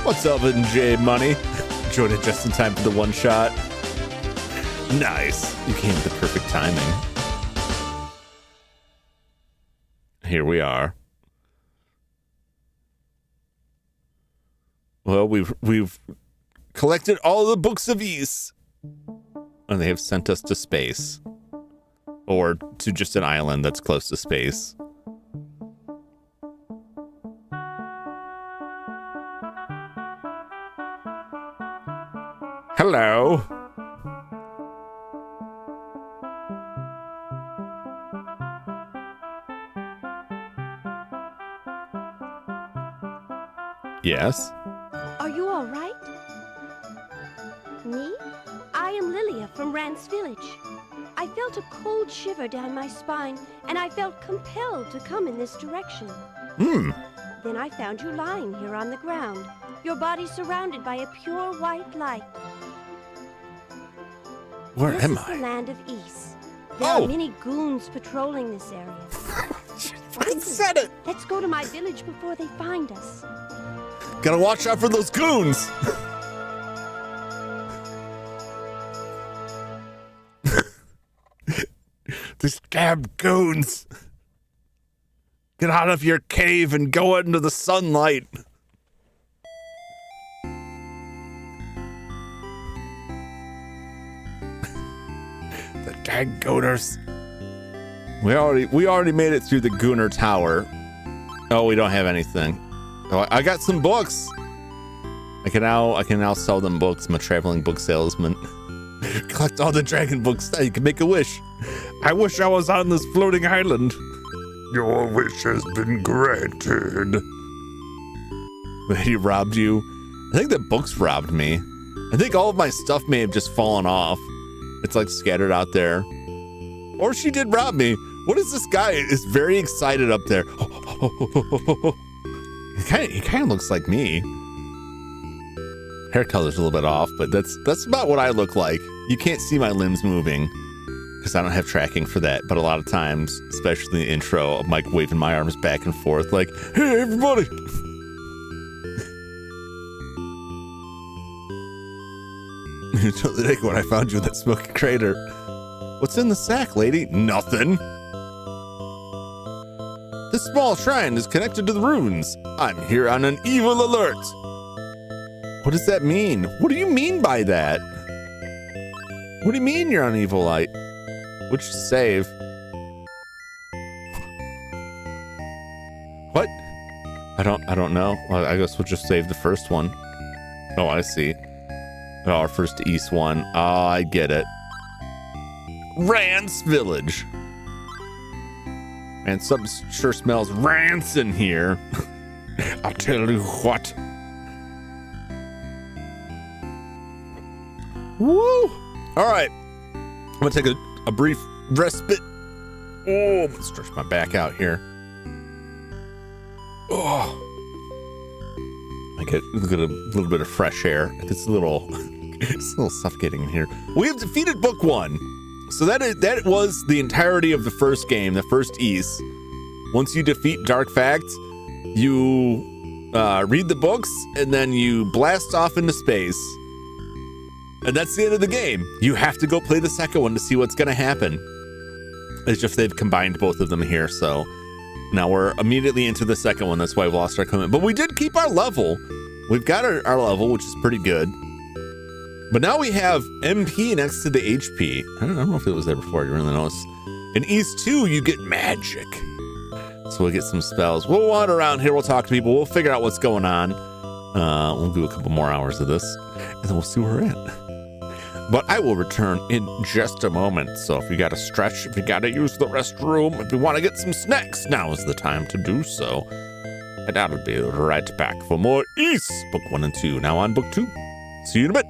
Speaker 1: What's up, NJ Money? Joined it just in time for the one shot. Nice. You came at the perfect timing. Here we are. Well, we've collected all the books of Ys, and they have sent us to space, or to just an island that's close to space. Hello. Yes.
Speaker 7: Are you all right? Me? I am Lilia from Rance Village. I felt a cold shiver down my spine, and I felt compelled to come in this direction. Then I found you lying here on the ground, your body surrounded by a pure white light.
Speaker 1: Where am
Speaker 7: This is the
Speaker 1: I?
Speaker 7: land of Ys. There are many goons patrolling this area.
Speaker 1: I said it.
Speaker 7: Let's go to my village before they find us.
Speaker 1: Gotta watch out for those goons. These damn goons. Get out of your cave and go into the sunlight. The dang gooners. We already made it through the Gooner Tower. Oh, we don't have anything. Oh, I got some books. I can now sell them books. I'm a traveling book salesman. Collect all the dragon books. You can make a wish. I wish I was on this floating island. Your wish has been granted. He robbed you. I think the books robbed me. I think all of my stuff may have just fallen off. It's like scattered out there. Or she did rob me. What is this guy? Is very excited up there. He kind of looks like me. Hair color's a little bit off, but that's about what I look like. You can't see my limbs moving because I don't have tracking for that. But a lot of times, especially in the intro, I'm like waving my arms back and forth like, hey, everybody. The other day when I found you in that smoky crater. What's in the sack, lady? Nothing. This small shrine is connected to the runes. I'm here on an evil alert. What does that mean? What do you mean by that? What do you mean you're on evil light? Which save? What? I don't know. Well, I guess we'll just save the first one. Oh, I see. Oh, our first East one. Oh, I get it. Rance Village. And something sure smells rance in here. I'll tell you what. Woo! All right. I'm going to take a brief respite. Oh, I'm going to stretch my back out here. Oh. I get a little bit of fresh air. It's a little suffocating in here. We have defeated book 1. So that was the entirety of the first game, the first Ys. Once you defeat Dark Fact, you read the books, and then you blast off into space. And that's the end of the game. You have to go play the second one to see what's going to happen. It's just they've combined both of them here, so now we're immediately into the second one. That's why we lost our commitment. But we did keep our level. We've got our level, which is pretty good. But now we have MP next to the HP. I don't know if it was there before. I didn't really notice. In Ys 2, you get magic. So we'll get some spells. We'll wander around here. We'll talk to people. We'll figure out what's going on. We'll do a couple more hours of this, and then we'll see where we're at. But I will return in just a moment. So if you got to stretch, if you got to use the restroom, if you want to get some snacks, now is the time to do so. And I'll be right back for more Ys, Book 1 and 2. Now on Book 2. See you in a bit.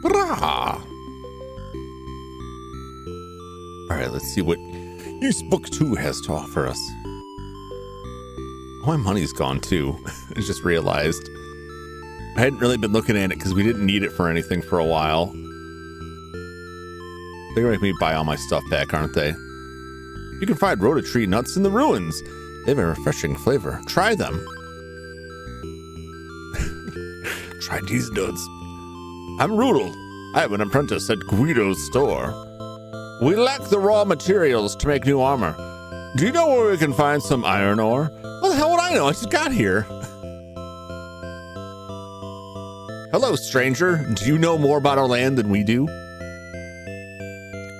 Speaker 1: Brah. All right, let's see what Use Book 2 has to offer us. Oh, my money's gone too. I just realized. I hadn't really been looking at it because we didn't need it for anything for a while. They're gonna make me buy all my stuff back, aren't they? You can find rota tree nuts in the ruins. They have a refreshing flavor. Try them. Try these nuts. I'm Rudel. I am an apprentice at Guido's store. We lack the raw materials to make new armor. Do you know where we can find some iron ore? What the hell would I know? I just got here. Hello, stranger. Do you know more about our land than we do?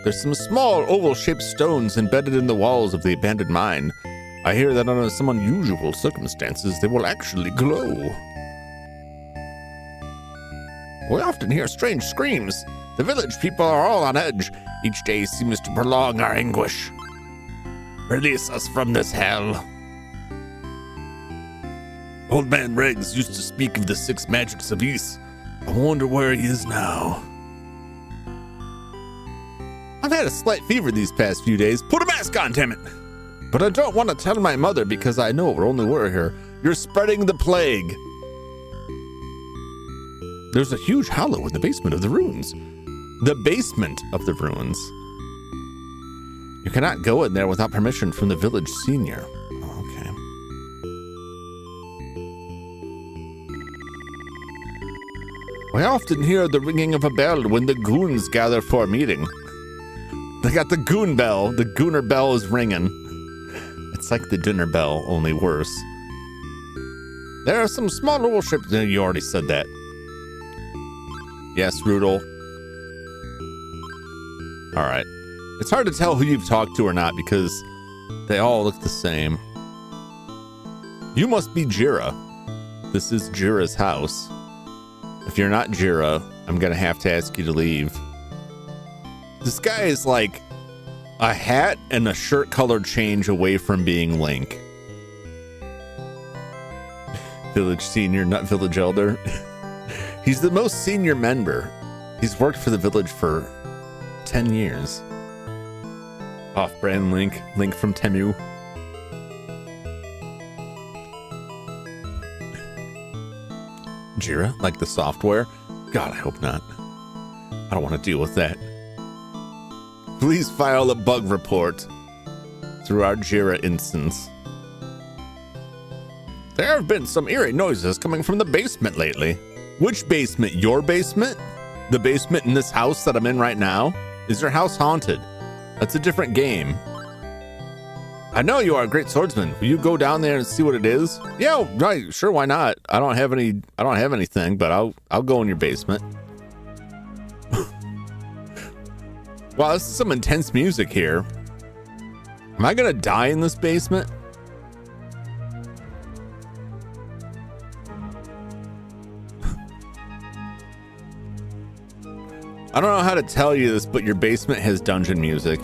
Speaker 1: There's some small oval-shaped stones embedded in the walls of the abandoned mine. I hear that under some unusual circumstances, they will actually glow. We often hear strange screams. The village people are all on edge. Each day seems to prolong our anguish. Release us from this hell. Old Man Regs used to speak of the 6 magics of Ys. I wonder where he is now. I've had a slight fever these past few days. Put a mask on, damn it! But I don't want to tell my mother because I know we're only here. You're spreading the plague. There's a huge hollow in the basement of the ruins. The basement of the ruins. You cannot go in there without permission from the village senior. Oh, okay. I often hear the ringing of a bell when the goons gather for a meeting. They got the goon bell. The gooner bell is ringing. It's like the dinner bell, only worse. There are some small little ships. You already said that. Yes, Rudel. All right. It's hard to tell who you've talked to or not because they all look the same. You must be Jira. This is Jira's house. If you're not Jira, I'm going to have to ask you to leave. This guy is like a hat and a shirt color change away from being Link. Village senior, not village elder. He's the most senior member. He's worked for the village for 10 years. Off-brand Link. Link from Temu. Jira, like the software? God, I hope not. I don't want to deal with that. Please file a bug report through our Jira instance. There have been some eerie noises coming from the basement lately. Which basement? Your basement? The basement in this house that I'm in right now? Is your house haunted? That's a different game. I know you are a great swordsman. Will you go down there and see what it is? Yeah, right. Sure, why not? I don't have anything, but I'll go in your basement. Wow, this is some intense music here. Am I gonna die in this basement? I don't know how to tell you this, but your basement has dungeon music.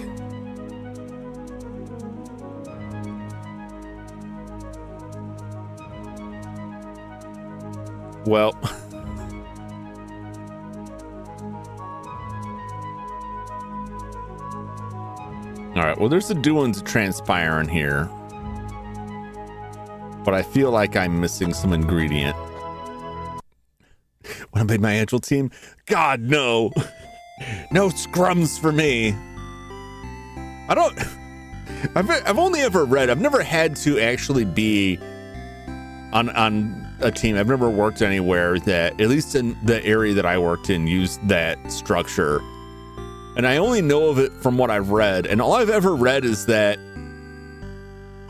Speaker 1: Well. All right, well, there's the doings transpiring here. But I feel like I'm missing some ingredient. When I made my agile team? God, no. No scrums for me. I've only ever read, I've never had to actually be on a team. I've never worked anywhere that, at least in the area that I worked in, used that structure. And I only know of it from what I've read. And all I've ever read is that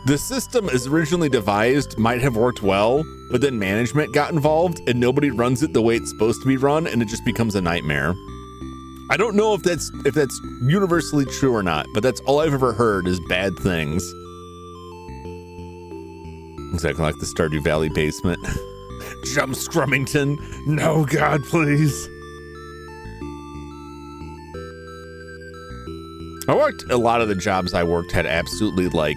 Speaker 1: the system as originally devised might have worked well, but then management got involved and nobody runs it the way it's supposed to be run, and it just becomes a nightmare. I don't know if that's universally true or not, but that's all I've ever heard is bad things. Exactly like the Stardew Valley basement. Jum Jumington. No, God, please. A lot of the jobs I worked had absolutely like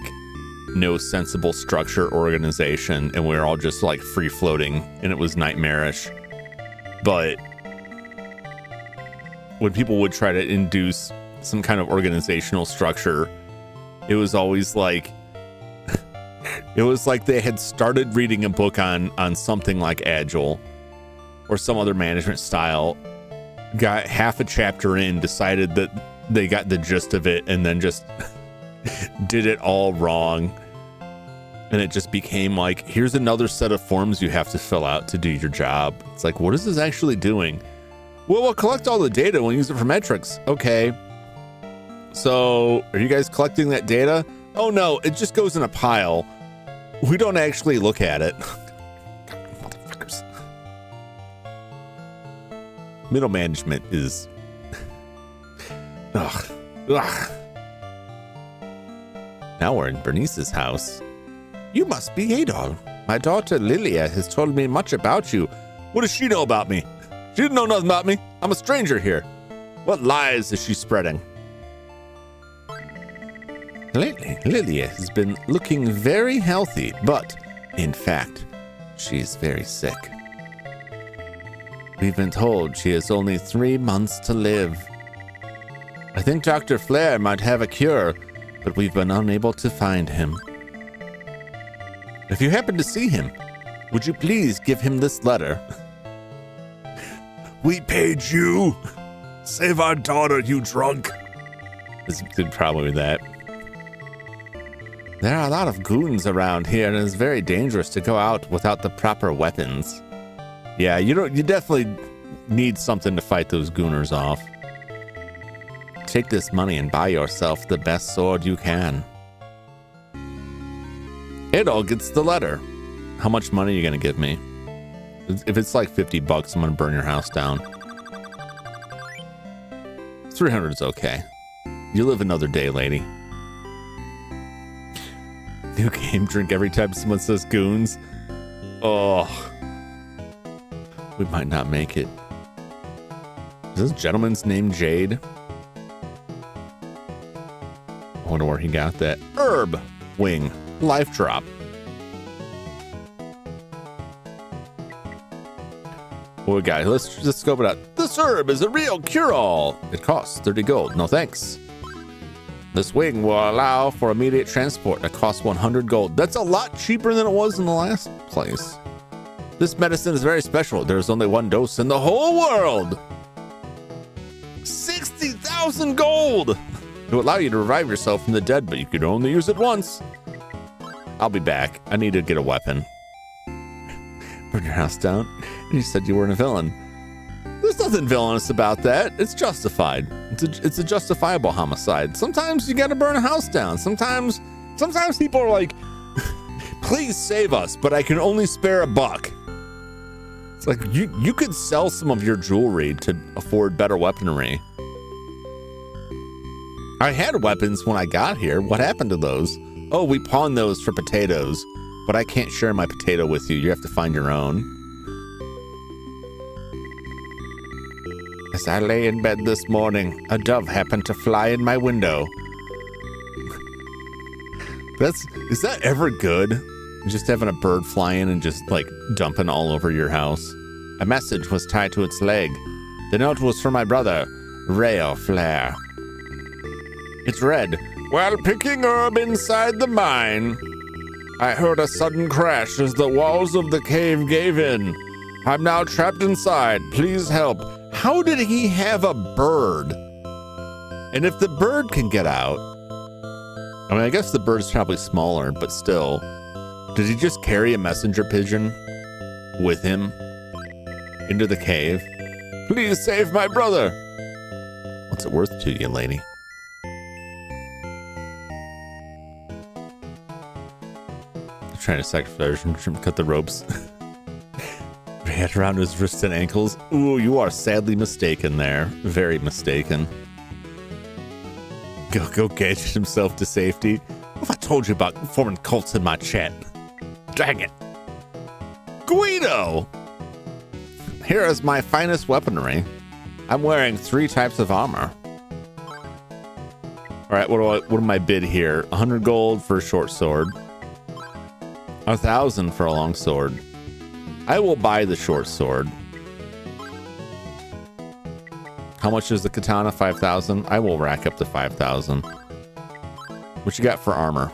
Speaker 1: no sensible structure organization, and we were all just like free floating, and it was nightmarish. But when people would try to induce some kind of organizational structure, it was always like they had started reading a book on something like Agile or some other management style, got half a chapter in, decided that they got the gist of it, and then just did it all wrong. And it just became like, here's another set of forms you have to fill out to do your job. It's like, what is this actually doing? Well, we'll collect all the data. We'll use it for metrics. Okay. So are you guys collecting that data? Oh no, it just goes in a pile. We don't actually look at it. Motherfuckers. Middle management is... Ugh. Ugh. Now we're in Bernice's house. You must be Adol. My daughter Lilia has told me much about you. What does she know about me? She didn't know nothing about me. I'm a stranger here. What lies is she spreading? Lately, Lilia has been looking very healthy, but in fact, she's very sick. We've been told she has only 3 months to live. I think Dr. Flair might have a cure, but we've been unable to find him. If you happen to see him, would you please give him this letter? We paid you. Save our daughter, you drunk. It's probably that. There are a lot of goons around here, and it's very dangerous to go out without the proper weapons. Yeah, you definitely need something to fight those gooners off. Take this money and buy yourself the best sword you can. It all gets the letter. How much money are you gonna give me? If it's like $50, I'm gonna burn your house down. 300 is okay. You live another day, lady. New game, drink every time someone says goons. Oh. We might not make it. Is this gentleman's name Jade? I wonder where he got that. Herb wing. Life drop. What we got? Let's just scope it out. This herb is a real cure-all. It costs 30 gold. No thanks. This wing will allow for immediate transport. It costs 100 gold. That's a lot cheaper than it was in the last place. This medicine is very special. There's only 1 dose in the whole world. 60,000 gold. It will allow you to revive yourself from the dead, but you can only use it once. I'll be back. I need to get a weapon. Burn your house down. And you said you weren't a villain. There's nothing villainous about that. It's justified. It's a justifiable homicide. Sometimes you gotta burn a house down. Sometimes people are like, please save us, but I can only spare $1. It's like you could sell some of your jewelry to afford better weaponry. I had weapons when I got here. What happened to those? Oh, we pawned those for potatoes, but I can't share my potato with you. You have to find your own. As I lay in bed this morning, a dove happened to fly in my window. Is that ever good? Just having a bird fly in and just like dumping all over your house. A message was tied to its leg. The note was for my brother, Rayo Flair. It's read, while picking herb inside the mine, I heard a sudden crash as the walls of the cave gave in. I'm now trapped inside. Please help. How did he have a bird? And if the bird can get out, I mean, I guess the bird's probably smaller, but still, did he just carry a messenger pigeon with him into the cave? Please save my brother. What's it worth to you, lady? I'm trying to sacrifice and cut the ropes. Ran around his wrists and ankles. Ooh, you are sadly mistaken there. Very mistaken. Go gadget himself to safety. What have I told you about forming cults in my chat? Dang it. Guido! Here is my finest weaponry. I'm wearing 3 types of armor. Alright, what do my bid here? 100 gold for a short sword. 1,000 for a long sword. I will buy the short sword. How much is the katana? 5,000. I will rack up to 5,000. What you got for armor?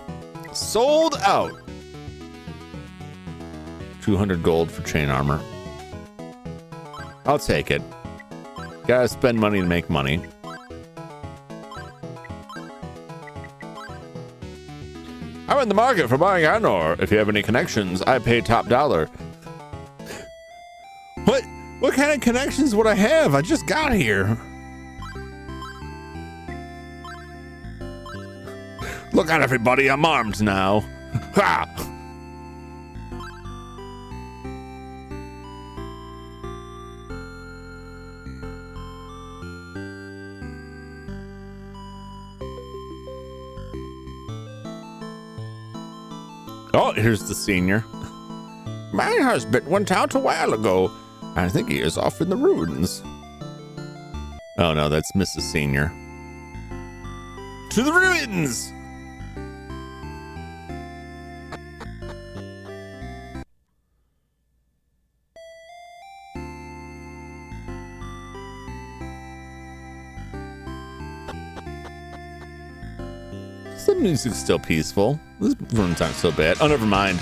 Speaker 1: Sold out. 200 gold for chain armor. I'll take it. Gotta spend money to make money. I'm in the market for buying iron ore. If you have any connections, I pay top dollar. What kind of connections would I have? I just got here. Look out, everybody. I'm armed now. Ha! Oh, here's the senior. My husband went out a while ago. I think he is off in the ruins. Oh no, that's Mrs. Senior. To the ruins! The music's still peaceful. This room's not so bad. Oh, never mind.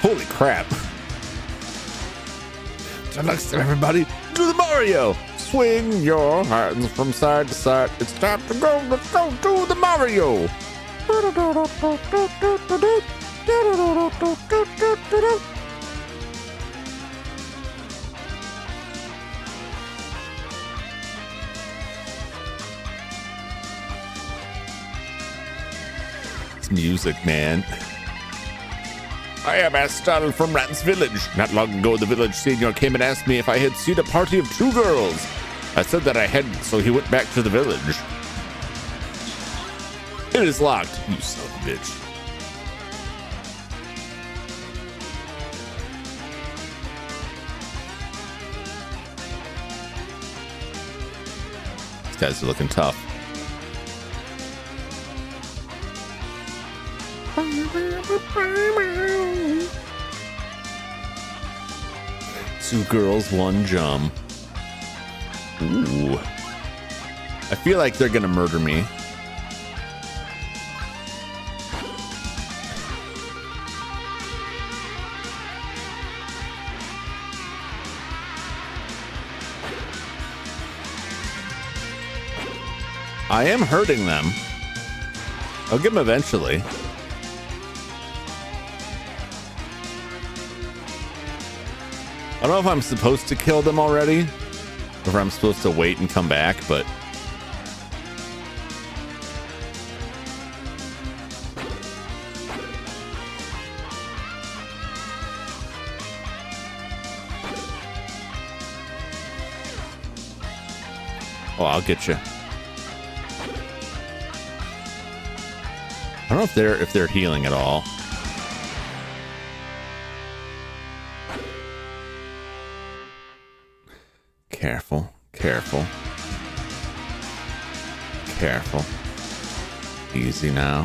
Speaker 1: Holy crap. Next time, everybody, do the Mario. Swing your hands from side to side. It's time to go. Let's go do the Mario. It's music, man. I am Astal from Rat's Village. Not long ago, the village senior came and asked me if I had seen a party of 2 girls. I said that I hadn't, so he went back to the village. It is locked, you son of a bitch. These guys are looking tough. Two girls, one Jum. Ooh. I feel like they're gonna murder me. I am hurting them. I'll get them eventually. I don't know if I'm supposed to kill them already, or if I'm supposed to wait and come back, but... Oh, I'll get you. I don't know if they're healing at all. Careful, careful. Careful. Easy now.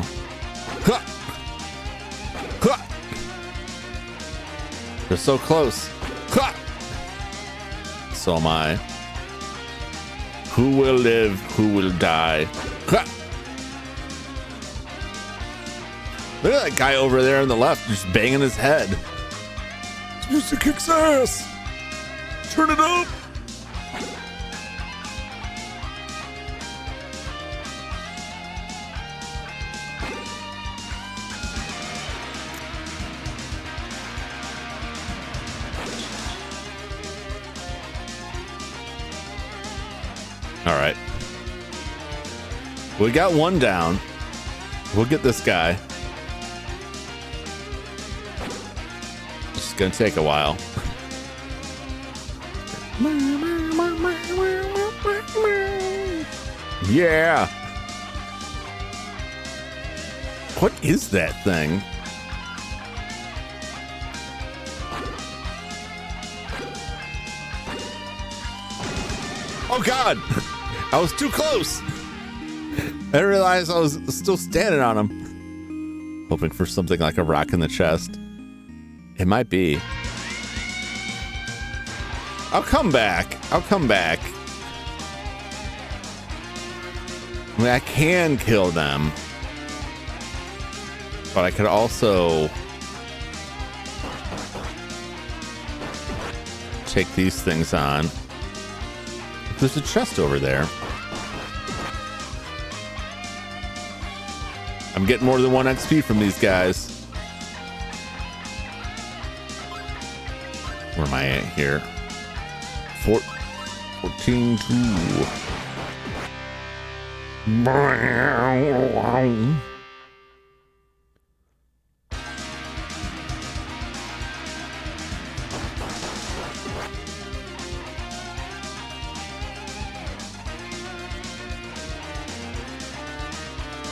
Speaker 1: Ha! Ha! They're so close. Ha! So am I. Who will live? Who will die? Ha! Look at that guy over there on the left, just banging his head. This music kicks ass. Turn it up. All right. We got one down. We'll get this guy. It's gonna take a while. Yeah. What is that thing? Oh God. I was too close. I didn't realize I was still standing on him. Hoping for something like a rock in the chest. It might be. I'll come back. I'll come back. I mean, I can kill them, but I could also take these things on. There's a chest over there. I'm getting more than 1 XP from these guys. Where am I at here? 14 2.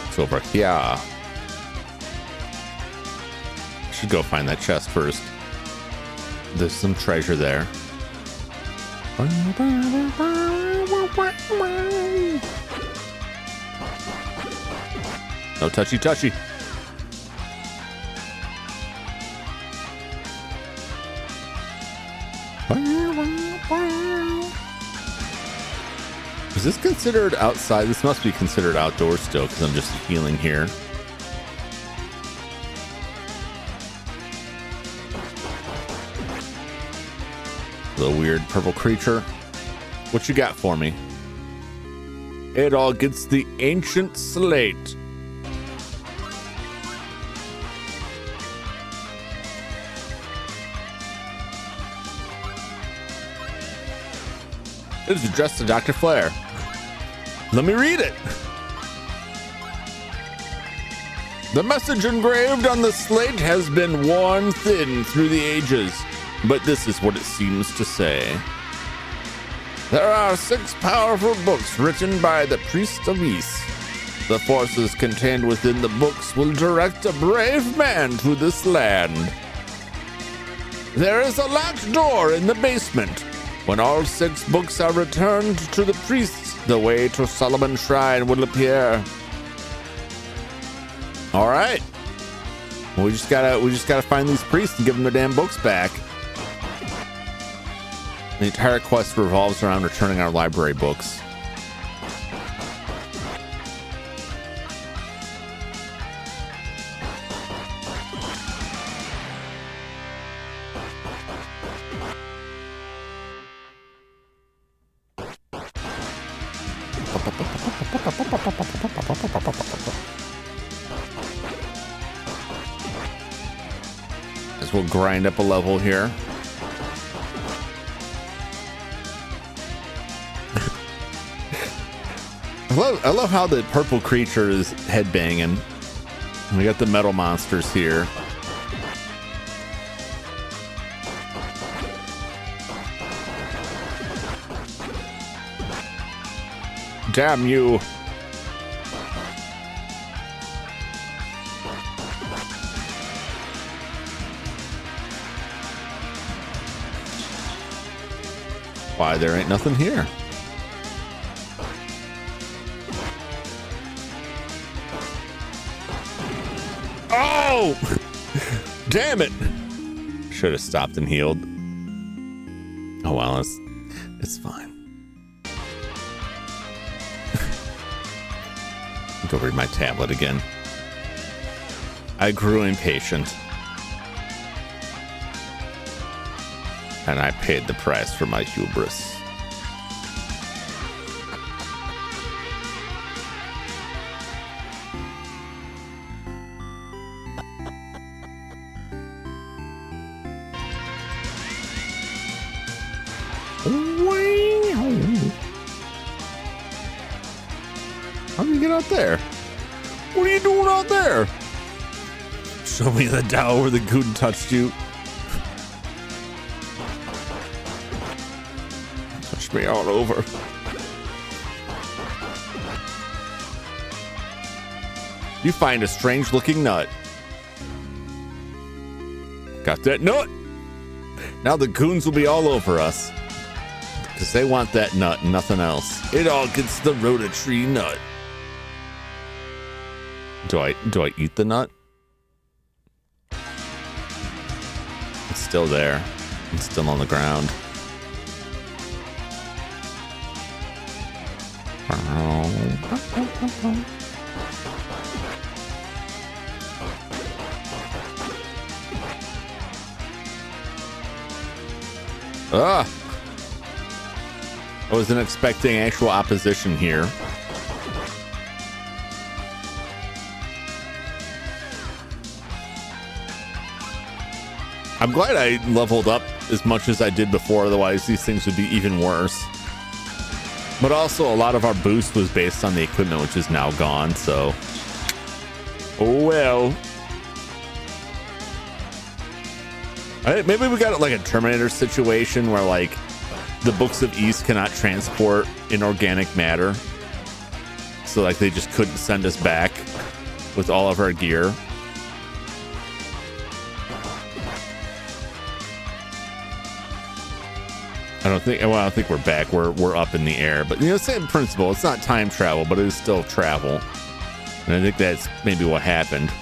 Speaker 1: It's over here. Should go find that chest first. There's some treasure there. No touchy touchy. Is this considered outside? This must be considered outdoors still because I'm just healing here. Little weird purple creature. What you got for me? It all gets the ancient slate. It is addressed to Dr. Flair. Let me read it. The message engraved on the slate has been worn thin through the ages, but this is what it seems to say. There are 6 powerful books written by the priest of East. The forces contained within the books will direct a brave man to this land. There is a locked door in the basement. When all 6 books are returned to the priests, the way to Solomon's Shrine will appear. All right. We just gotta find these priests and give them their damn books back. The entire quest revolves around returning our library books. As we'll grind up a level here. I love how the purple creature is headbanging. We got the metal monsters here. Damn you. Why, there ain't nothing here. Oh! Damn it! Should have stopped and healed. Oh well, it's fine. Go read my tablet again. I grew impatient. And I paid the price for my hubris. How do you get out there? What are you doing out there? Show me the Dow where the goon touched you. Touched me all over. You find a strange looking nut. Got that nut? Now the goons will be all over us. Because they want that nut and nothing else. It all gets the rota-tree nut. Do I eat the nut? It's still there. It's still on the ground. Ah! I wasn't expecting actual opposition here. I'm glad I leveled up as much as I did before, otherwise these things would be even worse. But also a lot of our boost was based on the equipment, which is now gone, so... Oh well. Maybe we got like a Terminator situation where like the Books of East cannot transport inorganic matter. So like they just couldn't send us back with all of our gear. I don't think we're back. We're up in the air, but you know, same principle. It's not time travel, but it is still travel. And I think that's maybe what happened.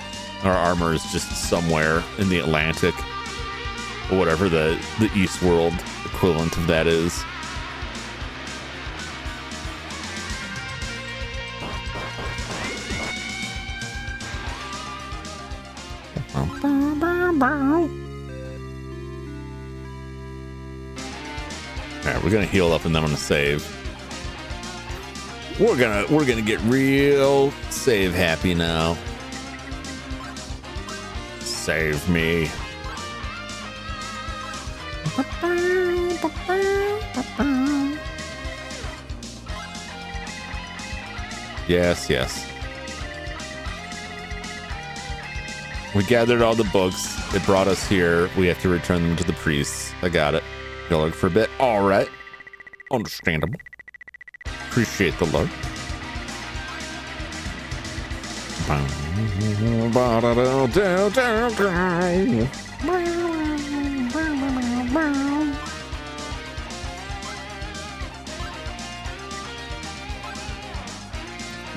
Speaker 1: Our armor is just somewhere in the Atlantic, or whatever the East world equivalent of that is. All right, we're gonna heal up and then I'm gonna save. We're gonna get real save happy now. Save me. Yes, yes. We gathered all the books. It brought us here. We have to return them to the priests. I got it. You'll look for a bit. All right. Understandable. Appreciate the look.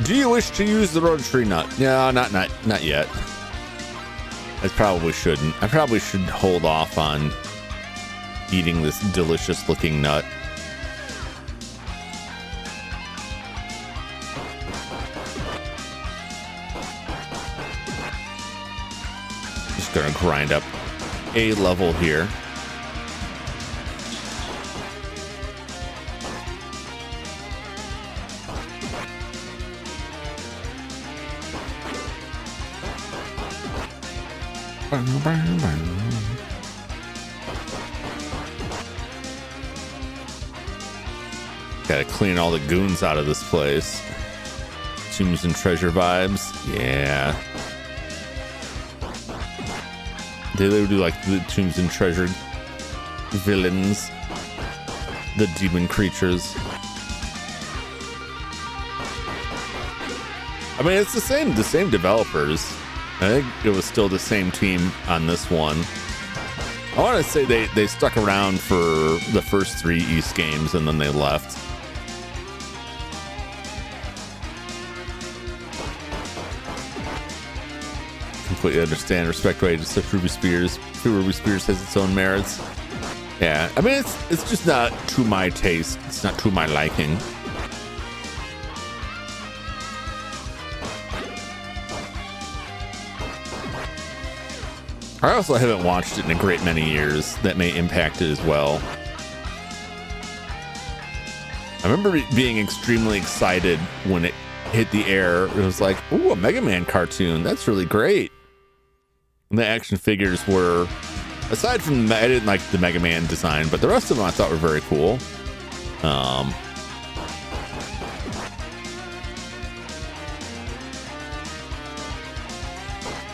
Speaker 1: Do you wish to use the rotary nut? No, not yet. I probably shouldn't. I probably should hold off on eating this delicious looking nut. Just gonna grind up a level here. Gotta clean all the goons out of this place. Tombs and treasure vibes. Yeah. They would do like the tombs and treasure villains. The demon creatures. I mean, it's the same developers. I think it was still the same team on this one. I want to say they stuck around for the first 3 East games and then they left. Completely understand. Respect way to such Ruby Spears. Ruby Spears has its own merits. Yeah, I mean it's just not to my taste. It's not to my liking. I also haven't watched it in a great many years. That may impact it as well. I remember being extremely excited when it hit the air. It was like, ooh, a Mega Man cartoon. That's really great. And the action figures were, aside from, I didn't like the Mega Man design, but the rest of them I thought were very cool.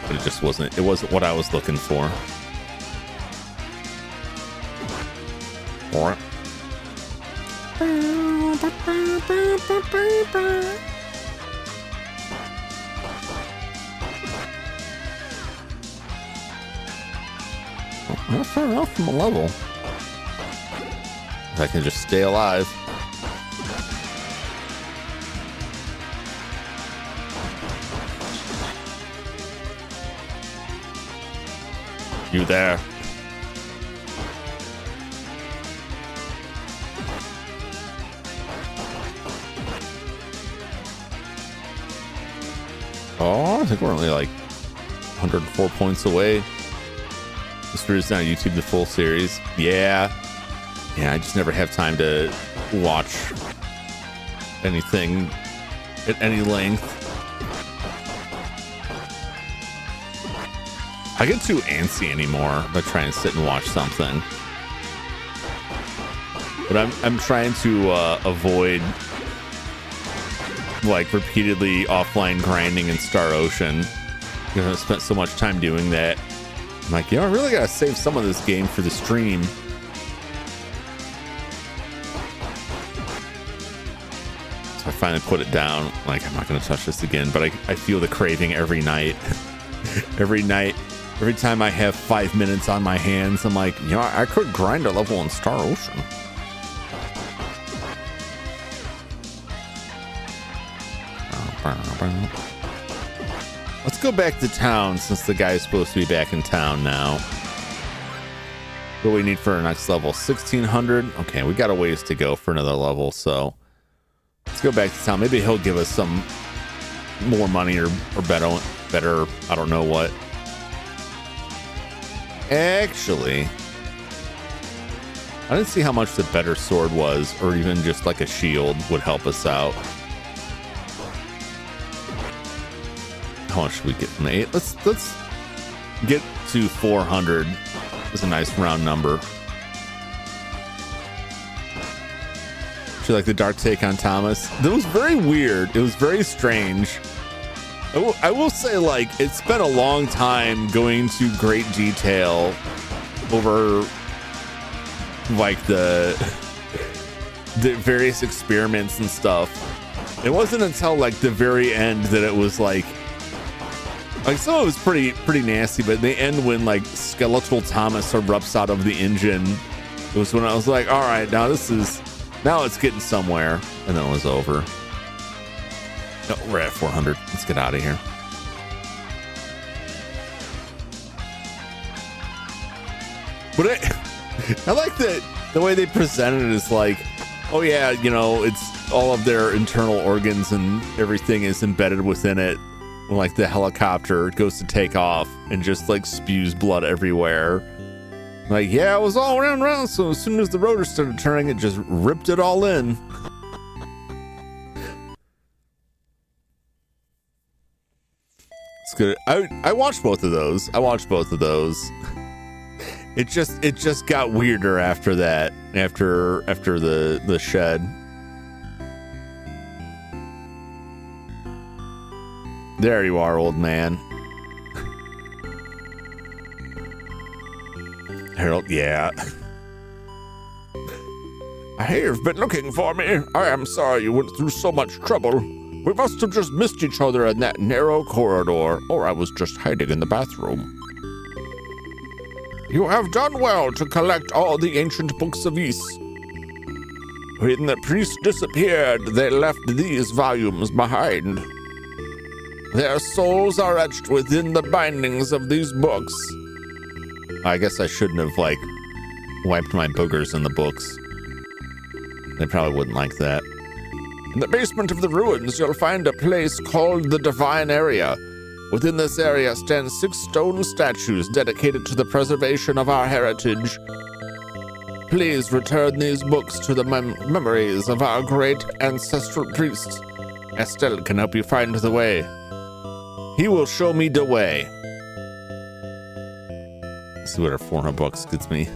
Speaker 1: But it wasn't what I was looking for. All right. Not far off from a level. If I can just stay alive. You there? Oh, I think we're only like 104 points away. Mr. is on YouTube, the full series. Yeah, I just never have time to watch anything at any length. I get too antsy anymore by trying to sit and watch something. But I'm trying to avoid like repeatedly offline grinding in Star Ocean because I've spent so much time doing that. I'm like, I really gotta save some of this game for the stream. So I finally put it down. Like, I'm not gonna touch this again, but I feel the craving every night. Every night, every time I have 5 minutes on my hands, I'm like, I could grind a level in Star Ocean. Let's go back to town since the guy's supposed to be back in town now. What do we need for our next level? 1600. Okay, we got a ways to go for another level, so let's go back to town. Maybe he'll give us some more money or better, I don't know what. Actually, I didn't see how much the better sword was, or even just like a shield would help us out. How much should we get from 8? Let's get to 400. It's a nice round number. Do you like the dark take on Thomas? That was very weird. It was very strange. I will say, like, it's been a long time going to great detail over like the various experiments and stuff. It wasn't until like the very end that it was like some of it was pretty nasty, but the end when like skeletal Thomas erupts out of the engine, it was when I was like, all right, now it's getting somewhere. And then it was over. No, we're at 400. Let's get out of here. But I like the way they presented it is like, oh yeah, it's all of their internal organs and everything is embedded within it. Like the helicopter goes to take off and just like spews blood everywhere. Like, yeah, it was all around. So as soon as the rotor started turning, it just ripped it all in. It's good. I watched both of those. It just got weirder after that. After the shed. There you are, old man. Harold, yeah. I hear you've been looking for me. I am sorry you went through so much trouble. We must have just missed each other in that narrow corridor, or I was just hiding in the bathroom. You have done well to collect all the ancient books of Ys. When the priest disappeared, they left these volumes behind. Their souls are etched within the bindings of these books. I guess I shouldn't have, wiped my boogers in the books. They probably wouldn't like that. In the basement of the ruins, you'll find a place called the Divine Area. Within this area stand 6 stone statues dedicated to the preservation of our heritage. Please return these books to the memories of our great ancestral priests. Estelle can help you find the way. He will show me the way. Let's see what our 400 bucks gets me.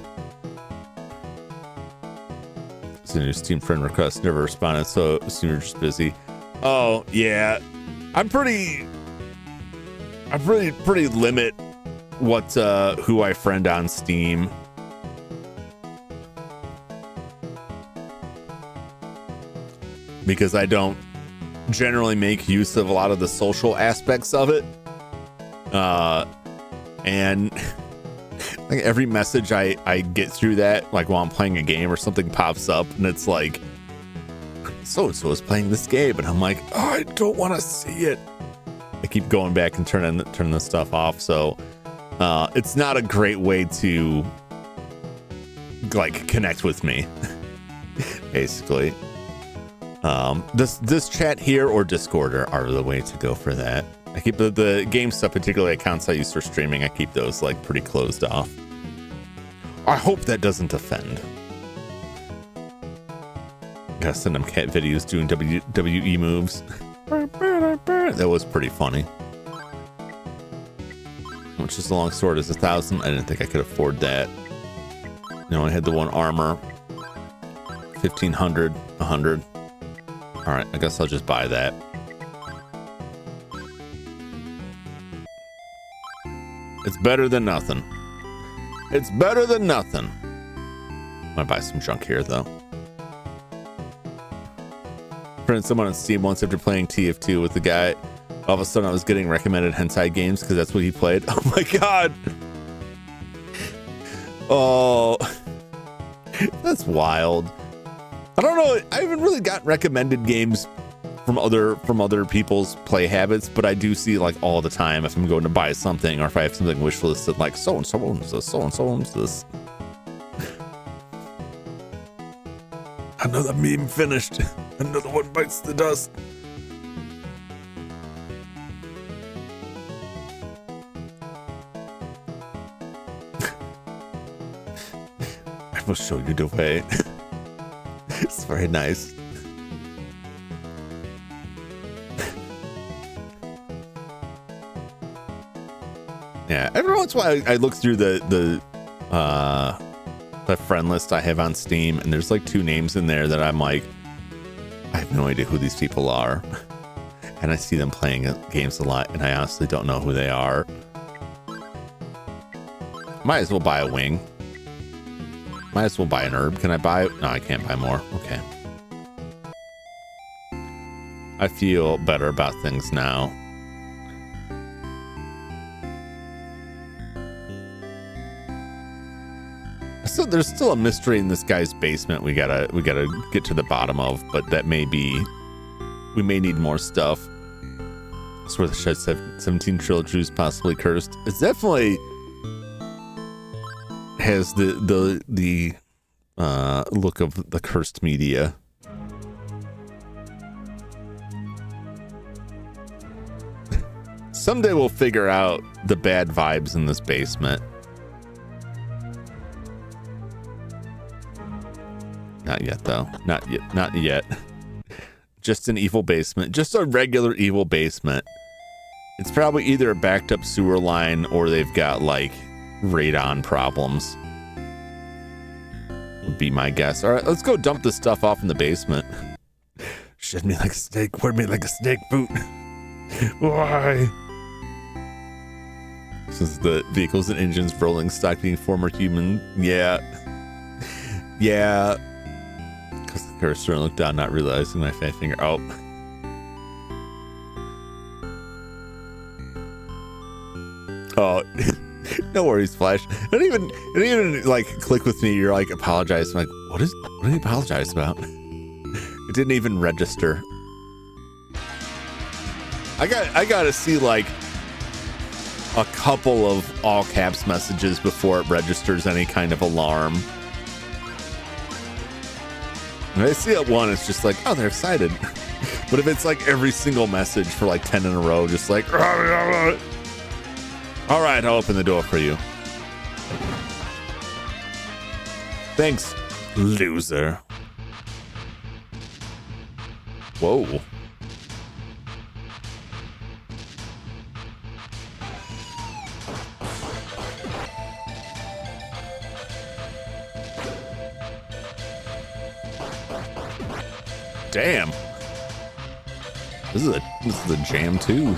Speaker 1: It's a new Steam friend request. Never responded, so assume you're just busy. Oh, yeah. I'm pretty limit who I friend on Steam. Because I don't generally make use of a lot of the social aspects of it. And like every message I get through that, like while I'm playing a game or something pops up and it's like, so-and-so is playing this game. And I'm like, oh, I don't want to see it. I keep going back and turning the stuff off. So it's not a great way to connect with me, basically. This chat here or Discord are the way to go for that. I keep the game stuff, particularly accounts I use for streaming, I keep those like pretty closed off. I hope that doesn't offend. Gotta send them cat videos doing WWE moves. That was pretty funny. How much is the long sword? Is 1,000? I didn't think I could afford that. No, I had the one armor. 1,500, 100. All right, I guess I'll just buy that. It's better than nothing. It's better than nothing. I'm gonna buy some junk here though. Friend, someone on Steam once after playing TF2 with the guy, all of a sudden I was getting recommended hentai games because that's what he played. Oh my god. Oh, that's wild. I don't know. I haven't really got recommended games from other people's play habits, but I do see like all the time if I'm going to buy something or if I have something wish listed like so and so owns this, so and so owns this. Another meme finished. Another one bites the dust. I will show you the way. It's very nice. Yeah, every once in a while I look through the friend list I have on Steam, and there's like 2 names in there that I'm like, I have no idea who these people are. And I see them playing games a lot, and I honestly don't know who they are. Might as well buy a wing. Might as well buy an herb. Can I buy? No, I can't buy more. Okay. I feel better about things now. So there's still a mystery in this guy's basement we gotta get to the bottom of, but that may be, we may need more stuff. That's where the Shed 17 trilogy possibly cursed. It's definitely has the look of the cursed media. Someday we'll figure out the bad vibes in this basement. Not yet, though. Not yet. Not yet. Just an evil basement. Just a regular evil basement. It's probably either a backed up sewer line or they've got, like, radon problems. Would be my guess. All right, let's go dump this stuff off in the basement. Shed me like a snake. Wear me like a snake boot. Why? This is the vehicles and engines rolling stock being former human. Yeah. Yeah. Because the cursor looked down, not realizing my fat finger. Oh. Oh. No worries, Flash. It didn't even like click with me. You're like, apologize. I'm like, what did he apologize about? It didn't even register. I gotta see like a couple of all caps messages before it registers any kind of alarm. When I see it one, it's just like, oh, they're excited. But if it's like every single message for like 10 in a row, just like, all right, I'll open the door for you. Thanks, loser. Whoa. Damn. This is a jam too.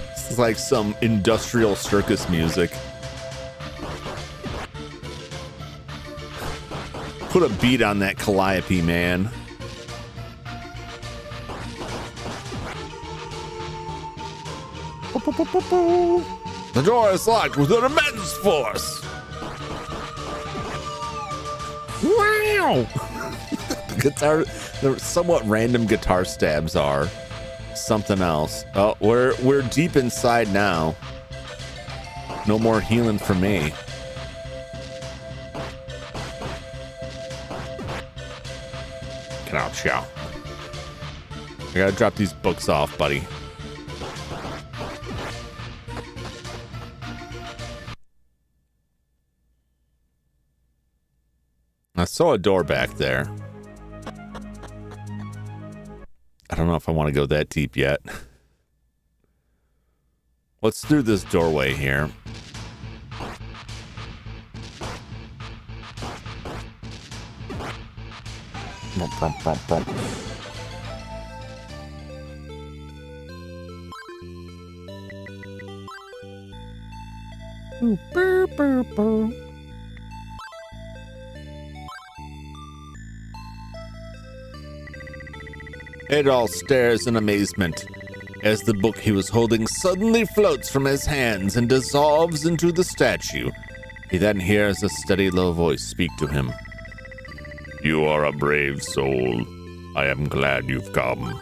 Speaker 1: This is like some industrial circus music. Put a beat on that calliope, man. The door is locked with an immense force. Wow! Guitar, the somewhat random guitar stabs are something else. Oh, we're deep inside now. No more healing for me. Get out, chow. I gotta drop these books off, buddy. I saw a door back there. I don't know if I want to go that deep yet. Let's do this doorway here. Adol stares in amazement as the book he was holding suddenly floats from his hands and dissolves into the statue. He then hears a steady, low voice speak to him. You are a brave soul. I am glad you've come.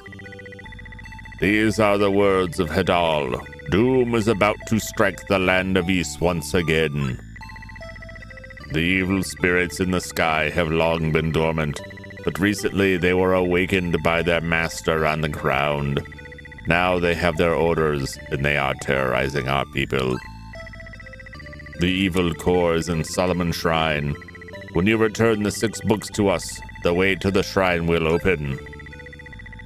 Speaker 1: These are the words of Hadal. Doom is about to strike the land of East once again. The evil spirits in the sky have long been dormant, but recently they were awakened by their master on the ground. Now they have their orders, and they are terrorizing our people. The evil core is in Solomon Shrine. When you return the 6 books to us, the way to the shrine will open.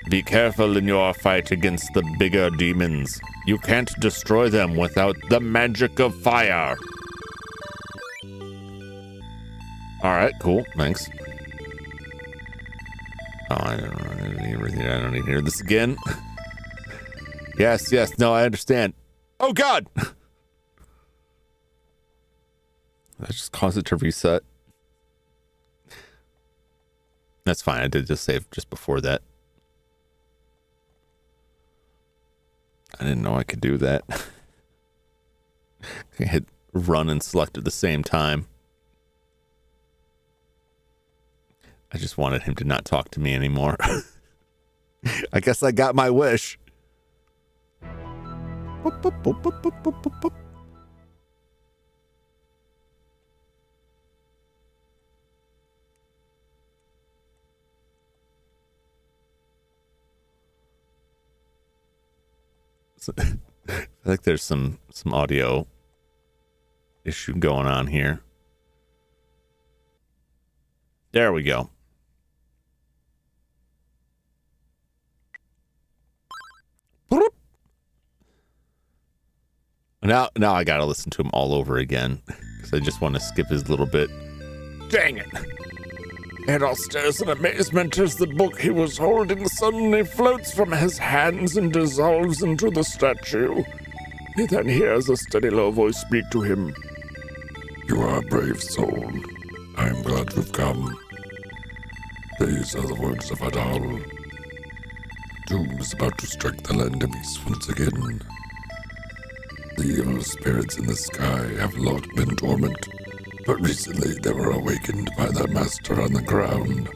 Speaker 1: Be careful in your fight against the bigger demons. You can't destroy them without the magic of fire. Alright, cool, thanks. Oh, I don't need to hear this again. Yes, no, I understand. Oh, God! That just caused it to reset. That's fine, I did just save just before that. I didn't know I could do that. I hit run and select at the same time. I just wanted him to not talk to me anymore. I guess I got my wish. Boop, boop, boop, boop, boop, boop, boop, boop. I feel like there's some audio issue going on here. There we go. Now I gotta listen to him all over again because I just want to skip his little bit. Dang it! Adol stares in amazement as the book he was holding suddenly floats from his hands and dissolves into the statue. He then hears a steady low voice speak to him.
Speaker 6: You are a brave soul. I am glad you've come. These are the words of Adal. Doom is about to strike the land of East once again. The evil spirits in the sky have long been dormant, but recently they were awakened by their master on the ground.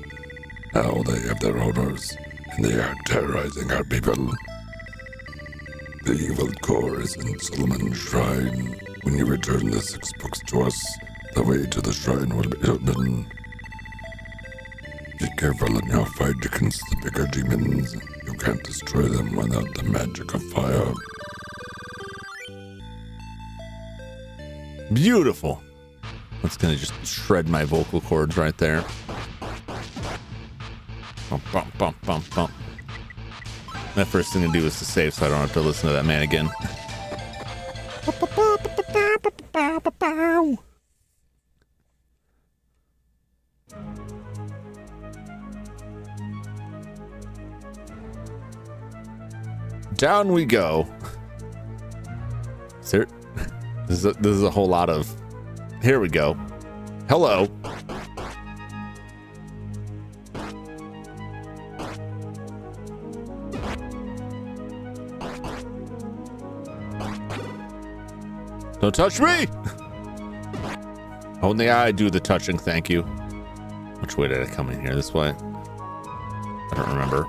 Speaker 6: Now they have their owners, and they are terrorizing our people. The evil core is in Solomon's Shrine. When you return the 6 books to us, the way to the shrine will be open. Be careful in your fight against the bigger demons. You can't destroy them without the magic of fire.
Speaker 1: Beautiful. That's gonna just shred my vocal cords right there. Bump, bump, bump, bump, bump. My first thing to do is to save so I don't have to listen to that man again. Down we go. Sir, this is a whole lot of... Here we go. Hello. Don't touch me! Only I do the touching, thank you. Which way did I come in here? This way? I don't remember.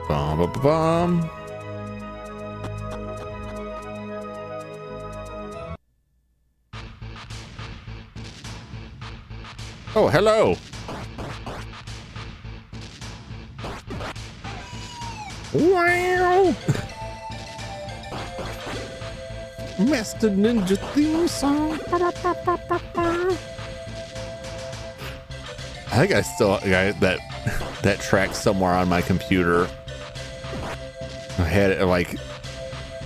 Speaker 1: Bum, bum, bum. Oh, hello. Wow. Master Ninja theme song. I think I still got that track somewhere on my computer. I had it like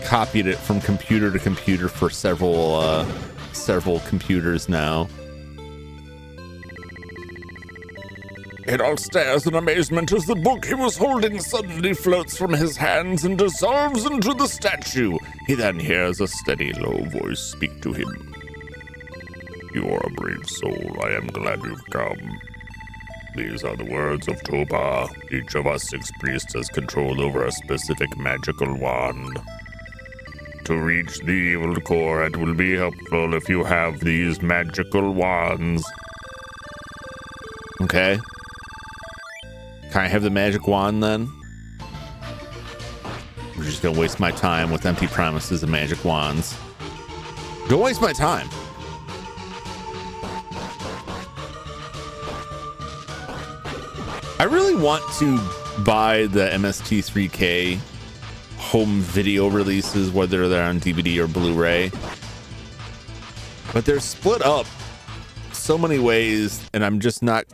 Speaker 1: copied it from computer to computer for several computers now. It all stares in amazement as the book he was holding suddenly floats from his hands and dissolves into the statue. He then hears a steady, low voice speak to him. You are a brave soul. I am glad you've come. These are the words of Topa. Each of us 6 priests has control over a specific magical wand. To reach the evil core, it will be helpful if you have these magical wands. Okay. Can I have the magic wand then? I'm just gonna waste my time with empty promises and magic wands. Don't waste my time. I really want to buy the MST3K home video releases, whether they're on DVD or Blu-ray, but they're split up so many ways, and I'm just not.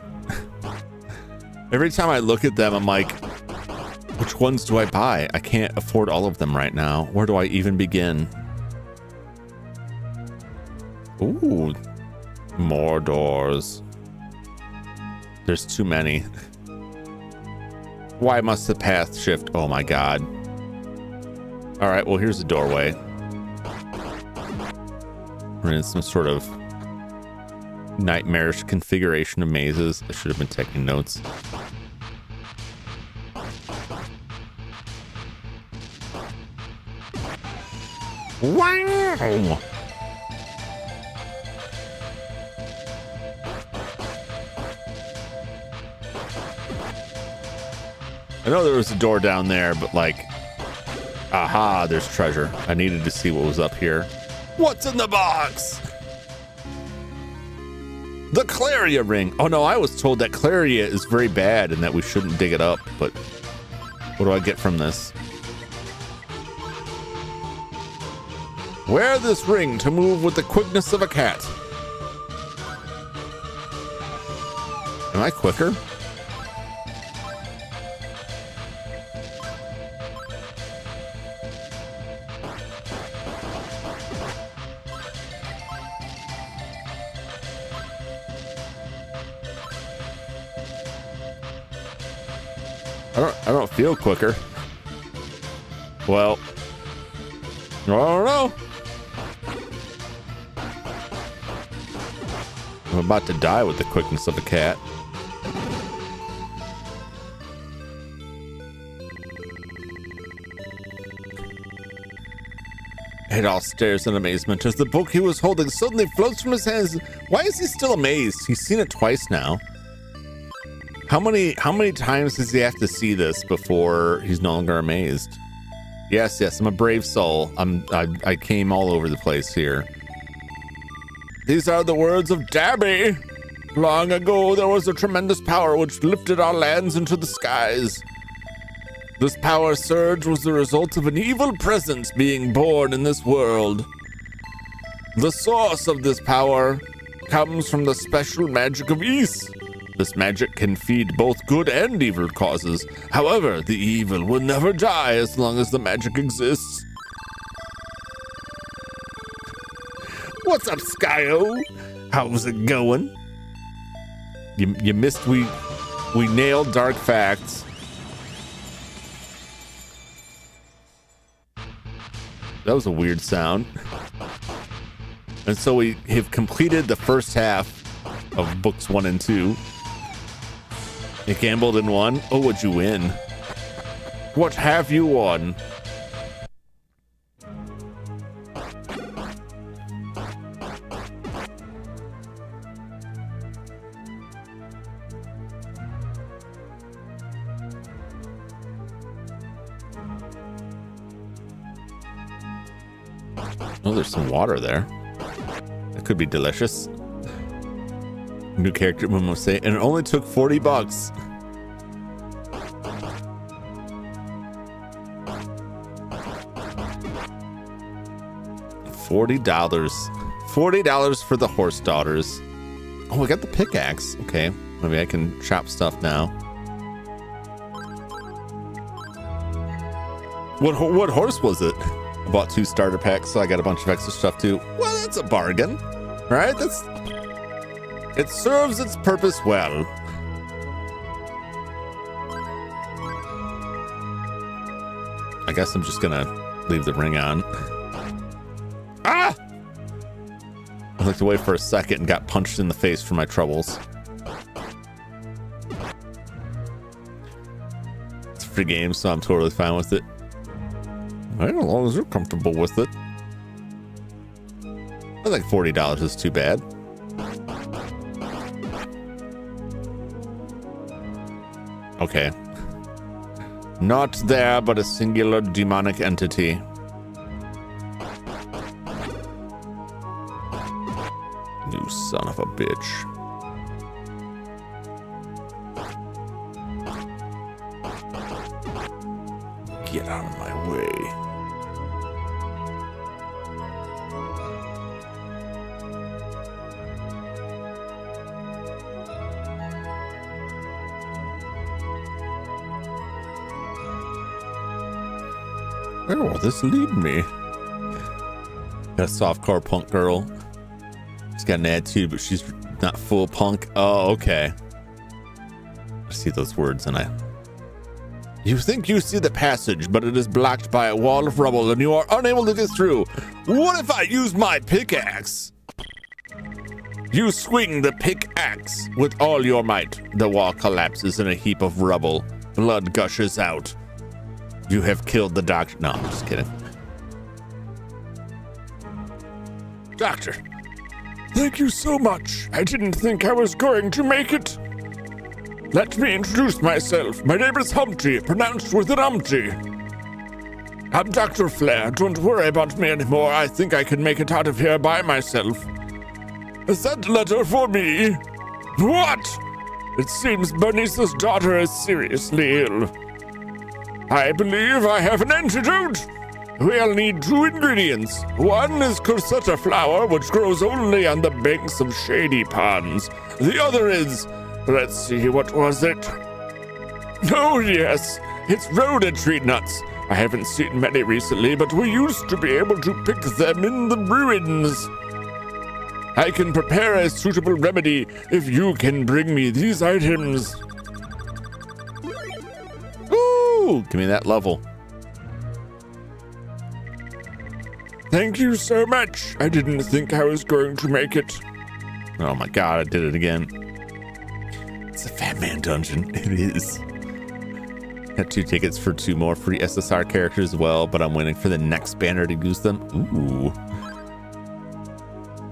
Speaker 1: Every time I look at them, I'm like, which ones do I buy? I can't afford all of them right now. Where do I even begin? Ooh, more doors. There's too many. Why must the path shift? Oh my god. All right, well, here's the doorway. We're in some sort of nightmarish configuration of mazes. I should have been taking notes. Wow! I know there was a door down there, but like, aha, there's treasure. I needed to see what was up here. What's in the box? The Claria ring. Oh no, I was told that Claria is very bad and that we shouldn't dig it up, but what do I get from this? Wear this ring to move with the quickness of a cat. Am I quicker? I don't feel quicker. Well, I don't know. I'm about to die with the quickness of a cat. It all stares in amazement as the book he was holding suddenly floats from his hands. Why is he still amazed? He's seen it twice now. How many times does he have to see this before he's no longer amazed? Yes, I'm a brave soul. I came all over the place here. These are the words of Dabby. Long ago, there was a tremendous power which lifted our lands into the skies. This power surge was the result of an evil presence being born in this world. The source of this power comes from the special magic of Ys. This magic can feed both good and evil causes. However, the evil will never die as long as the magic exists. What's up, Skyo? How's it going? You missed we nailed dark facts. That was a weird sound. And so we have completed the first half of books 1 and 2. You gambled and won. Oh, what'd you win? What have you won? Oh, there's some water there. That could be delicious. New character Momo say, and it only took $40. $40 for the horse daughters. Oh, I got the pickaxe. Okay, maybe I can chop stuff now. What horse was it? I bought 2 starter packs, so I got a bunch of extra stuff too. Well, that's a bargain, right? It serves its purpose well. I guess I'm just gonna leave the ring on. Ah! I looked away for a second and got punched in the face for my troubles. It's a free game, so I'm totally fine with it. As long as you're comfortable with it. I think $40 is too bad. Okay. Not there, but a singular demonic entity. You son of a bitch. Get out of my way. Where will this lead me? Got a softcore punk girl. She's got an attitude, but she's not full punk. Oh, okay. I see those words and You think you see the passage, but it is blocked by a wall of rubble and you are unable to get through. What if I use my pickaxe? You swing the pickaxe with all your might. The wall collapses in a heap of rubble. Blood gushes out. You have killed the doctor. No, I'm just kidding. Doctor.
Speaker 6: Thank you so much. I didn't think I was going to make it. Let me introduce myself. My name is Humpty, pronounced with an umpty. I'm Dr. Flair. Don't worry about me anymore. I think I can make it out of here by myself. Is that letter for me? What? It seems Bernice's daughter is seriously ill. I believe I have an antidote. We'll need 2 ingredients. One is Cursetta flower, which grows only on the banks of shady ponds. The other is... Let's see, what was it? Oh, yes, it's rhoda tree nuts. I haven't seen many recently, but we used to be able to pick them in the ruins. I can prepare a suitable remedy if you can bring me these items.
Speaker 1: Ooh, give me that level.
Speaker 6: Thank you so much. I didn't think I was going to make it.
Speaker 1: Oh my god, I did it again. It's a Fat Man dungeon. It is. Got 2 tickets for 2 more free SSR characters as well, but I'm waiting for the next banner to use them. Ooh.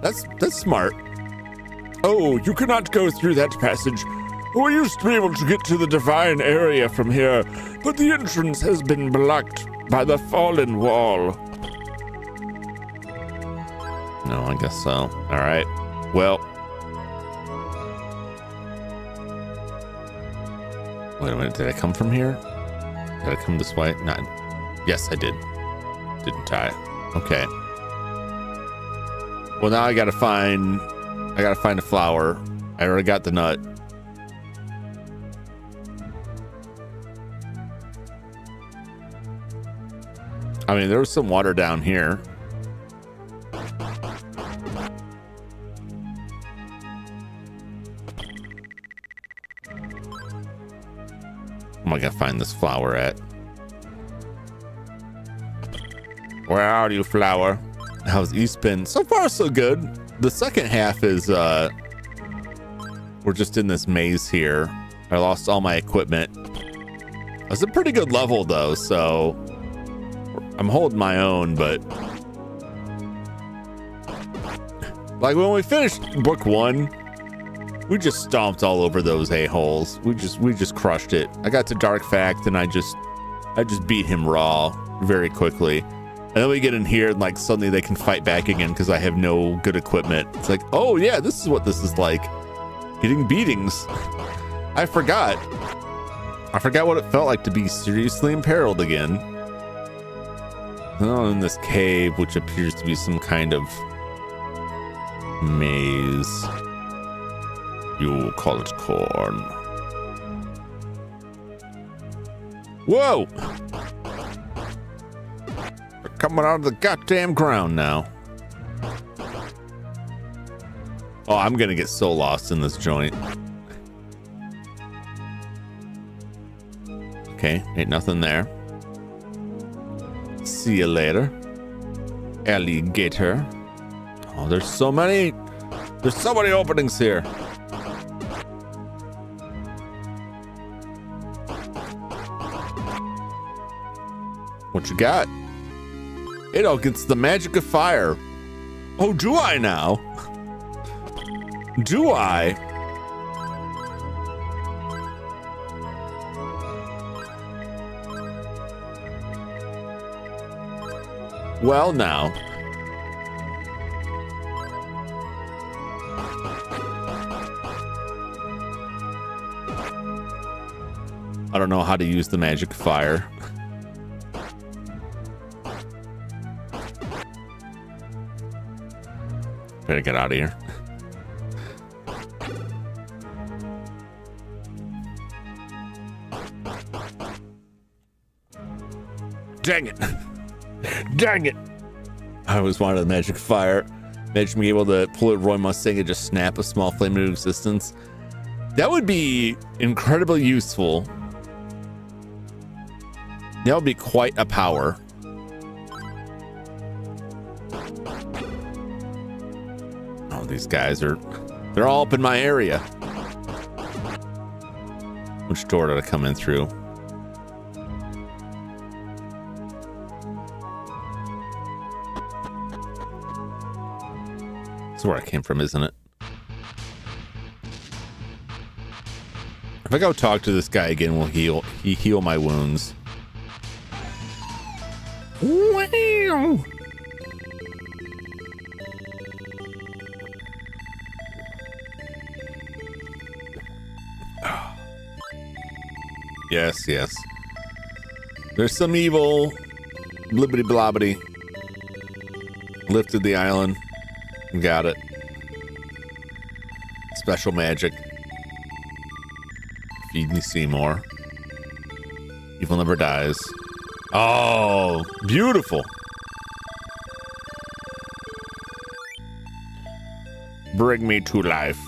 Speaker 1: That's smart.
Speaker 6: Oh, you cannot go through that passage. We used to be able to get to the divine area from here, but the entrance has been blocked by the fallen wall.
Speaker 1: No, I guess so. All right. Well. Wait a minute. Did I come from here? Did I come this way? Not. Yes, I did. Didn't I? Okay. Well, now I gotta find a flower. I already got the nut. I mean, there was some water down here. Oh, I gotta find this flower at. Where are you, flower? How's East been? So far, so good. The second half is, we're just in this maze here. I lost all my equipment. It was a pretty good level, though, so I'm holding my own, but like when we finished book 1, we just stomped all over those a-holes. We just crushed it. I got to Dark Fact and I just beat him raw very quickly. And then we get in here and like suddenly they can fight back again because I have no good equipment. It's like, oh yeah, this is what this is like. Getting beatings. I forgot what it felt like to be seriously imperiled again. Oh, in this cave, which appears to be some kind of maze. You call it corn. Whoa! They're coming out of the goddamn ground now. Oh, I'm gonna get so lost in this joint. Okay, ain't nothing there. See you later. Alligator. Oh, there's so many openings here. What you got? It all gets the magic of fire. Oh, do I now? Do I? Well, now. I don't know how to use the magic fire. Better get out of here. Dang it. Dang it. I always wanted a magic fire. Imagine being able to pull at Roy Mustang and just snap a small flame into existence. That would be incredibly useful. That would be quite a power. Oh, these guys they're all up in my area. Which door did I come in through? That's where I came from, isn't it? If I go talk to this guy again, will he heal my wounds? Wow. Yes, yes. There's some evil. Blibbity blobbity. Lifted the island. Got it. Special magic. Feed me Seymour. Evil never dies. Oh, beautiful. Bring me to life.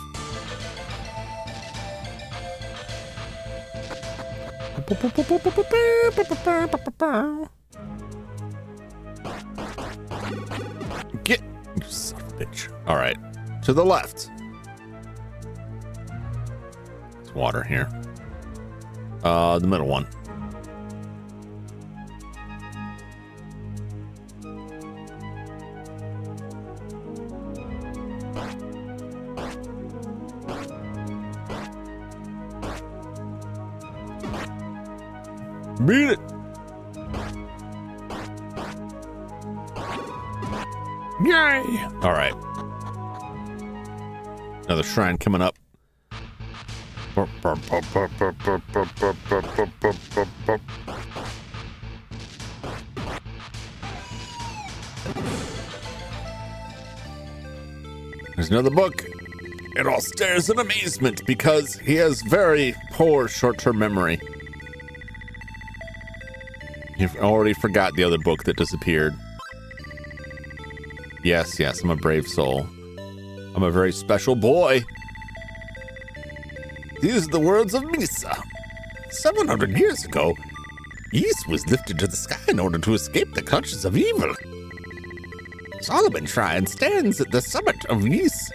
Speaker 1: Get, you son of a bitch. All right, to the left. There's water here. The middle one. Beat it. Yay. All right. Another shrine coming up. There's another book. It all stares in amazement because he has very poor short-term memory. You've already forgot the other book that disappeared. Yes, yes, I'm a brave soul. I'm a very special boy. These are the words of Misa. 700 years ago, Ys was lifted to the sky in order to escape the clutches of evil. Solomon Shrine stands at the summit of Ys.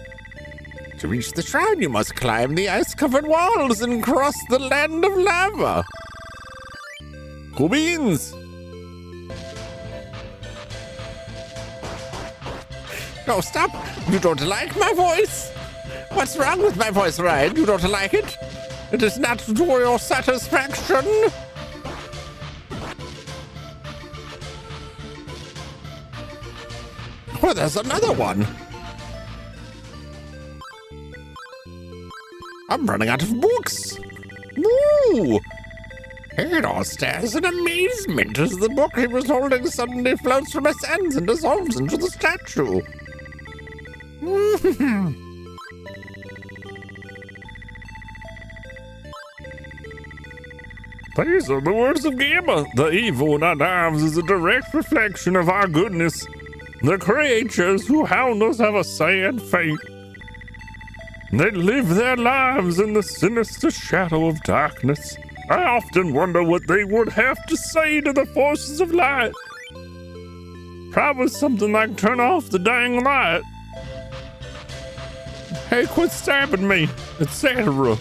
Speaker 1: To reach the shrine, you must climb the ice-covered walls and cross the land of lava. Cool beans. No, stop. You don't like my voice? What's wrong with my voice, Ryan? You don't like it? It is not to your satisfaction. Oh, there's another one. I'm running out of books. Woo! Theodore stares in amazement as the book he was holding suddenly floats from his hands and dissolves into the statue. These are the words of Gamma. The evil in our lives is a direct reflection of our goodness. The creatures who hound us have a sad fate. They live their lives in the sinister shadow of darkness. I often wonder what they would have to say to the forces of light. Probably something like turn off the dang light. Hey, quit stabbing me, etc.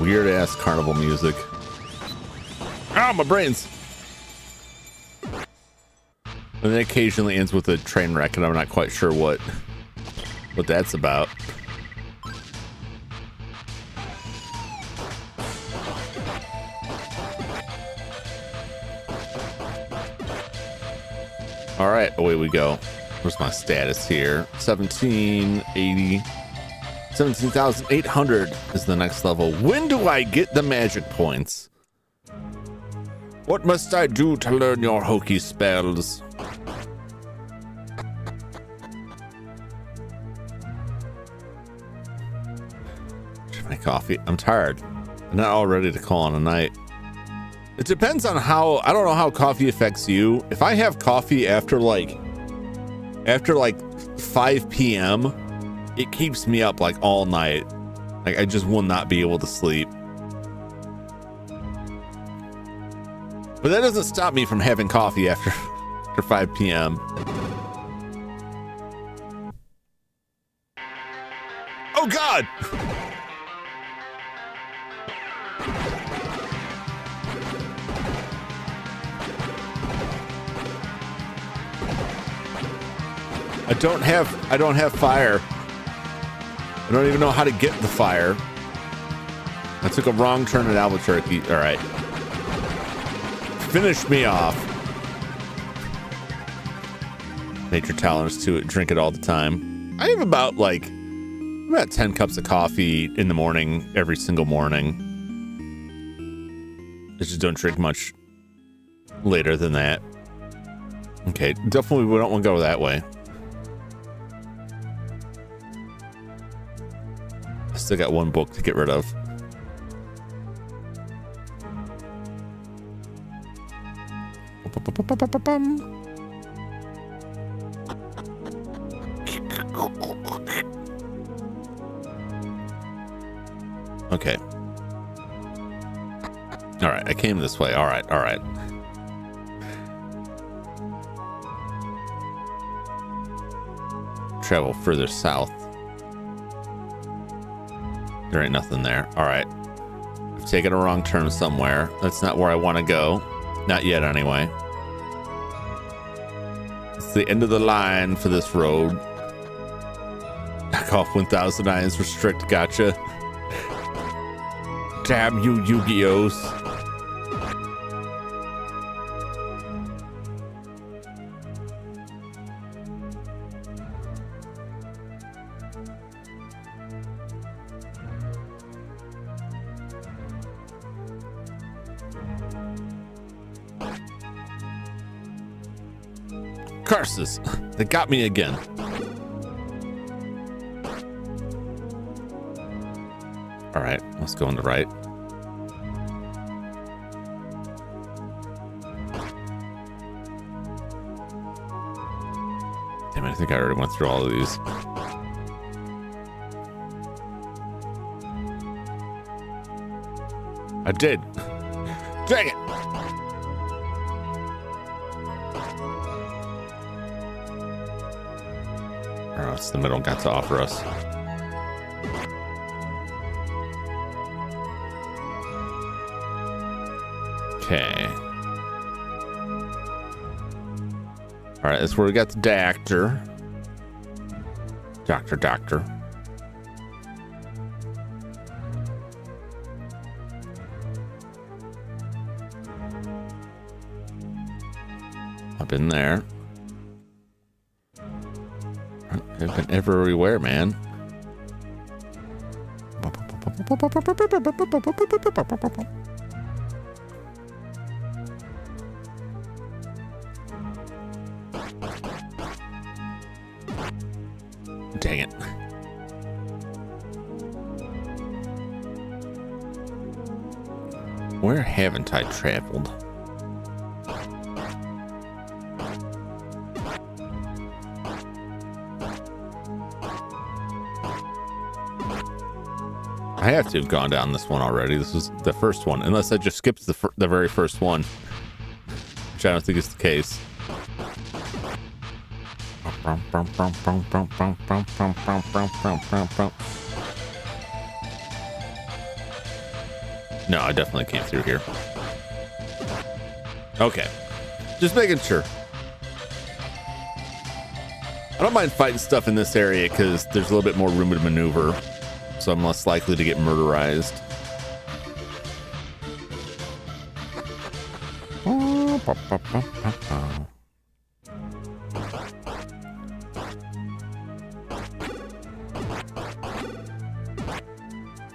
Speaker 1: Weird ass carnival music. Ah, my brains. And it occasionally ends with a train wreck, and I'm not quite sure what that's about. All right, away we go. Where's my status here? 1780. 17,800 is the next level. When do I get the magic points? What must I do to learn your hokey spells? My coffee. I'm tired. I'm not all ready to call on a night. It depends on how, I don't know how coffee affects you. If I have coffee after like 5 p.m., it keeps me up like all night. Like I just will not be able to sleep. But that doesn't stop me from having coffee after 5 p.m. Oh God! I don't have fire. I don't even know how to get the fire. I took a wrong turn at Albuquerque. All right. Finish me off. Nature tolerance to it. Drink it all the time. I have about 10 cups of coffee in the morning, every single morning. I just don't drink much later than that. Okay, definitely we don't want to go that way. I still got one book to get rid of. Okay. All right, I came this way. All right. Travel further south. There ain't nothing there. All right. I've taken a wrong turn somewhere. That's not where I want to go. Not yet, anyway. It's the end of the line for this road. Knock off 1,000 Irons restrict. Gotcha. Damn you, Yu-Gi-Ohs. Curses. They got me again. All right, let's go on the right. Damn it, I think I already went through all of these. I did. Dang it. Oh, it's the middle got to offer us. Okay. All right, that's where we got the doctor. Doctor. I've been there. I've been everywhere, man. Dang it. Where haven't I traveled? I have to have gone down this one already. This was the first one, unless I just skipped the very first one, which I don't think is the case. No, I definitely came through here. Okay, just making sure. I don't mind fighting stuff in this area because there's a little bit more room to maneuver, so I'm less likely to get murderized.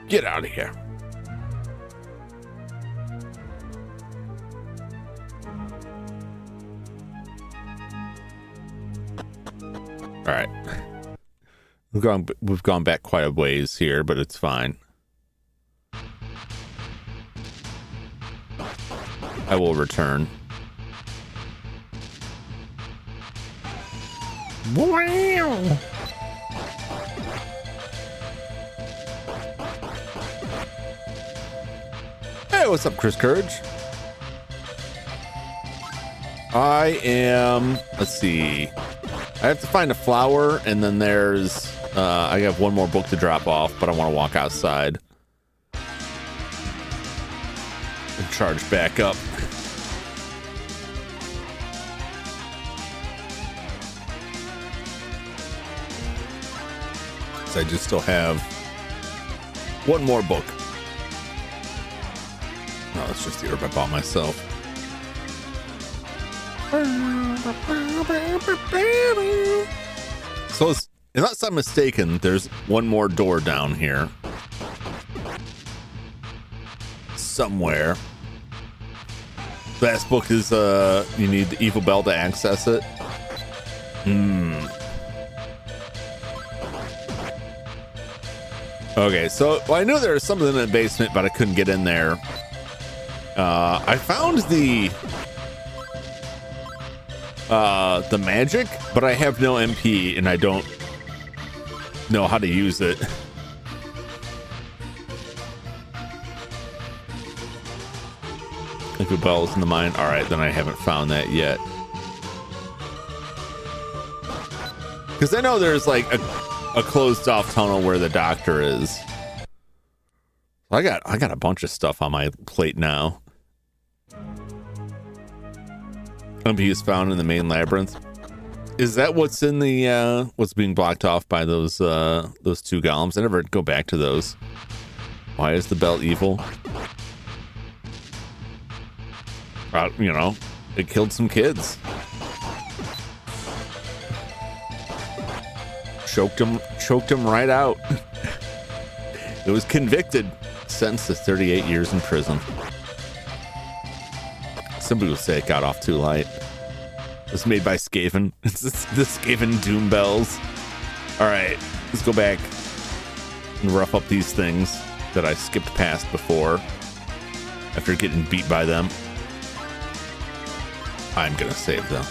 Speaker 1: Get out of here. All right. We've gone back quite a ways here, but it's fine. I will return. Wow. Hey, what's up, Chris Courage? I am, let's see. I have to find a flower, and then there's I have one more book to drop off, but I want to walk outside and charge back up. So I just still have one more book. No, that's just the herb I bought myself. So, unless I'm mistaken, there's one more door down here somewhere. Last book is you need the evil bell to access it. Okay, so I knew there was something in the basement, but I couldn't get in there. I found the magic, but I have no MP and I don't know how to use it. If the bell's in the mine, all right, then I haven't found that yet. Because I know there's like a closed off tunnel where the doctor is. I got a bunch of stuff on my plate now. MP is found in the main labyrinth. Is that what's in the what's being blocked off by those two golems? I never go back to those. Why is the bell evil? You know, it killed some kids. Choked him right out. It was convicted, sentenced to 38 years in prison. Somebody would say it got off too light. It was made by Skaven. It's the Skaven Doom Bells. All right, let's go back and rough up these things that I skipped past before after getting beat by them. I'm gonna save them.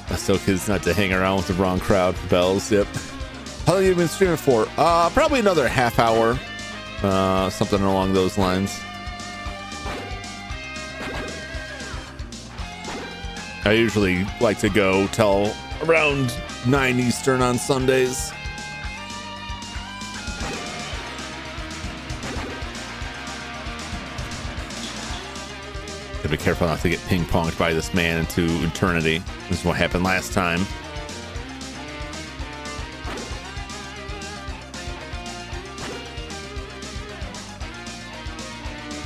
Speaker 1: I still kids not to hang around with the wrong crowd for bells. Yep. How long have you been streaming for? Probably another half hour. Something along those lines. I usually like to go till around 9 Eastern on Sundays. Gotta be careful not to get ping-ponged by this man into eternity. This is what happened last time.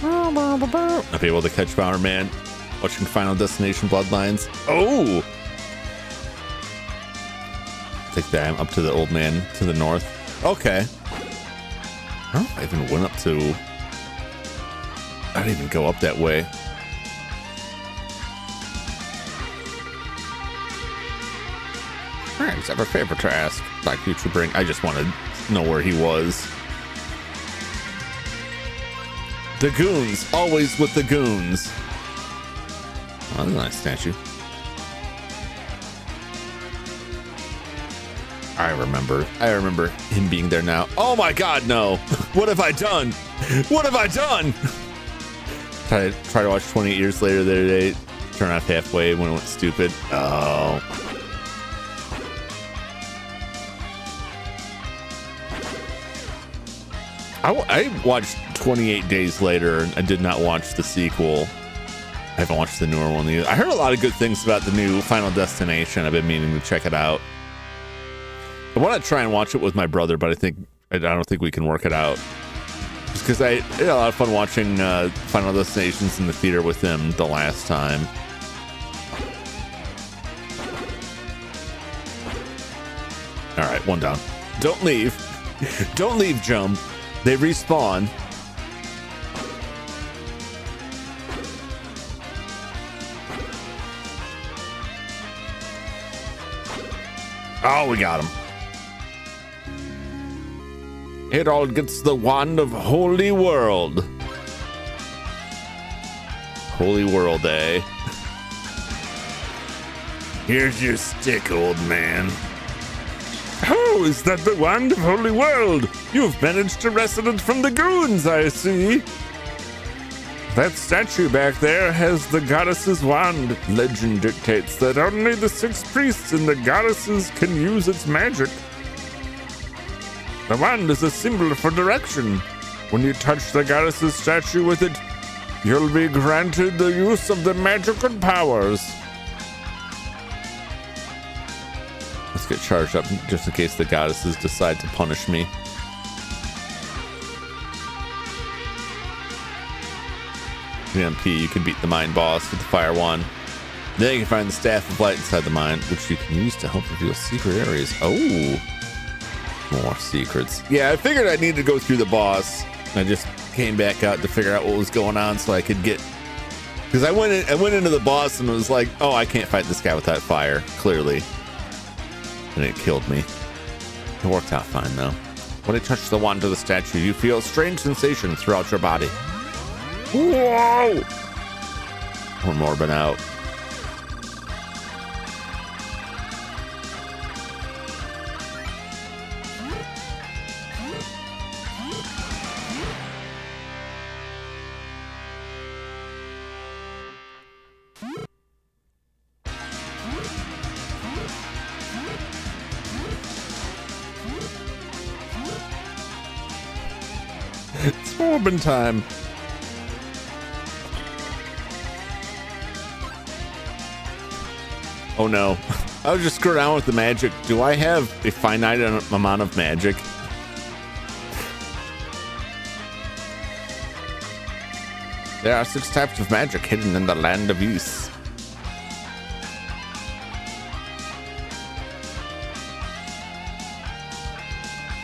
Speaker 1: I'll be able to catch Power Man. Watching Final Destination Bloodlines. Oh! Take that. I'm up to the old man to the north. Okay. I don't know if I even went up to... I didn't even go up that way. Alright, I have a favor to ask. Like vtuberEN. I just want to know where he was. The goons. Always with the goons. Oh, that's a nice statue. I remember him being there now. Oh my god, no. What have I done? What have I done? Try to watch 28 Years Later the other day. Turn off halfway when it went stupid. Oh. I watched 28 Days Later and I did not watch the sequel. I haven't watched the newer one either. I heard a lot of good things about the new Final Destination. I've been meaning to check it out. I want to try and watch it with my brother, but I don't think we can work it out. Just because I had a lot of fun watching Final Destinations in the theater with him the last time. All right, one down. Don't leave. Don't leave, Jum. They respawn. Oh, we got him. It all gets the wand of Holy World. Holy World, eh? Here's your stick, old man. Oh, is that the wand of Holy World? You've managed to wrestle it from the goons, I see. That statue back there has the goddess's wand. Legend dictates that only the 6 priests and the goddesses can use its magic. The wand is a symbol for direction. When you touch the goddess's statue with it, you'll be granted the use of the magical powers. Let's get charged up just in case the goddesses decide to punish me. MP, you can beat the mine boss with the fire wand. Then you can find the staff of light inside the mine, which you can use to help reveal secret areas. Oh, more secrets. Yeah, I figured I needed to go through the boss. I just came back out to figure out what was going on so I could get, because I went into the boss and it was like, oh, I can't fight this guy without fire, clearly. And it killed me. It worked out fine though. When I touch the wand of the statue, you feel strange sensations throughout your body. Whoa! We're morbing out. It's morbing time. Oh no, I was just screwing around with the magic. Do I have a finite amount of magic? There are 6 types of magic hidden in the land of Ys.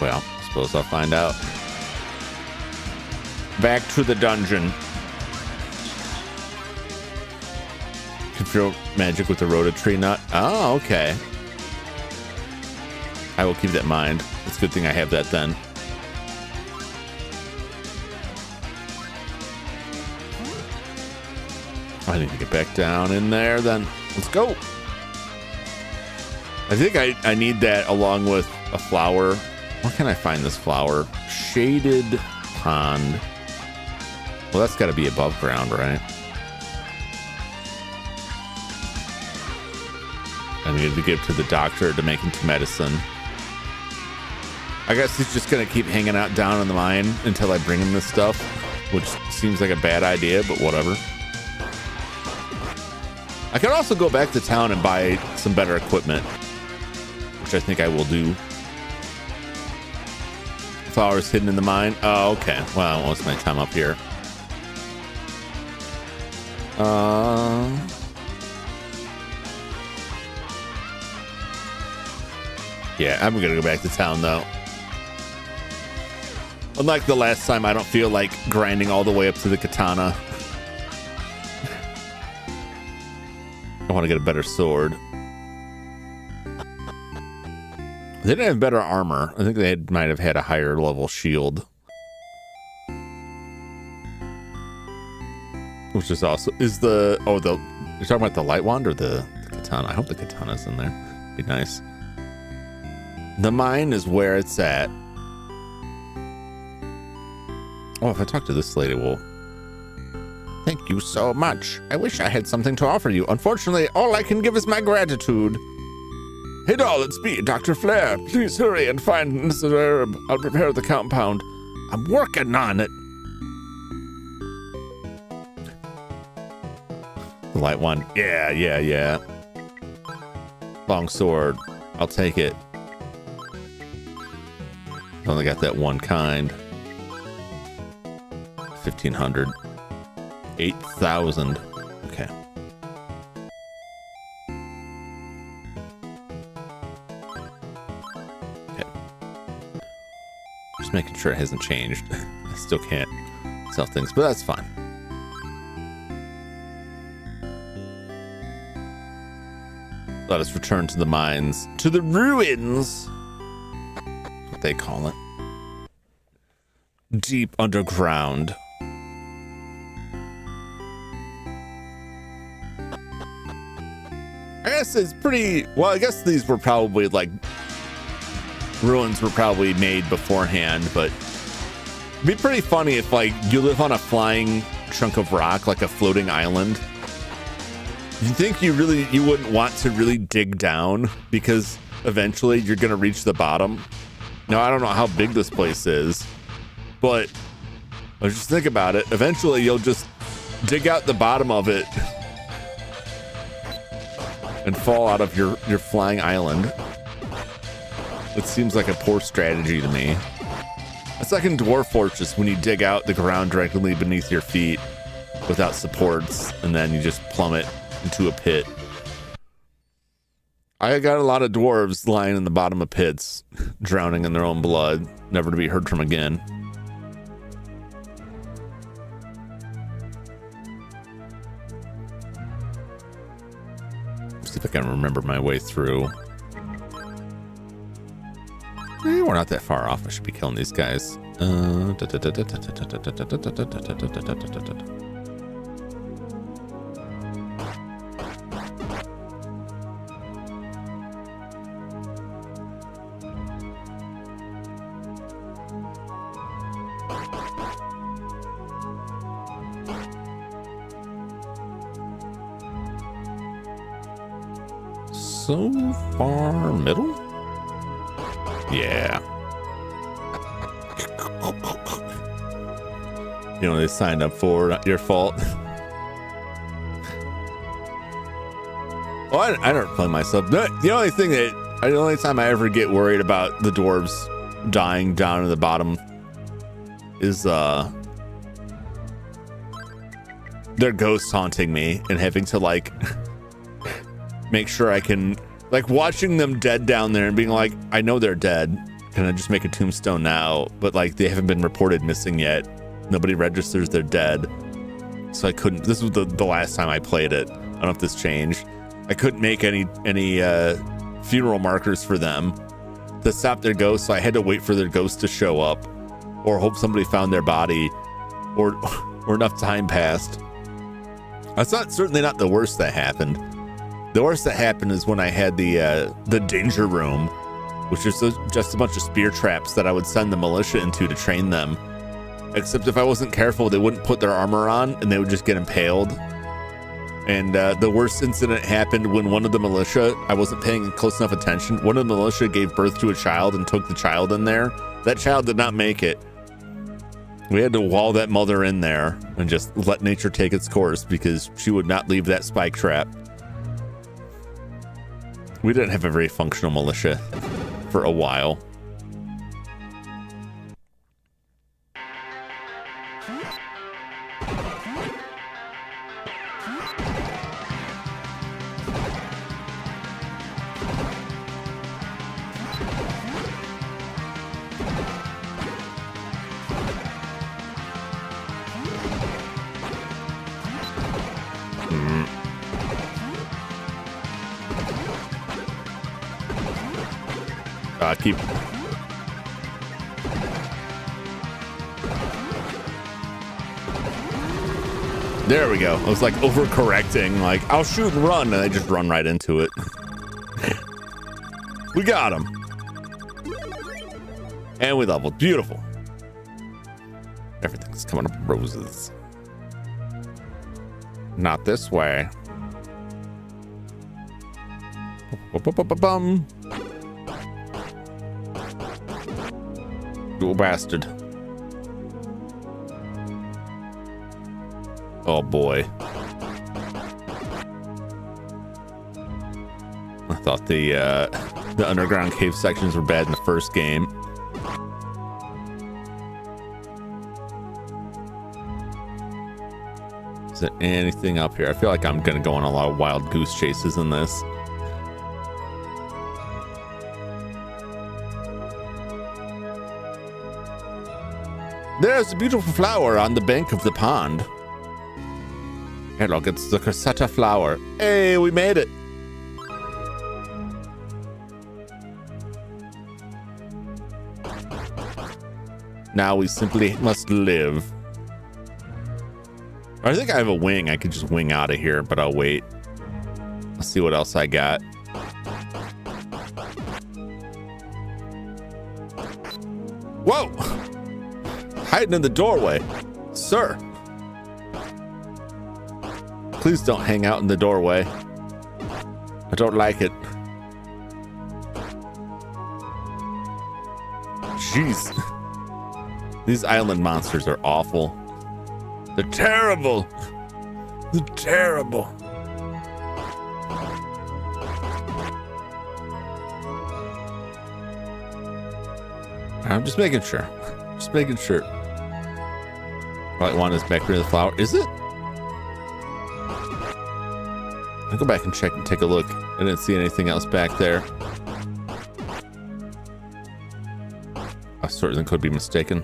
Speaker 1: Well, I suppose I'll find out. Back to the dungeon. Control magic with the rota tree nut. Oh, okay. I will keep that in mind. It's a good thing I have that then. I need to get back down in there then. Let's go. I think I need that along with a flower. Where can I find this flower? Shaded pond. Well, that's got to be above ground, right? I needed to give to the doctor to make into medicine. I guess he's just going to keep hanging out down in the mine until I bring him this stuff, which seems like a bad idea, but whatever. I could also go back to town and buy some better equipment, which I think I will do. Flowers hidden in the mine. Oh, okay. Well, I won't waste my time up here. Yeah, I'm gonna go back to town though. Unlike the last time, I don't feel like grinding all the way up to the katana. I want to get a better sword. They didn't have better armor. I think they might have had a higher level shield. Which is also, you're talking about the light wand or the katana? I hope the katana's in there. Be nice. The mine is where it's at. Oh, if I talk to this lady, well, thank you so much. I wish I had something to offer you. Unfortunately, all I can give is my gratitude. Hey doll, it's me, Dr. Flair. Please hurry and find Mrs. Arab. I'll repair the compound. I'm working on it. The light one. Yeah. Long sword. I'll take it. Only got that one kind. 1,500. 8,000. Okay. Just making sure it hasn't changed. I still can't sell things, but that's fine. Let us return to the mines, to the ruins. That's what they call it. Deep underground. I guess it's pretty, well, I guess these were probably like, ruins were probably made beforehand, but it'd be pretty funny if like you live on a flying chunk of rock, like a floating island. You think you wouldn't want to really dig down because eventually you're going to reach the bottom. Now, I don't know how big this place is, but let's just think about it. Eventually you'll just dig out the bottom of it and fall out of your flying island. It seems like a poor strategy to me. It's like in Dwarf Fortress when you dig out the ground directly beneath your feet without supports, and then you just plummet into a pit. I got a lot of dwarves lying in the bottom of pits, drowning in their own blood, never to be heard from again. See if I can remember my way through. We're not that far off. I should be killing these guys. So far middle? Yeah. You know, they signed up for, not your fault. Well, I don't play myself. The only time I ever get worried about the dwarves dying down in the bottom is their ghosts haunting me and having to like make sure I can, like, watching them dead down there and being like, I know they're dead. Can I just make a tombstone now? But like, they haven't been reported missing yet. Nobody registers they're dead. So I couldn't, this was the last time I played it. I don't know if this changed. I couldn't make any funeral markers for them to stop their ghosts. So I had to wait for their ghost to show up or hope somebody found their body or enough time passed. That's certainly not the worst that happened. The worst that happened is when I had the danger room, which is just a bunch of spear traps that I would send the militia into to train them. Except if I wasn't careful, they wouldn't put their armor on and they would just get impaled. And the worst incident happened when one of the militia, I wasn't paying close enough attention. One of the militia gave birth to a child and took the child in there. That child did not make it. We had to wall that mother in there and just let nature take its course because she would not leave that spike trap. We didn't have a very functional militia for a while. Keep. There we go. I was like overcorrecting. Like, I'll shoot and run, and I just run right into it. We got him. And we leveled. Beautiful. Everything's coming up roses. Not this way. Bum. You bastard. Oh boy. I thought the underground cave sections were bad in the first game. Is there anything up here? I feel like I'm gonna go on a lot of wild goose chases in this. There's a beautiful flower on the bank of the pond. Hey, look, it's the Corsetta flower. Hey, we made it. Now we simply must live. I think I have a wing. I could just wing out of here, but I'll wait. Let's see what else I got. Whoa! Hiding in the doorway. Sir. Please don't hang out in the doorway. I don't like it. Jeez. These island monsters are awful. They're terrible. They're terrible. I'm just making sure. Just making sure. Right one is back near the flower. Is it? I'll go back and check and take a look. I didn't see anything else back there. I certainly could be mistaken.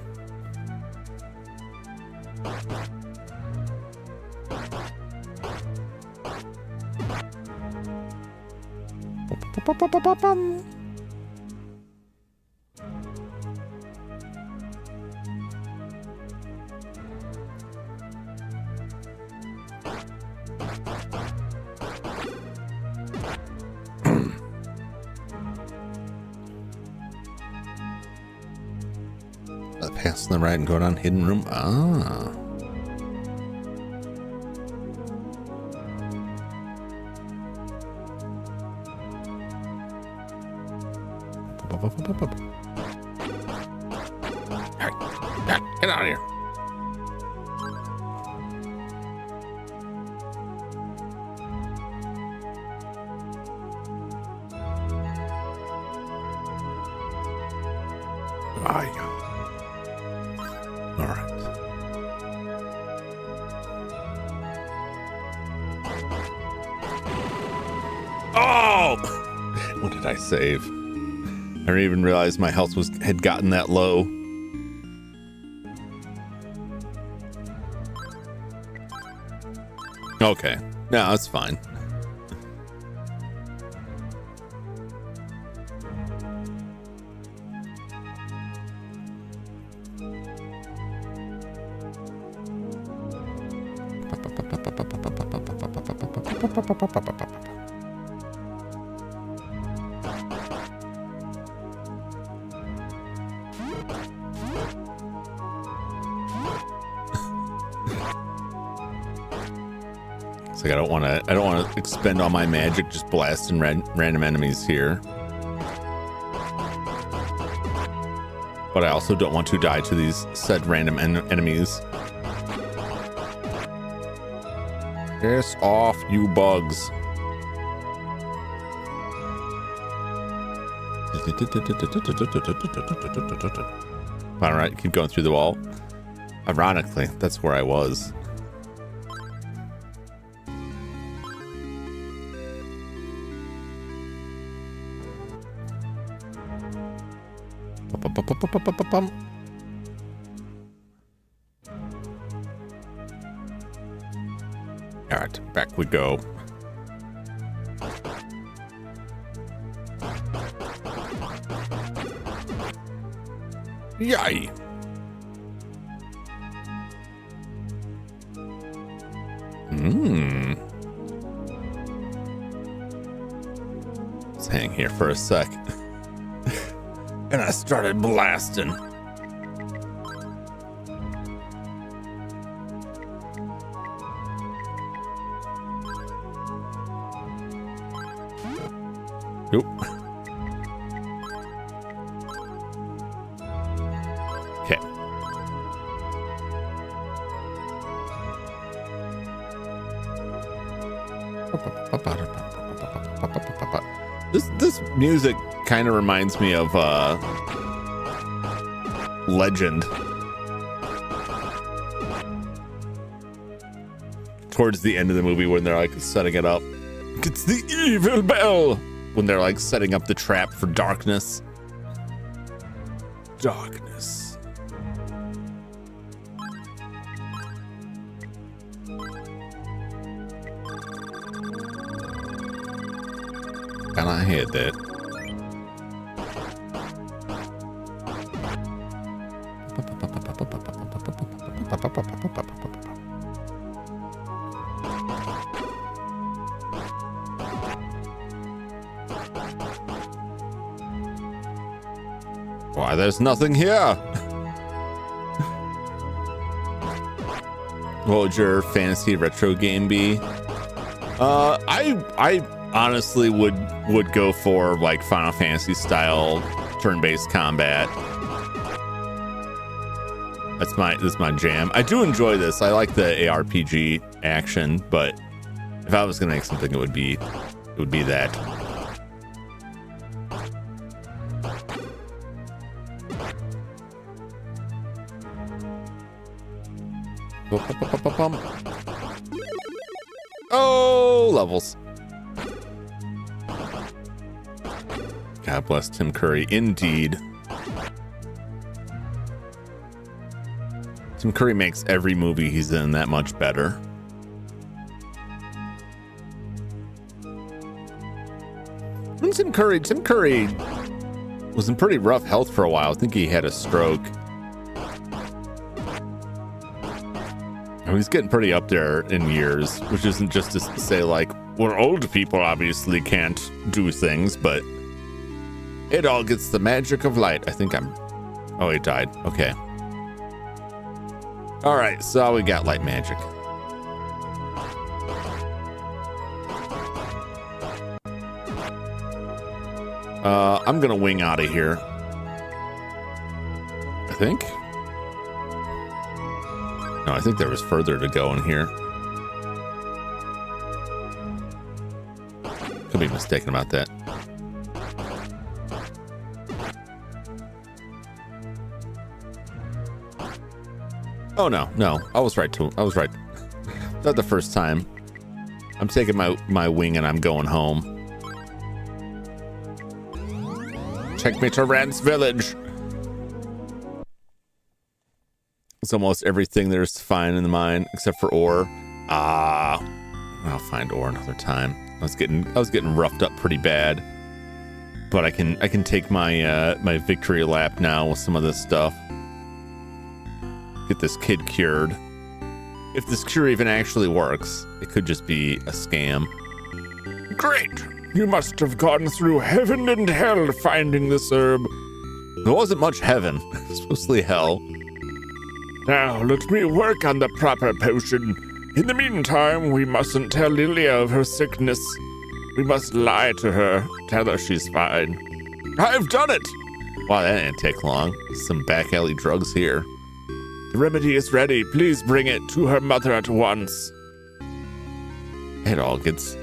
Speaker 1: Pass on the right and go down hidden room. Ah. Hey, get out of here. Save. I didn't even realize my health had gotten that low. Okay. No, that's fine. Like I don't want to expend all my magic just blasting random enemies here. But I also don't want to die to these said random enemies. Piss off, you bugs. All right, keep going through the wall. Ironically, that's where I was. All right, back we go. Yay! Let's hang here for a sec. And I started blasting. Oop. Okay. This music kind of reminds me of Legend. Towards the end of the movie when they're like setting it up. It's the evil bell! When they're like setting up the trap for darkness. Darkness. And I heard that. Why, there's nothing here. What would your fantasy retro game be? I honestly would go for like Final Fantasy style turn-based combat. That's my jam. I do enjoy this. I like the ARPG action, but if I was gonna make something, it would be that. Oh, levels. God bless Tim Curry, indeed. Tim Curry makes every movie he's in that much better. And Tim Curry was in pretty rough health for a while. I think he had a stroke. He's getting pretty up there in years, which isn't just to say like, well, old people obviously can't do things, but it all gets the magic of light. I think oh, he died. Okay. All right, so we got light magic. I'm gonna wing out of here, I think. No, I think there was further to go in here. Could be mistaken about that. Oh no, I was right too. I was right. Not the first time. I'm taking my wing and I'm going home. Take me to Rand's village. It's almost everything there's to find in the mine except for ore. I'll find ore another time. I was getting roughed up pretty bad, but I can take my my victory lap now with some of this stuff. Get this kid cured. If this cure even actually works, it could just be a scam. Great! You must have gone through heaven and hell finding this herb. There wasn't much heaven. It was mostly hell. Now, let me work on the proper potion. In the meantime, we mustn't tell Lilia of her sickness. We must lie to her, tell her she's fine. I've done it! Wow, that didn't take long. Some back alley drugs here. The remedy is ready. Please bring it to her mother at once. It all gets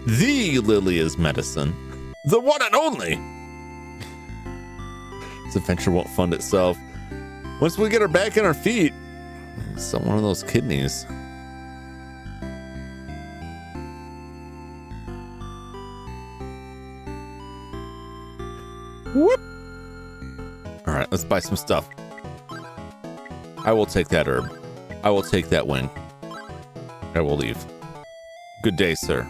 Speaker 1: the Lilia's medicine. The one and only! This adventure won't fund itself. Once we get her back on her feet, sell one of those kidneys. Whoop! All right, let's buy some stuff. I will take that herb. I will take that wing. I will leave. Good day, sir.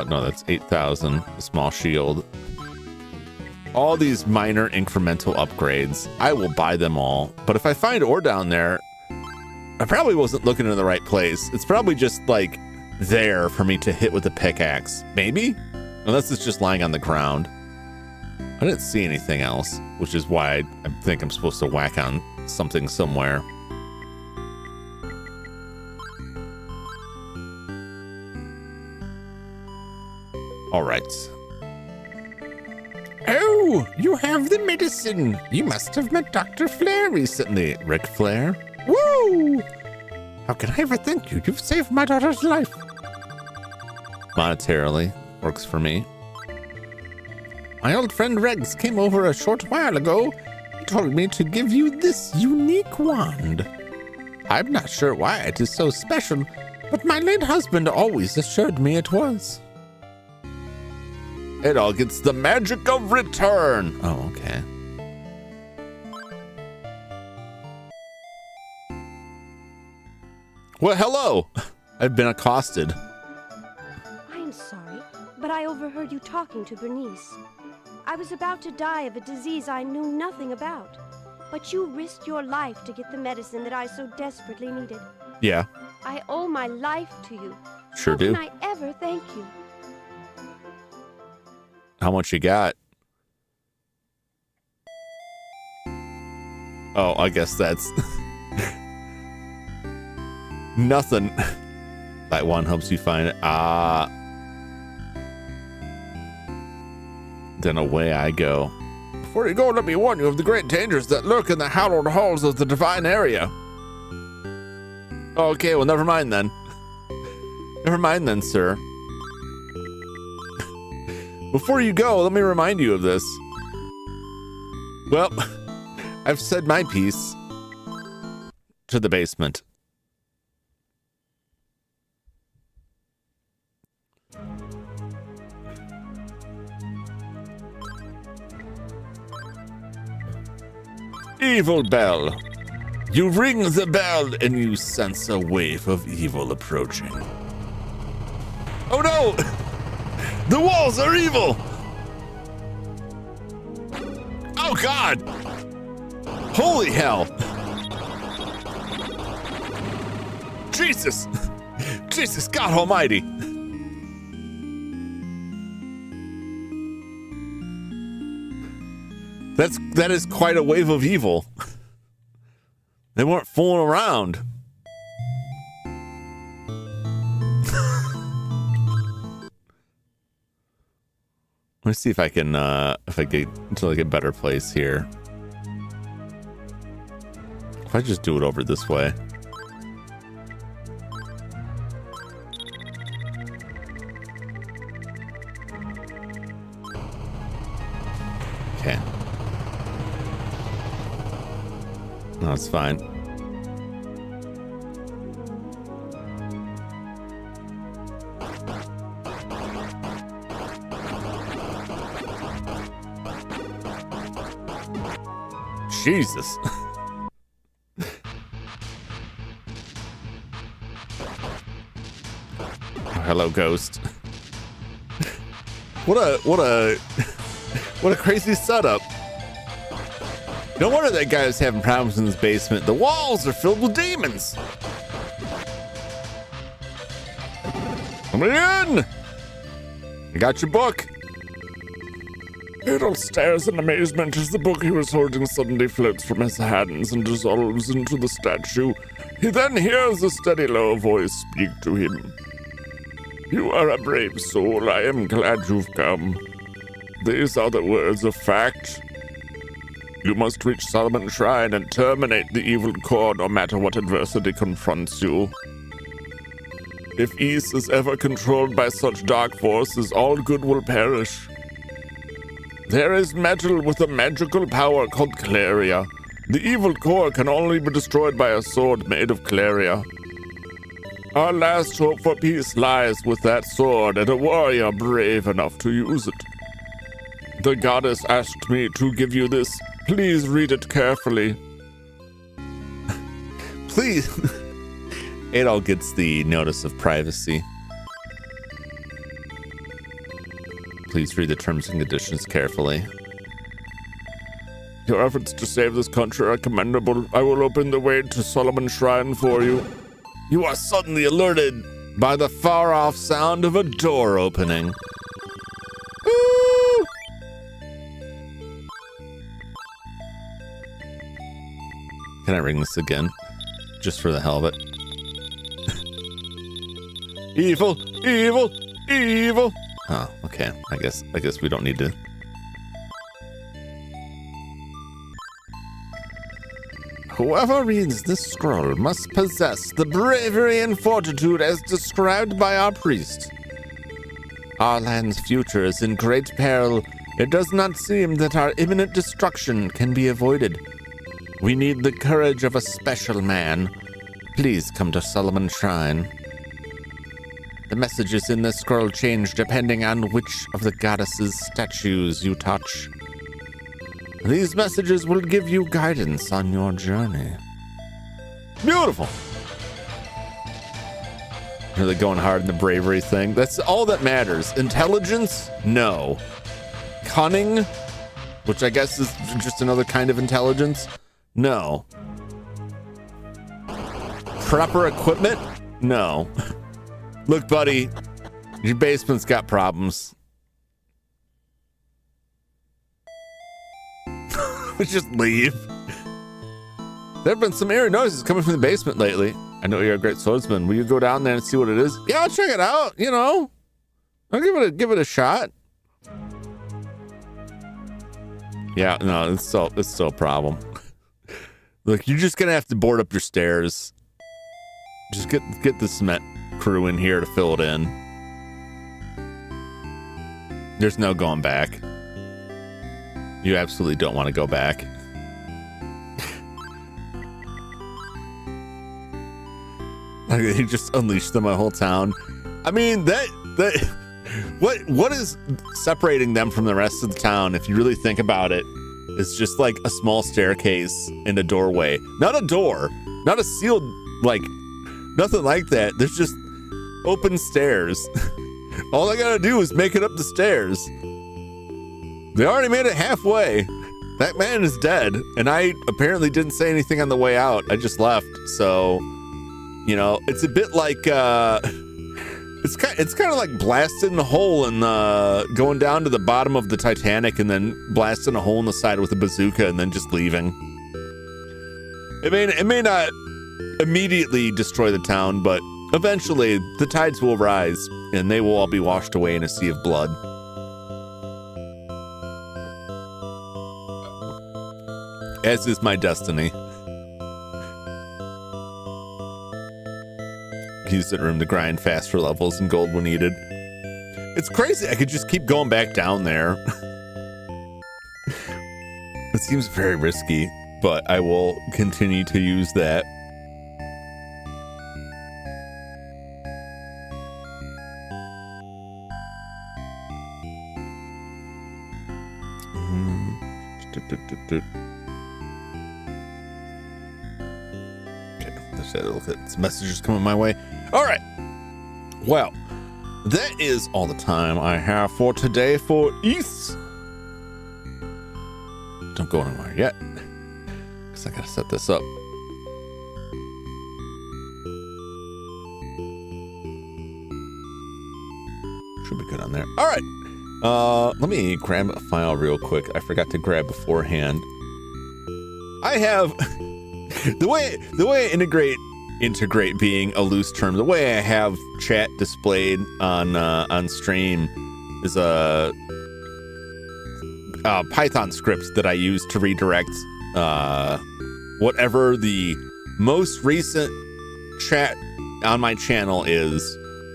Speaker 1: No, that's 8,000. A small shield. All these minor incremental upgrades, I will buy them all. But if I find ore down there, I probably wasn't looking in the right place. It's probably just like there for me to hit with a pickaxe. Maybe? Unless it's just lying on the ground. I didn't see anything else, which is why I think I'm supposed to whack on something somewhere. All right. Oh, you have the medicine. You must have met Dr. Flair recently. Ric Flair? Woo! How can I ever thank you? You've saved my daughter's life. Monetarily, works for me. My old friend Rex came over a short while ago. He told me to give you this unique wand. I'm not sure why it is so special, but my late husband always assured me it was. It all gets the magic of return. Oh, okay. Well, hello. I've been accosted.
Speaker 7: I am sorry, but I overheard you talking to Bernice. I was about to die of a disease I knew nothing about, but you risked your life to get the medicine that I so desperately needed.
Speaker 1: Yeah.
Speaker 7: I owe my life to you.
Speaker 1: Sure do.
Speaker 7: How can I ever thank you?
Speaker 1: How much you got? Oh, I guess that's nothing. That one helps you find it. Then away I go. Before you go, let me warn you of the great dangers that lurk in the hallowed halls of the divine area. Okay, well, never mind then. Never mind then, sir. Before you go, let me remind you of this. Well, I've said my piece. To the basement. Evil bell. You ring the bell and you sense a wave of evil approaching. Oh no! The walls are evil! Oh God! Holy hell! Jesus! Jesus God Almighty! That is quite a wave of evil. They weren't fooling around. Let me see if I can, if I get into like a better place here. If I just do it over this way. Okay. No, it's fine. Jesus. Oh, hello, ghost. What a crazy setup. No wonder that guy was having problems in his basement. The walls are filled with demons. Come in. I got your book.
Speaker 6: Adol stares in amazement as the book he was holding suddenly floats from his hands and dissolves into the statue. He then hears a steady, low voice speak to him. You are a brave soul. I am glad you've come. These are the words of fact. You must reach Solomon's Shrine and terminate the evil core no matter what adversity confronts you. If East is ever controlled by such dark forces, all good will perish. There is metal with a magical power called Claria. The evil core can only be destroyed by a sword made of Claria. Our last hope for peace lies with that sword and a warrior brave enough to use it. The goddess asked me to give you this. Please read it carefully.
Speaker 1: Please. Adol gets the notice of privacy. Please read the terms and conditions carefully.
Speaker 6: Your efforts to save this country are commendable. I will open the way to Solomon Shrine for you.
Speaker 1: You are suddenly alerted by the far-off sound of a door opening. Ooh. Can I ring this again? Just for the hell of it. Evil, evil, evil. Oh, okay. I guess we don't need to. Whoever reads this scroll must possess the bravery and fortitude as described by our priest. Our land's future is in great peril. It does not seem that our imminent destruction can be avoided. We need the courage of a special man. Please come to Solomon Shrine. The messages in this scroll change depending on which of the goddess's statues you touch. These messages will give you guidance on your journey. Beautiful. Are they going hard in the bravery thing? That's all that matters. Intelligence? No. Cunning? Which I guess is just another kind of intelligence? No. Proper equipment? No. Look, buddy, your basement's got problems. Just leave. There have been some eerie noises coming from the basement lately. I know you're a great swordsman. Will you go down there and see what it is? Yeah, I'll check it out. You know, I'll give it a shot. Yeah, no, it's still a problem. Look, you're just gonna have to board up your stairs. Just get the cement crew in here to fill it in. There's no going back. You absolutely don't want to go back. He just unleashed them on a whole town. I mean, what is separating them from the rest of the town, if you really think about it, is just like a small staircase and a doorway. Not a door, not a sealed, like, nothing like that. There's just open stairs. All I gotta do is make it up the stairs. They already made it halfway. That man is dead, and I apparently didn't say anything on the way out. I just left, so, you know, it's a bit like, it's kind of like blasting a hole and going down to the bottom of the Titanic and then blasting a hole in the side with a bazooka and then just leaving. It may not immediately destroy the town, but eventually the tides will rise and they will all be washed away in a sea of blood. As is my destiny. Use that room to grind fast for levels and gold when needed. It's crazy. I could just keep going back down there. It seems very risky, but I will continue to use that. Look at some messages coming my way. All right. Well, that is all the time I have for today for East. Don't go anywhere yet, because I gotta set this up. Should be good on there. All right. Let me grab a file real quick. I forgot to grab beforehand. I have the way I integrate being a loose term. The way I have chat displayed on stream is a Python script that I use to redirect whatever the most recent chat on my channel is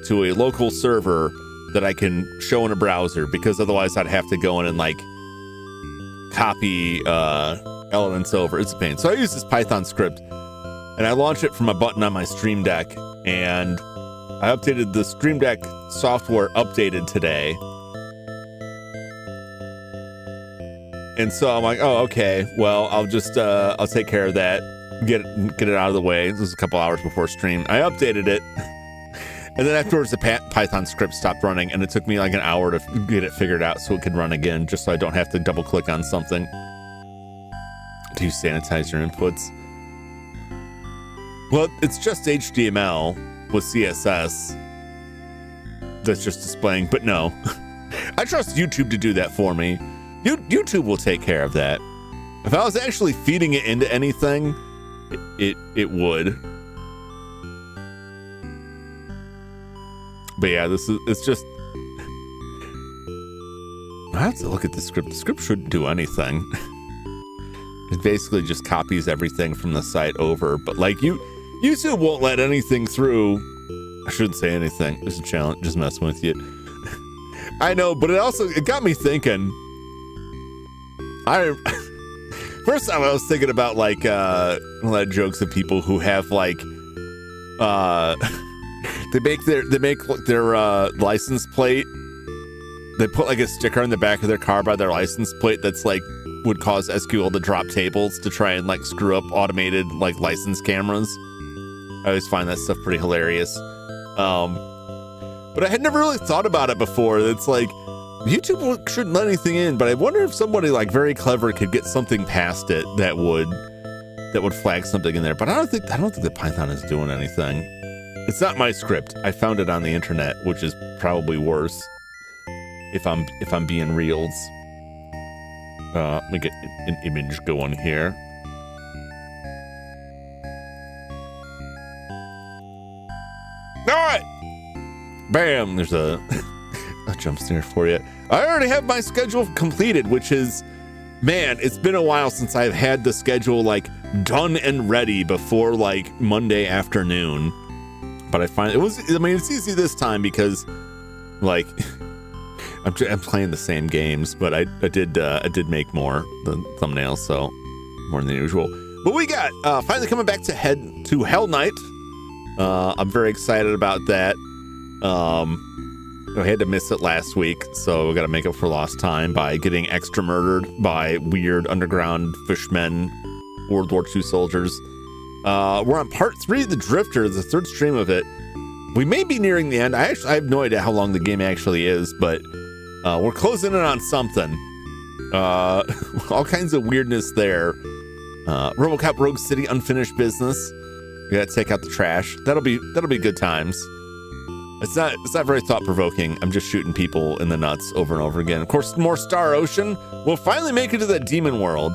Speaker 1: to a local server that I can show in a browser, because otherwise I'd have to go in and like copy elements over. It's a pain. So I use this Python script and I launch it from a button on my Stream Deck, and I updated the Stream Deck software updated today. And so I'm like, oh, okay. Well, I'll just I'll take care of that. Get it out of the way. This was a couple hours before stream. I updated it. And then afterwards, the Python script stopped running, and it took me like an hour to get it figured out so it could run again, just so I don't have to double click on something. Do you sanitize your inputs? Well, it's just HTML with CSS that's just displaying, but no. I trust YouTube to do that for me. YouTube will take care of that. If I was actually feeding it into anything, it would. But yeah, it's just, I have to look at the script. The script shouldn't do anything. It basically just copies everything from the site over. But like YouTube won't let anything through. I shouldn't say anything. It's a challenge, just messing with you. I know, but it got me thinking. First time I was thinking about like a lot of jokes of people who have like they make their license plate. They put like a sticker on the back of their car by their license plate that's like would cause SQL to drop tables to try and like screw up automated like license cameras. I always find that stuff pretty hilarious. But I had never really thought about it before. It's like YouTube shouldn't let anything in, but I wonder if somebody like very clever could get something past it that would flag something in there. But I don't think that Python is doing anything. It's not my script. I found it on the internet, which is probably worse if I'm being reals. Let me get an image going here. All right, bam! There's a jump scare for you. I already have my schedule completed, which is, man, it's been a while since I've had the schedule like done and ready before like Monday afternoon. But I find it's easy this time because like I'm playing the same games, but I did make more the thumbnails, so more than usual. But we got finally coming back to Hell Knight. I'm very excited about that. I had to miss it last week, so we got to make up for lost time by getting extra murdered by weird underground fishmen, World War II soldiers. We're on part 3 of the Drifter, the 3rd stream of it. We may be nearing the end. I have no idea how long the game actually is, but we're closing in on something. All kinds of weirdness there. RoboCop Rogue City unfinished business. We gotta take out the trash. That'll be good times. It's not very thought-provoking. I'm just shooting people in the nuts over and over again. Of course, more Star Ocean. We'll finally make it to the Demon World.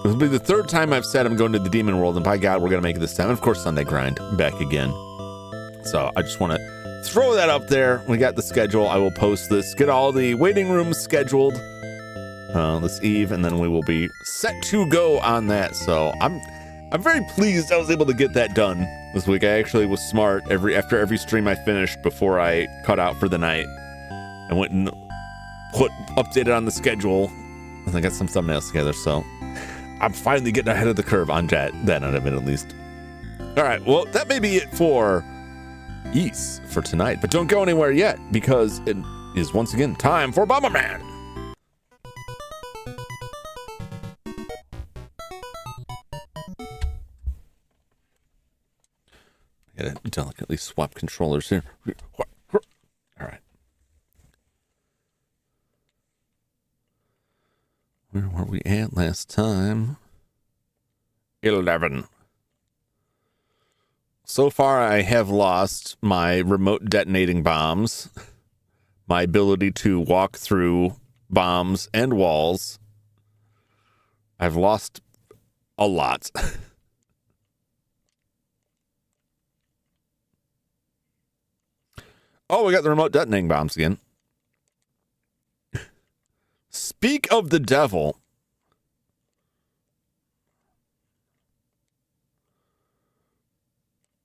Speaker 1: This will be the 3rd time I've said I'm going to the Demon World, and by God, we're gonna make it this time. And of course, Sunday Grind back again. So I just want to throw that up there. We got the schedule. I will post this. Get all the waiting rooms scheduled this eve, and then we will be set to go on that. So I'm very pleased I was able to get that done this week. I actually was smart. After every stream I finished before I cut out for the night, I went and updated on the schedule, and I got some thumbnails together. So I'm finally getting ahead of the curve on that end of it, at least. All right, well, that may be it for East for tonight, but don't go anywhere yet because it is once again time for Bomberman. Gotta delicately swap controllers here. All right. Where were we at last time? 11. So far, I have lost my remote detonating bombs, my ability to walk through bombs and walls. I've lost a lot. Oh, we got the remote detonating bombs again. Speak of the devil.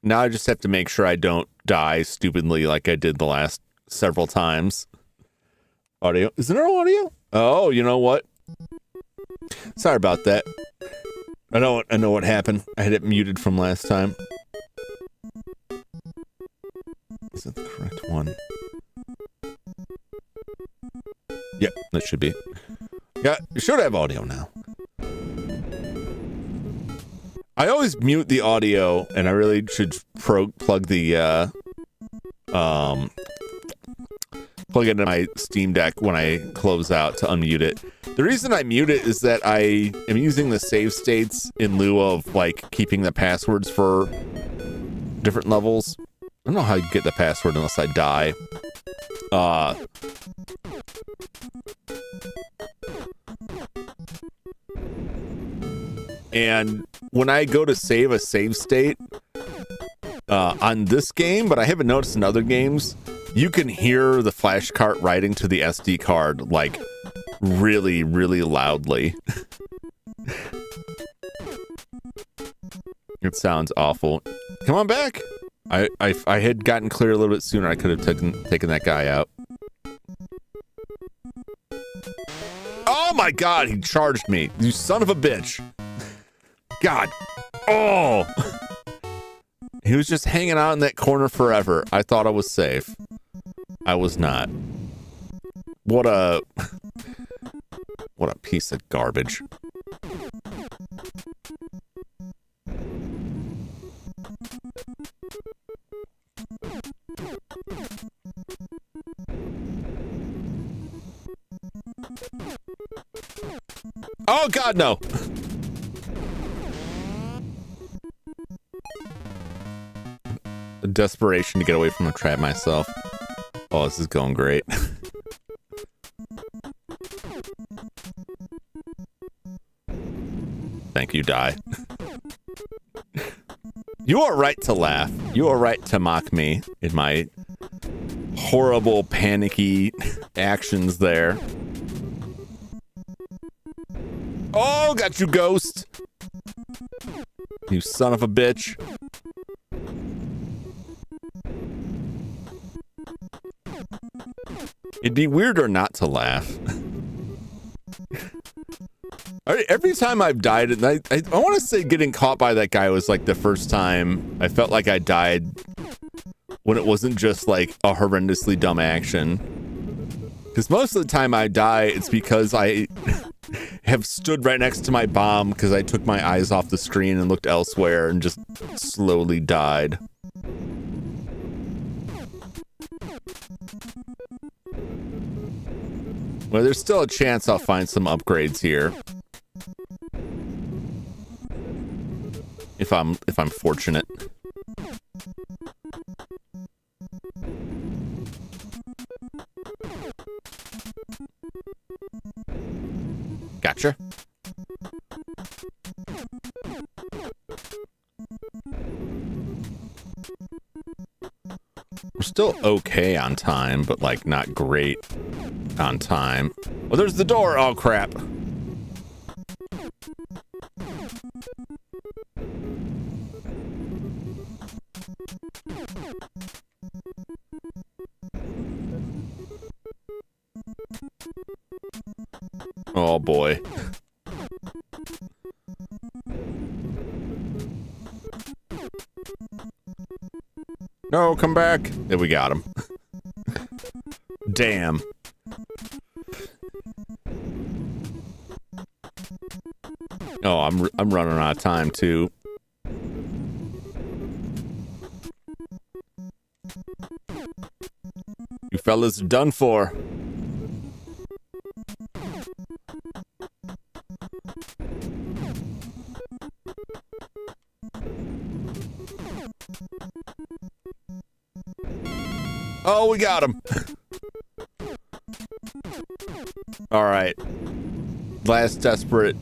Speaker 1: Now I just have to make sure I don't die stupidly like I did the last several times. Audio. Is there no audio? Oh, you know what? Sorry about that. I know what happened. I had it muted from last time. Is that the correct one? Yep, that should be. Yeah, you should have audio now. I always mute the audio, and I really should plug the plug it into my Steam Deck when I close out to unmute it. The reason I mute it is that I am using the save states in lieu of like keeping the passwords for different levels. I don't know how you get the password unless I die. And when I go to save a save state on this game, but I haven't noticed in other games, you can hear the flash cart writing to the SD card like really, really loudly. It sounds awful. Come on back. I had gotten clear a little bit sooner. I could have taken that guy out. Oh my God, he charged me. You son of a bitch. God. Oh. He was just hanging out in that corner forever. I thought I was safe. I was not. What a piece of garbage. Oh God, no. The desperation to get away from the trap myself. Oh, this is going great. Thank you, die. You are right to laugh. You are right to mock me in my horrible, panicky actions there. Oh, got you, ghost. You son of a bitch. It'd be weirder not to laugh. Every time I've died, and I want to say getting caught by that guy was like the first time I felt like I died when it wasn't just like a horrendously dumb action. Because most of the time I die, it's because I have stood right next to my bomb because I took my eyes off the screen and looked elsewhere and just slowly died. Well, there's still a chance I'll find some upgrades here. If I'm fortunate. Gotcha. We're still okay on time, but like not great on time. Oh, there's the door. Oh, crap. Oh, boy. No, come back. There, we got him. Damn. Oh, I'm running out of time too. You fellas are done for. Oh, we got him. All right. Last desperate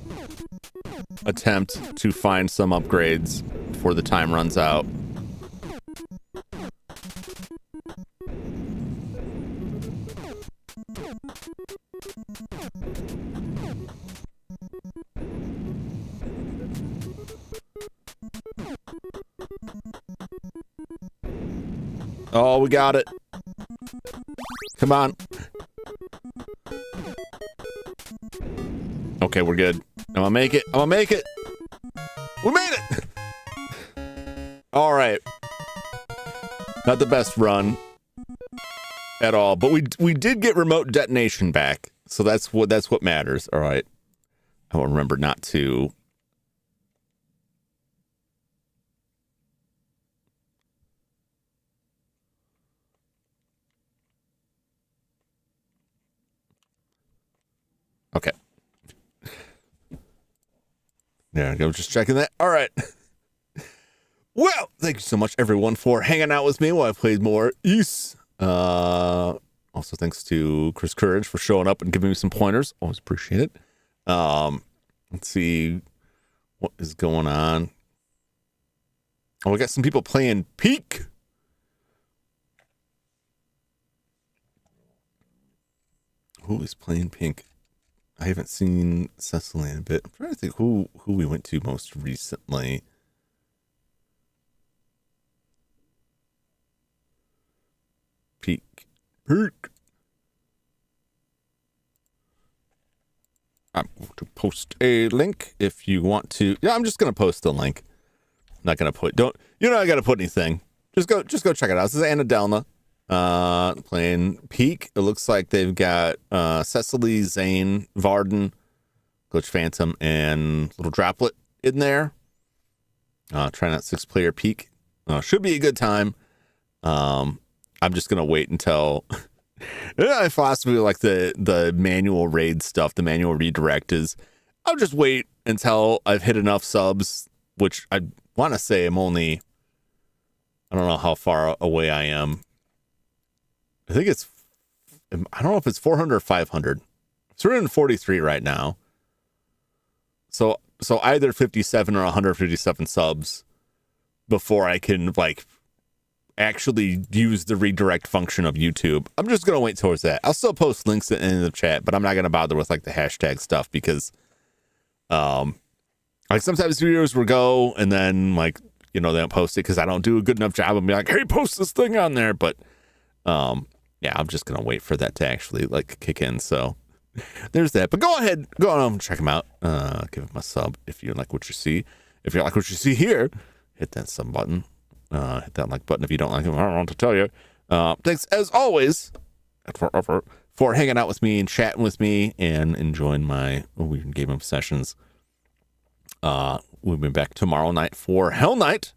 Speaker 1: attempt to find some upgrades before the time runs out. Oh, we got it. Come on. Okay, we're good. I'm gonna make it. I'm gonna make it. We made it. All right. Not the best run at all, but we did get remote detonation back. So that's what matters. All right. I will remember not to. Okay. There I go. Just checking that. All right. Well, thank you so much, everyone, for hanging out with me while I played more Ys. Also, thanks to Chris Courage for showing up and giving me some pointers. Always appreciate it. Let's see what is going on. Oh, we got some people playing Peak. Who is playing Pink? I haven't seen Cecily in a bit. I'm trying to think who we went to most recently. Peak. I'm going to post a link if you want to. Yeah, I'm just going to post the link. I'm not going to put, you're not going to put anything. Just go check it out. This is Anna Delna, playing Peak. It looks like they've got, Cecily, Zane, Varden, Glitch Phantom, and Little Droplet in there. Trying out 6-player Peak. Should be a good time. I'm just going to wait until I philosophy like the manual raid stuff, the manual redirect is I'll just wait until I've hit enough subs, which I want to say I'm only, I don't know how far away I am. I think I don't know if it's 400 or 500. It's 343 right now. So either 57 or 157 subs before I can like actually use the redirect function of YouTube. I'm just going to wait towards that. I'll still post links in the chat, but I'm not going to bother with like the hashtag stuff because like sometimes videos will go and then like, they don't post it because I don't do a good enough job of being like, hey, post this thing on there. But yeah, I'm just going to wait for that to actually like kick in. So there's that. But go ahead, go on and check them out. Give them a sub if you like what you see. If you like what you see here, hit that sub button. Hit that like button if you don't like it. I don't know what to tell you. Thanks as always for hanging out with me and chatting with me and enjoying my weird game of sessions. We'll be back tomorrow night for Hell Night.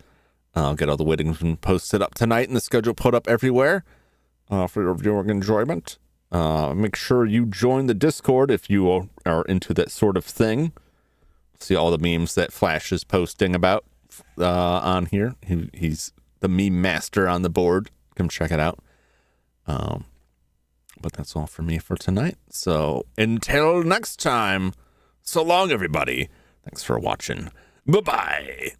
Speaker 1: I'll get all the weddings posted up tonight and the schedule put up everywhere for your viewing enjoyment. Make sure you join the Discord if you are into that sort of thing. See all the memes that Flash is posting about on here. He's the meme master on the board. Come check it out. But that's all for me for tonight. So until next time, so long, everybody. Thanks for watching. Bye-bye.